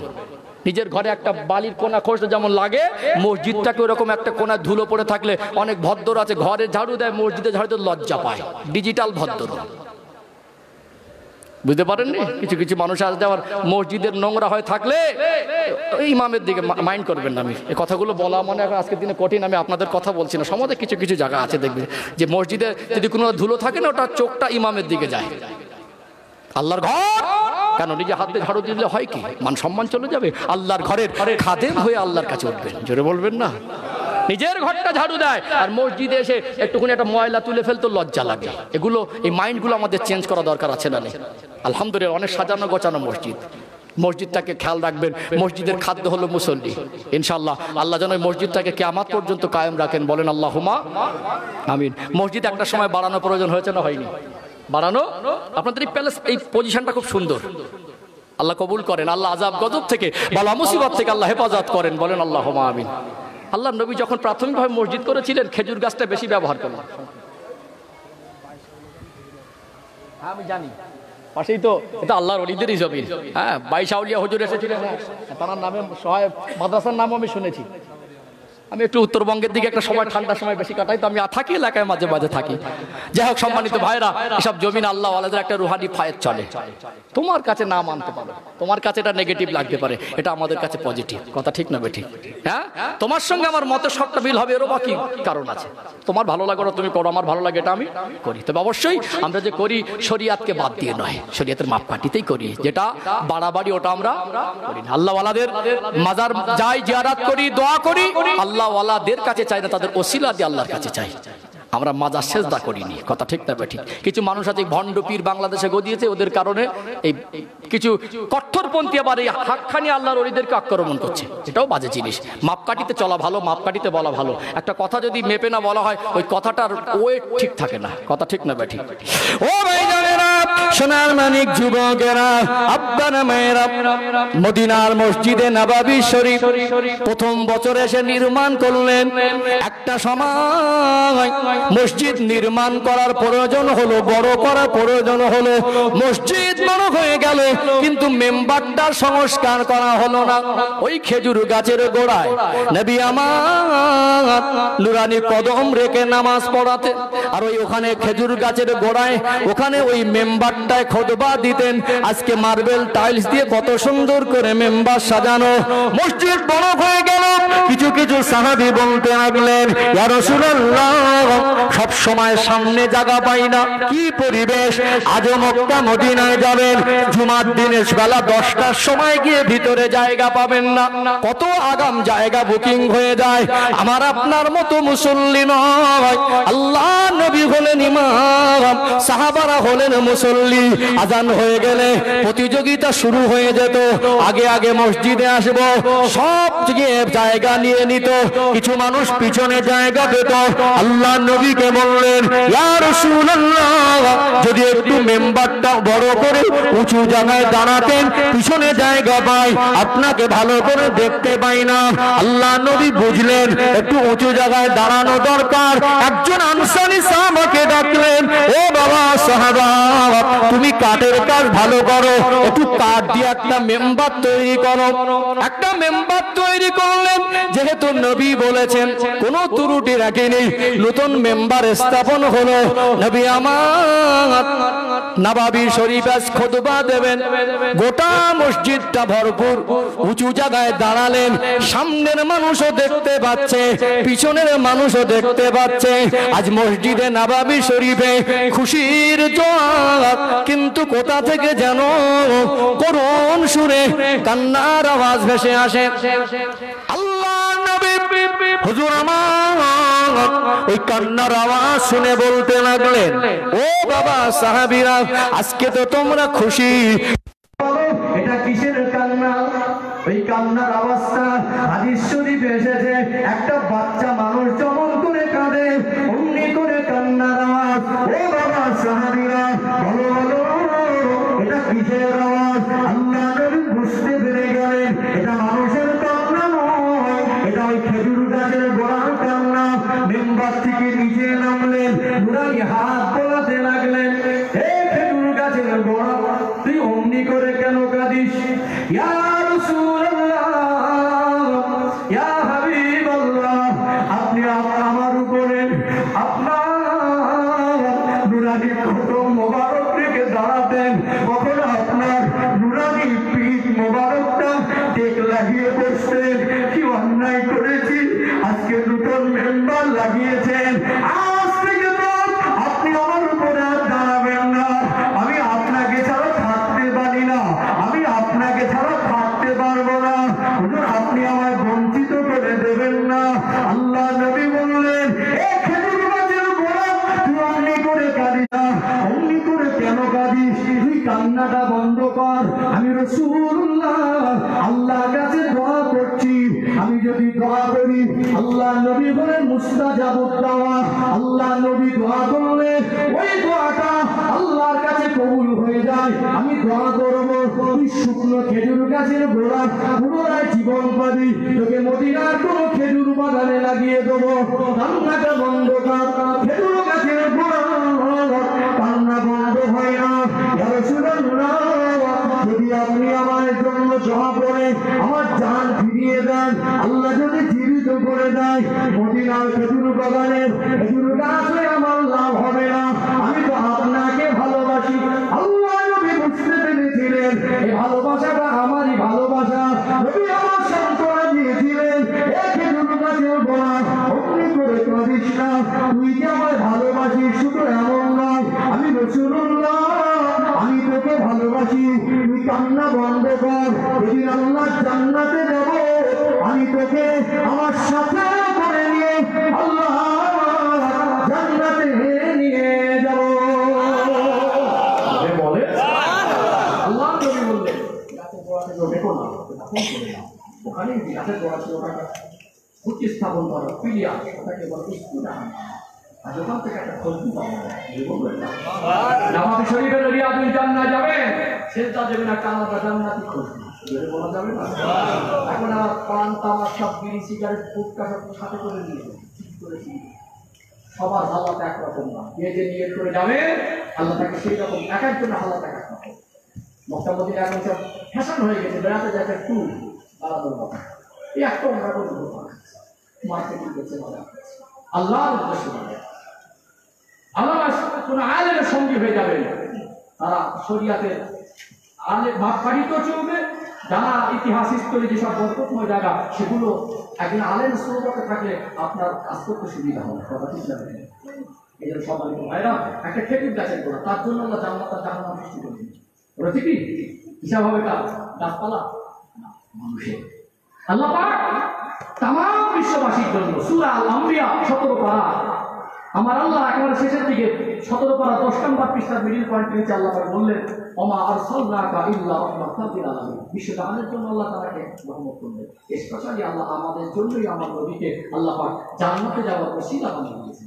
নিজের ঘরে একটা বালির কোনা খসলে যেমন লাগে, মসজিদটাকে ওরকম একটা কোনা ধুলো পড়ে থাকলে, অনেক ভদ্র আছে ঘরে ঝাড়ু দেয়, মসজিদে ঝাড়ু লজ্জা পায়, ডিজিটাল ভদ্র। বুঝতে পারেননি? কিছু কিছু মানুষ আসতে আবার মসজিদের নোংরা হয়ে থাকলে ইমামের দিকে মাইন্ড করবেন না। আমি এই কথাগুলো বলা মানে আজকের দিনে কঠিন, আমি আপনাদের কথা বলছি না। সমাজে কিছু কিছু জায়গা আছে দেখবেন যে মসজিদে যদি কোনো ধুলো থাকে না, ওটা চোখটা ইমামের দিকে যায়। আল্লাহর ঘর কেন নিজে হাতে ঝাড়ু দিলে হয় কি? মান সম্মান চলে যাবে। আল্লাহর ঘরের খাদেম হয়ে আল্লাহর কাছে উঠবেন। জোরে বলবেন না? নিজের ঘরটা ঝাড়ু দেয় আর মসজিদে এসে একটুখানি একটা ময়লা তুলে ফেলতে লজ্জা লাগে। এগুলো, এই মাইন্ডগুলো আমাদের চেঞ্জ করা দরকার আছে না? নেই? আলহামদুলিল্লাহ, অনেক সাজানো গোছানো মসজিদ। মসজিদটাকে খেয়াল রাখবেন। মসজিদের খাদ্য হলো মুসল্লি। ইনশাআল্লাহ আল্লাহ যেন মসজিদটাকে কিয়ামত পর্যন্ত কায়েম রাখেন, বলেন আল্লাহুম্মা আমিন। মসজিদ একটা সময় বাড়ানো প্রয়োজন হয়েছে না হয়নি? বাড়ানো। আপনাদের এই প্যালেস, এই পজিশনটা খুব সুন্দর। আল্লাহ কবুল করেন। আল্লাহ আযাব গজব থেকে, বালা মুসিবত থেকে আল্লাহ হেফাজত করেন, বলেন আল্লাহুম্মা আমিন। আল্লাহ নবী যখন প্রাথমিকভাবে মসজিদ করেছিলেন, খেজুর গাছটা বেশি ব্যবহার করলেন। আমি জানি পাশেই তো, এটা আল্লাহর ওলিদেরই জমিন। হ্যাঁ, 22 আউলিয়া হুজুর এসেছিলেন, তার নামে সহায় মাদ্রাসার নামও আমি শুনেছি। আমি একটু উত্তরবঙ্গের দিকে একটা সময়, ঠান্ডার সময় বেশি কাটাই, তো আমি থাকি এলাকায়, মাঝে মাঝে থাকি। যাই হোক, সম্মানিত ভাইরা, এসব জমিন আল্লাহ ওয়ালাদের একটা রুহানি ফায়েদ চলে। তোমার কাছে না মানতে পারে, তোমার কাছে এটা নেগেটিভ লাগতে পারে, এটা আমাদের কাছে পজিটিভ। কথা ঠিক না বেঠিক? হ্যাঁ, তোমার সঙ্গে আমার মতের সবটা মিল হবে, এরও বাকি কারণ আছে। তোমার ভালো লাগে তুমি করো, আমার ভালো লাগে এটা আমি করি। তবে অবশ্যই আমরা যে করি শরিয়াতকে বাদ দিয়ে নয়, শরিয়াতের মাপকাঠিতেই করি। যেটা বাড়াবাড়ি ওটা আমরা করি না। আল্লাহ ওয়ালাদের মাজার যাই, জিয়ারত করি, দোয়া করি, আল্লাহ ওয়ালাদের কাছে চাই না, তাদের ওসিলা দিয়ে আল্লাহর কাছে চাই। আমরা মাজার সেজদা করিনি। কথা ঠিক না বেঠিক? কিছু মানুষ আছে ভণ্ড পীর বাংলাদেশে গদিয়েছে, ওদের কারণে এই কিছু কট্টরপন্থী আবার এই হাক্কানি আল্লাহর ওলিদেরকে আক্রমণ করছে। এটাও বাজে জিনিস। মাপকাঠিতে চলা ভালো, মাপকাঠিতে বলা ভালো। একটা কথা যদি মেপে না বলা হয়, ওই কথাটার ওয়েট ঠিক থাকে না। কথা ঠিক না বেঠিক? ও ভাইজানেরা, সোনার মানিক যুবকেরা, আব্বারা মায়েরা, মদিনার মসজিদে নববী শরীফ প্রথম বছর এসে নির্মাণ করলেন। একটা সময় মসজিদ নির্মাণ করার প্রয়োজন হলো, বড় করার প্রয়োজন হলো। মসজিদ বড় হয়ে গেল, কিন্তু মেম্বারটার সংস্কার করা হলো না। ওই খেজুর গাছের গোড়ায় নবী আমার নুরানি কদম রেখে নামাজ পড়াতে, আর ওই ওখানে খেজুর গাছের গোড়ায় ওখানে ওই মেম্বারটায় খুতবা দিতেন। আজকে মার্বেল টাইলস দিয়ে কত সুন্দর করে মেম্বার সাজানো। মসজিদ বড় হয়ে গেল, কিছু কিছু সাহাবী বলতে লাগলেন, ইয়া রাসূলুল্লাহ, সব সময় সামনে জায়গা পাই না, কি পরিবেশ। আজ মক্কা মদিনায় যাবেন, জুমার দিনের বেলা 10টার সময় গিয়ে ভিতরে জায়গা পাবেন না, কত আগাম জায়গা বুকিং হয়ে যায়। আমার আপনার মতো মুসল্লি নয়, আল্লাহ নবী হলেন ইমাম, সাহাবারা হলেন মুসল্লি। আজান হয়ে গেলে প্রতিযোগিতা শুরু হয়ে যেত, আগে আগে মসজিদে আসবো, সব জায়গা নিয়ে নিত। কিছু মানুষ পিছনে জায়গা পেত। আল্লাহ নবীকে বললেন, ইয়া রাসূলুল্লাহ, যদি একটু মেম্বারটা বড় করে উঁচু জায়গায় দাঁড়াতেন, পিছনে জায়গা পাই, আপনাকে ভালো করে দেখতে পাই না। আল্লাহ নবী বুঝলেন একটু উঁচু জায়গায় দাঁড়ানো দরকার। একজন আনসারী সাহাবাকে ডাকলেন, ও বাবা সাহাবা, তুমি কাঠের কাজ ভালো করো, একটু কাঠ দিয়ে একটা মেম্বার তৈরি করো। একটা মেম্বার তৈরি করলেন, যেহেতু নবী বলেছেন কোনো ত্রুটি রাখেনি, নতুন মেম্বার স্থাপন হলো। নবী আমার নবাবী শরীফ আজ খুতবা দেবেন, গোটা মসজিদটা ভরপুর, উঁচু জায়গায় দাঁড়ালেন, সামনের মানুষও দেখতে পাচ্ছে, পিছনের মানুষও দেখতে পাচ্ছে। আজ মসজিদে নবাবী শরীফে খুশির জোয়ার, কিন্তু কোথা থেকে যেন করুণ সুরে কান্নার আওয়াজ ভেসে আসে। আল্লাহ নবী হুজুর আমার ওই কান্নার আওয়াজ শুনে বলতে লাগলেন, ও বাবা সাহাবীরা, আজকে তো তোমরা খুশি, এটা কিসের কান্না? ওই কান্নার আওয়াজটা হাদিস শরীফে এসেছে, একটা বাচ্চা মানুষ যেমন করে কাঁদে অমনি করে কান্নার আওয়াজ। ও বাবা সাহাবীরা, বলো বলো এটা কিসের আওয়াজ? আল্লাহ নবী বুঝতে পেরে গেলেন এটা মানুষের কান্না নয়, এটা ওই খেজুর গাছের গোড়ার কান্না। মেম্বার থেকে নিচে নামলেন, নুরানি হাত বোলাতে লাগলেন, হে খেজুর গাছের গোড়া, তুই অমনি করে কেন কাঁদিস? ইয়া রাসূলুল্লাহ, ইয়া হাবিবাল্লাহ, আপনি আমার উপরে আপনার নুরানি খোটম মোবারক রেখে দাঁড়াতেন, কখন আপনার নুরানি পিঠ মোবারকটা টেক লাগিয়ে বসতেন। কি অন্যায় করেছি, আজকে নতুন মেম্বার লাগিয়েছেন, আজ থেকে তো আপনি আমার উপরে আর দাঁড়াবেন না। আমি আপনাকে ছাড়া থাকতে পারি না, আমি আপনাকে ছাড়া থাকতে পারবো না, হুজুর আপনি আমায় বঞ্চিত করে দেবেন না। আল্লাহ নবী বললেন, এ খেজুর গাছের গোড়া, তুই অমনি করে কাঁদিস না, অমনি করে কেন কাঁদিস? তুই কান্নাটা বন্ধ কর। আমি রাসূলুল্লাহ আল্লাহর কাছে দোয়া করছি, আমি যদি দোয়া করি আল্লাহ নবী বলেন মুস্তাজাবুদ দাওয়া, আল্লাহ নবী দোয়া করলে ওই দোয়াটা আল্লাহর কাছে কবুল হয়ে যায়। আমি দোয়া করব, তুই শুকনো খেজুর গাছের গোড়া পুনরায় জীবন পাবি, তোকে মদিনার কোন খেজুর বাগানে লাগিয়ে দেবো। কান্নাটা বন্ধ কর, খেজুর গাছের গোড়া কান্না বন্ধ হয় না। ইয়া রাসূলুল্লাহ, যদি আপনি আমার জন্য দোয়া করে আমার জান ফিরিয়ে দেন, আল্লাহ যদি জীবিত করে দেয়, মদিনার খেজুর বাগানের খেজুর গাছে আমার লাভ হবে না। আমি তো আপনাকে ভালোবাসি। আল্লাহ নবী বুঝতে পেরেছিলেন এই ভালোবাসাটা আমারই ভালোবাসা। নবী আমার সান্ত্বনা দিয়েছিলেন, এই খেজুর গাছের গোড়া অমনি করে কাঁদিস না, তুই যে আমায় ভালোবাসিস শুধু এমন নয়, আমি রাসূলুল্লাহ আমি তোকে ভালোবাসি, তুই কান্না বন্ধ কর। যেদিন আল্লাহ জান্নাতে যাব, আমি তোকে আমার সাথে করে নিয়ে আল্লাহ জান্নাতে নিয়ে যাব। বলে আল্লাহ নবী বললেন, গাছের গোড়া থেকে দেখো না, ওখানে গাছের গোড়া ছিল খুঁটি স্থাপন করো, পিলিয়ার, ওটাকে বলে ইস্তুনা। আর ওখান থেকে একটা খুঁটি পাবো, নবাবী শরীফের রিয়াদুল জান্নাহ যাবেন, সেজদা দেবেন, একটা আলাদা জান্নাতি খুঁটি বলা যাবে না। এখন আর পান তামাক সব বিড়ি সিগারেট ফুটকা সব সাথে করে নিয়ে সবার হালাত একরকম না। যে যে নিয়ত করে যাবে আল্লাহ তাকে সেই রকম এক একজনের হালাত এক এক রকম। মক্কা-মদিনা এখন সব ফ্যাশন হয়ে গেছে, বেড়াতে যাচ্ছে একটু আলাদার কথা, এই একটা অন্যরকম মার্কেটিং করছে, আল্লাহর উদ্দেশ্য মানে আল্লাহ কোন আলেমের সঙ্গী হয়ে যাবে, তারা শরিয়াতের বাড়ি তো চলবে, জানা ইতিহাস হিস্টোরি যেসব বরকতময় জায়গা সেগুলো একজন আলেম সোহবতে থাকলে আপনার কাজ করতে সুবিধা হবে। কথা ঠিক যাবে, এই জন্য সবাই ভাইরা একটা খেজুর গাছের গোড়া, তার জন্য আল্লাহ জান্নাত আর জাহান্নাম সৃষ্টি করেছেন। ওরা ঠিকই হিসাব হবে কার? গাছপালা মানুষের। আল্লাহ পাক তামাম বিশ্ববাসীর জন্য সূরা আল আম্বিয়া 17 পারা, আমার আল্লাহ একেবারে শেষের দিকে 17 পারা 10 নম্বর পৃষ্ঠার মিডল পয়েন্টে নিচে আল্লাহ পাক বললেন, ওমা আরসালনাকা ইল্লা রাহমাতাল লিল আলামিন, বিশ্বজাহানের জন্য আল্লাহ তাআলাকে রহমত করলেন। স্পেশালি আল্লাহ আমাদের জন্যই আমার নবীকে আল্লাহ পাক জান্নাতে যাওয়ার ওসিলা বানিয়ে দিয়েছেন।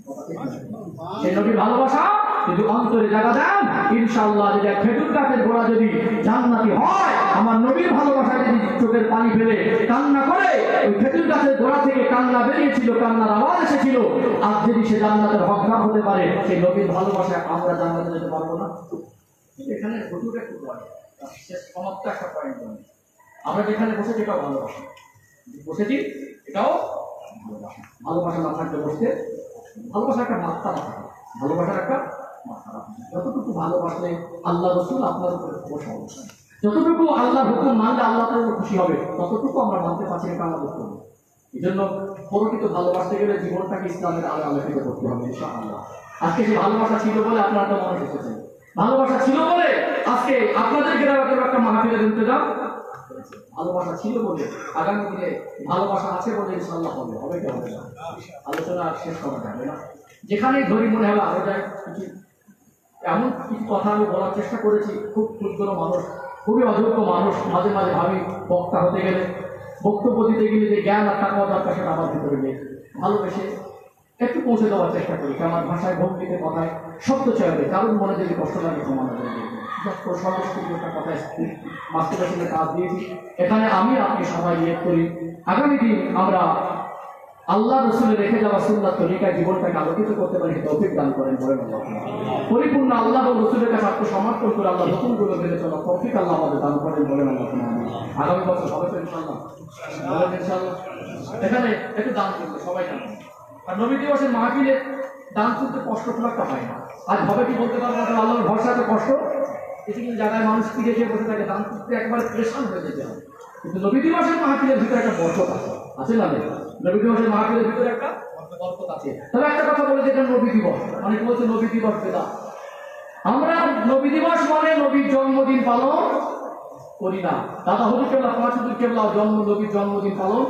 সেই নবীর ভালোবাসা যদি অন্তরে জায়গা দেন, ইনশাআল্লাহ যদি খেজুর গাছের গোড়া যদি জান্নাতি হয়, আমার নবীর ভালোবাসা যদি চোখের পানি ফেলে কান্না করে, ওই খেজুর গাছের গোড়া থেকে কান্না বেরিয়েছিল, কান্নার আওয়াজ এসেছিল, আর যদি সে জান্নাতের হকদার হতে পারে, সেই নবীর ভালোবাসায় আমরা জান্নাতে যেতে পারবো না? এখানে হুজুর একটু বলে শেষ সমাপ্ত একটা পয়েন্ট বলে, আমরা যেখানে বসেছি এটাও ভালোবাসা, বসেছি এটাও ভালোবাসা। ভালোবাসা না থাকলে বসতে, ভালোবাসা একটা মাত্রা না থাকে, ভালোবাসার একটা মাত্রা না থাকে। যতটুকু ভালোবাসলে আল্লাহ রসুল আপনার উপরে বসা হবে, যতটুকু আল্লাহর হুকুম মানলে আল্লাহ তাআলা খুশি হবে, ততটুকু আমরা মানতে পারছি এটা আমাদের করবো। এই জন্য প্রকৃত ভালোবাসতে গেলে জীবনটাকে ইসলামের আলো আলোকিত করতে হবে ইনশাআল্লাহ। আজকে যে ভালোবাসা ছিল বলে আপনারা তো মানুষ এসেছেন, ভালোবাসা ছিল বলে আজকে আপনাদের গ্রামের একটা মাহফিলের ইন্তজাম, ভালোবাসা ছিল বলে আগামী দিনে ভালোবাসা আছে বলে ইনশাআল্লাহ হবে, হবে কি হবে না, আলোচনা শেষ করা যাবে না। যেখানেই ধরি মনে হবে আরো যায় কিছু, এমন কিছু কথা আমি বলার চেষ্টা করেছি। খুব ক্ষুদ্র মানুষ, খুবই অযোগ্য মানুষ, মাঝে মাঝে ভাবি বক্তা হতে গেলে, বক্তব্য দিতে গেলে যে জ্ঞান আর টাকা দরকার সেটা আমার ভিতরে নেই। ভালোবেসে একটু পৌঁছে দেওয়ার চেষ্টা করি, আমার ভাষায় ভক্তিতে কথায় শব্দ চয়নে কারণ মনে যদি কষ্ট লাগে সমান একটা কথায় মাস্টারের কাজ দিয়েছি। এখানে আমি আপনি সবাই নিয়োগ করি আগামী দিন আমরা আল্লাহ রসুলের রেখে যাওয়া সুন্নাত তরিকায় জীবনটাকে আলোকিত করতে পারি, তৌফিক দান করেন বলেন আল্লাহ। পরিপূর্ণ আল্লাহ ও রসুলের কাছে আত্মসমর্পণ করে আল্লাহ নতুন করে বেড়ে চলা তৌফিক আল্লাহ আমাদের দান করেন বলেন আল্লাহ। আগামী বছর হবে তো ইনশাআল্লাহ, বলেন ইনশাআল্লাহ। এখানে একটু দান করতে সবাই জানেন, আর নবী দিবসের মাহফিলে দান করতে কষ্ট খুব একটা হয় না। আজ হবে কি বলতে পারবো না, আল্লাহর ভরসাতে কষ্ট, কিছু কিছু জায়গায় মানুষ ফিরে গিয়ে বসে থাকে, দান করতে একবার প্রেশান হয়ে যেতে হবে। কিন্তু নবী দিবসের মাহফিলের ভিতরে একটা বরকত আছে না? নবী দিবসের মাহফিলের ভিতরে একটা বরকত আছে। তবে একটা কথা বলে যে এটা নবী দিবস, অনেকে বলছে নবী দিবস বেদা। আমরা নবী দিবস মানে নবীর জন্মদিন পালন করি না। দাদা হুজুর কেবলা, পাঁচ হুজুর কেবলা নবীর জন্মদিন পালন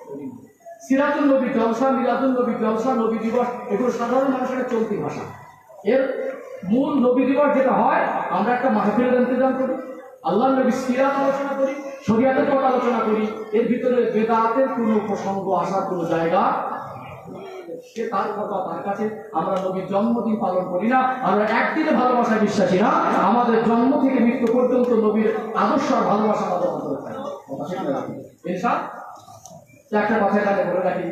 করি না। সিরাজুল নবীর জলসা, মিলাদুল নবীর জলসা, নবী দিবস এগুলো সাধারণ মানুষের চলতি ভাষা। এর মূল নবী দিবস যেটা হয়, আমরা একটা মাহফিলের ইন্তজাম করি, আল্লাহ নবী সিরাত আলোচনা করি, শরিয়াতের কথা আলোচনা করি। এর ভিতরে বেদাতের কোনো প্রসঙ্গ আসার কোনো জায়গা সে তার কথা, তার কাছে আমরা নবীর জন্মদিন পালন করি না। আমরা একদিনে ভালোবাসায় বিশ্বাসী না, আমাদের জন্ম থেকে মৃত্যু পর্যন্ত নবীর আদর্শ আর ভালোবাসা আমাদের অন্তরে থাকে। একটা কথা এখানে বলে রাখি,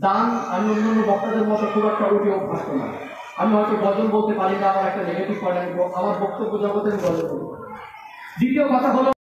দান আমি অন্যান্য বক্তাদের মতো খুব একটা উঠে অভ্যস্ত না। আমি হয়তো গজল বলতে পারি না, আমার একটা নেগেটিভ পয়েন্ট, আমার বক্তব্য জগতে আমি গজল বলতে পারি। দ্বিতীয় কথা হলো